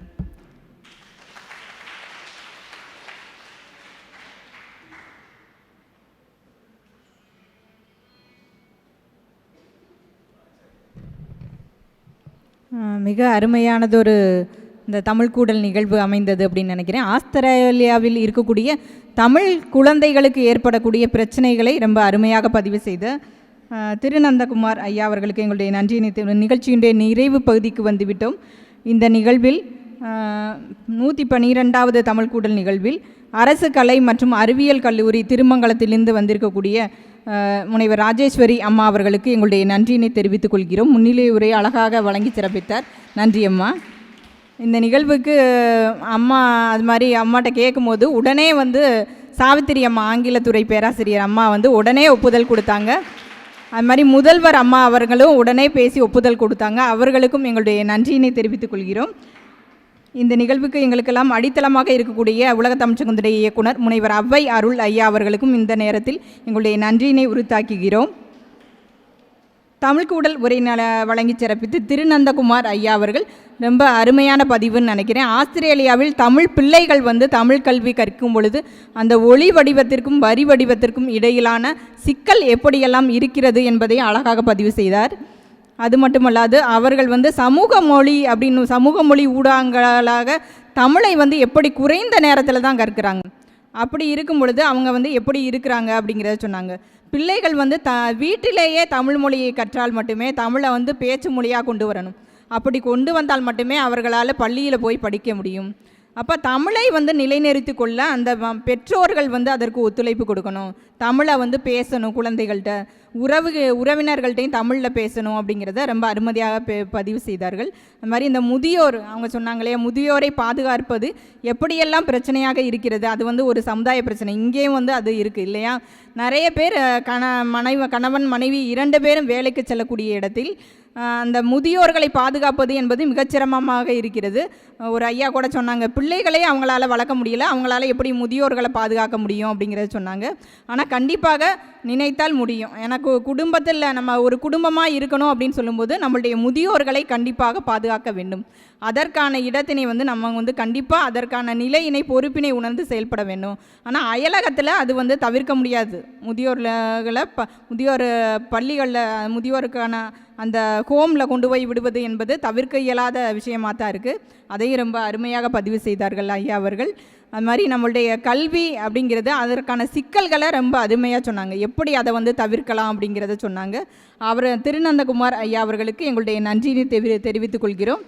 மிக அருமையானதொரு இந்த தமிழ் கூடல் நிகழ்வு அமைந்தது அப்படின்னு நினைக்கிறேன். ஆஸ்திரேலியாவில் இருக்கக்கூடிய தமிழ் குழந்தைகளுக்கு ஏற்படக்கூடிய பிரச்சனைகளை ரொம்ப அருமையாக பதிவு செய்த திருநந்தகுமார் ஐயா அவர்களுக்கு எங்களுடைய நன்றி. நிகழ்ச்சியினுடைய நிறைவு பகுதிக்கு வந்துவிட்டோம். இந்த நிகழ்வில் 112வது தமிழ் கூடல் நிகழ்வில் அரசு கலை மற்றும் அறிவியல் கல்லூரி திருமங்கலத்திலிருந்து வந்திருக்கக்கூடிய முனைவர் ராஜேஸ்வரி அம்மா அவர்களுக்கு எங்களுடைய நன்றியினை தெரிவித்துக் கொள்கிறோம். முன்னிலை உரை அழகாக வழங்கி சிறப்பித்தார். நன்றி அம்மா. இந்த நிகழ்வுக்கு அம்மா அது மாதிரி அம்மாட்ட கேட்கும்போது உடனே சாவித்திரி அம்மா ஆங்கிலத்துறை பேராசிரியர் அம்மா உடனே ஒப்புதல் கொடுத்தாங்க. அது மாதிரி முதல்வர் அம்மா அவர்களும் உடனே பேசி ஒப்புதல் கொடுத்தாங்க. அவர்களுக்கும் எங்களுடைய நன்றியினை தெரிவித்துக் கொள்கிறோம். இந்த நிகழ்வுக்கு எங்களுக்கெல்லாம் அடித்தளமாக இருக்கக்கூடிய உலக தமிழ்ச்சங்கத்துறை இயக்குனர் முனைவர் அவ்வை அருள் ஐயா அவர்களுக்கும் இந்த நேரத்தில் எங்களுடைய நன்றியினை உரித்தாக்குகிறோம். தமிழ் கூடல் உரை வழங்கி சிறப்பித்து திருநந்தகுமார் ஐயா அவர்கள் ரொம்ப அருமையான பதிவுன்னு நினைக்கிறேன். ஆஸ்திரேலியாவில் தமிழ் பிள்ளைகள் தமிழ் கல்வி கற்கும் பொழுது அந்த ஒளி வடிவத்திற்கும் வரி வடிவத்திற்கும் இடையிலான சிக்கல் எப்படியெல்லாம் இருக்கிறது என்பதை அழகாக பதிவு செய்தார். அது மட்டுமல்லாது அவர்கள் சமூக மொழி ஊடகங்களாக தமிழை எப்படி குறைந்த நேரத்தில் தான் கற்கிறாங்க. அப்படி இருக்கும் பொழுது அவங்க எப்படி இருக்கிறாங்க அப்படிங்கிறத சொன்னாங்க. பிள்ளைகள் வீட்டிலேயே தமிழ் மொழியை கற்றால் மட்டுமே தமிழை பேச்சு மொழியாக கொண்டு வரணும். அப்படி கொண்டு வந்தால் மட்டுமே அவர்களால் பள்ளியில் போய் படிக்க முடியும். அப்போ தமிழை நிலைநிறுத்தி கொள்ள அந்த பெற்றோர்கள் அதற்கு ஒத்துழைப்பு கொடுக்கணும். தமிழை பேசணும், குழந்தைகள்கிட்ட உறவினர்கள்ட்டையும் தமிழில் பேசணும் அப்படிங்கிறத ரொம்ப அருமையாக பதிவு செய்தார்கள். அது மாதிரி இந்த முதியோர் அவங்க சொன்னாங்களே, முதியோரை பாதுகாப்பது எப்படியெல்லாம் பிரச்சனையாக இருக்கிறது. அது ஒரு சமுதாய பிரச்சனை. இங்கேயும் அது இருக்குது இல்லையா? நிறைய பேர் கணவன் மனைவி 2 பேரும் வேலைக்கு செல்லக்கூடிய இடத்தில் அந்த முதியோர்களை பாதுகாப்பது என்பது மிகச்சிரமமாக இருக்கிறது. ஒரு ஐயா கூட சொன்னாங்க, பிள்ளைகளே அவங்களால வளர்க்க முடியல, அவங்களால எப்படி முதியோர்களை பாதுகாக்க முடியும் அப்படிங்கிறத சொன்னாங்க. ஆனால் கண்டிப்பாக நினைத்தால் முடியும். எனக்கு குடும்பத்தில் நம்ம ஒரு குடும்பமாக இருக்கணும் அப்படின்னு சொல்லும்போது நம்மளுடைய முதியோர்களை கண்டிப்பாக பாதுகாக்க வேண்டும். அதற்கான இடத்தினை நம்ம கண்டிப்பாக அதற்கான நிலையினை பொறுப்பினை உணர்ந்து செயல்பட வேண்டும். ஆனால் அயலகத்தில் அது தவிர்க்க முடியாது. முதியோர் பள்ளிகளில் முதியோருக்கான அந்த ஹோமில் கொண்டு போய் விடுவது என்பது தவிர்க்க இயலாத விஷயமாக தான் இருக்குது. அதையும் ரொம்ப அருமையாக பதிவு செய்தார்கள் ஐயா அவர்கள். அது மாதிரி நம்மளுடைய கல்வி அப்படிங்கிறது அதற்கான சிக்கல்களை ரொம்ப அருமையாக சொன்னாங்க. எப்படி அதை தவிர்க்கலாம் அப்படிங்கிறத சொன்னாங்க. அவர் திருநந்தகுமார் ஐயா அவர்களுக்கு எங்களுடைய நன்றியை தெரிவித்துக் கொள்கிறோம்.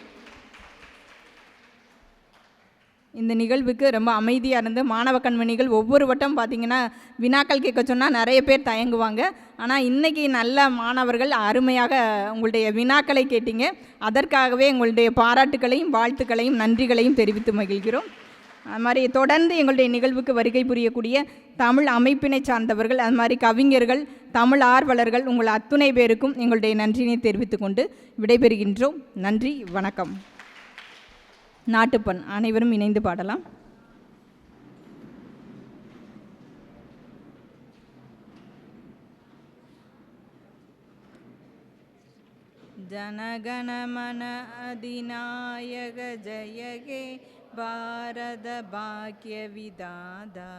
இந்த நிகழ்வுக்கு ரொம்ப அமைதியாக இருந்து மாணவ கண்மணிகள் ஒவ்வொரு வட்டம் பார்த்திங்கன்னா வினாக்கள் கேட்க சொன்னால் நிறைய பேர் தயங்குவாங்க. ஆனால் இன்றைக்கி நல்ல மாணவர்கள் அருமையாக உங்களுடைய வினாக்களை கேட்டீங்க. அதற்காகவே உங்களுடைய பாராட்டுக்களையும் வாழ்த்துக்களையும் நன்றிகளையும் தெரிவித்து மகிழ்கிறோம். அது மாதிரி தொடர்ந்து எங்களுடைய நிகழ்வுக்கு வருகை புரியக்கூடிய தமிழ் அமைப்பினை சார்ந்தவர்கள், அது மாதிரி கவிஞர்கள், தமிழ் ஆர்வலர்கள், உங்கள் அத்துணை பேருக்கும் எங்களுடைய நன்றியினை தெரிவித்து கொண்டு விடைபெறுகின்றோம். நன்றி, வணக்கம். நாட்டுப்பண் அனைவரும் இணைந்து பாடலாம். ஜனகணமன அதிநாயக ஜயகே பாரத பாக்ய விதாதா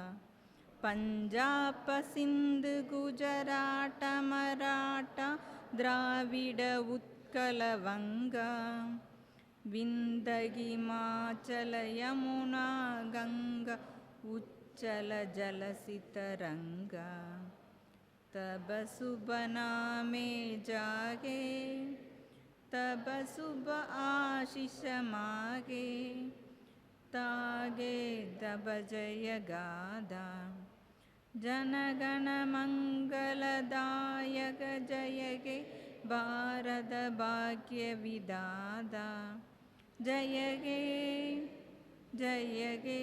பஞ்சாப சிந்து குஜராட்ட மராட்டா திராவிட உத்கல வங்கா விந்தகி மாச்சல யமுனா கங்கா உச்சல ஜலசிதரங்கா तब शुभ नामे जागे, तब शुभ आशीष मागे, तागे तब जय गादा। जनगण मंगलदायक जय गे भारत भाग्य विदाता। जय गे जय गे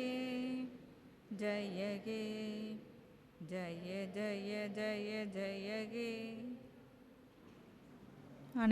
जय गे जय जय जय जय गे।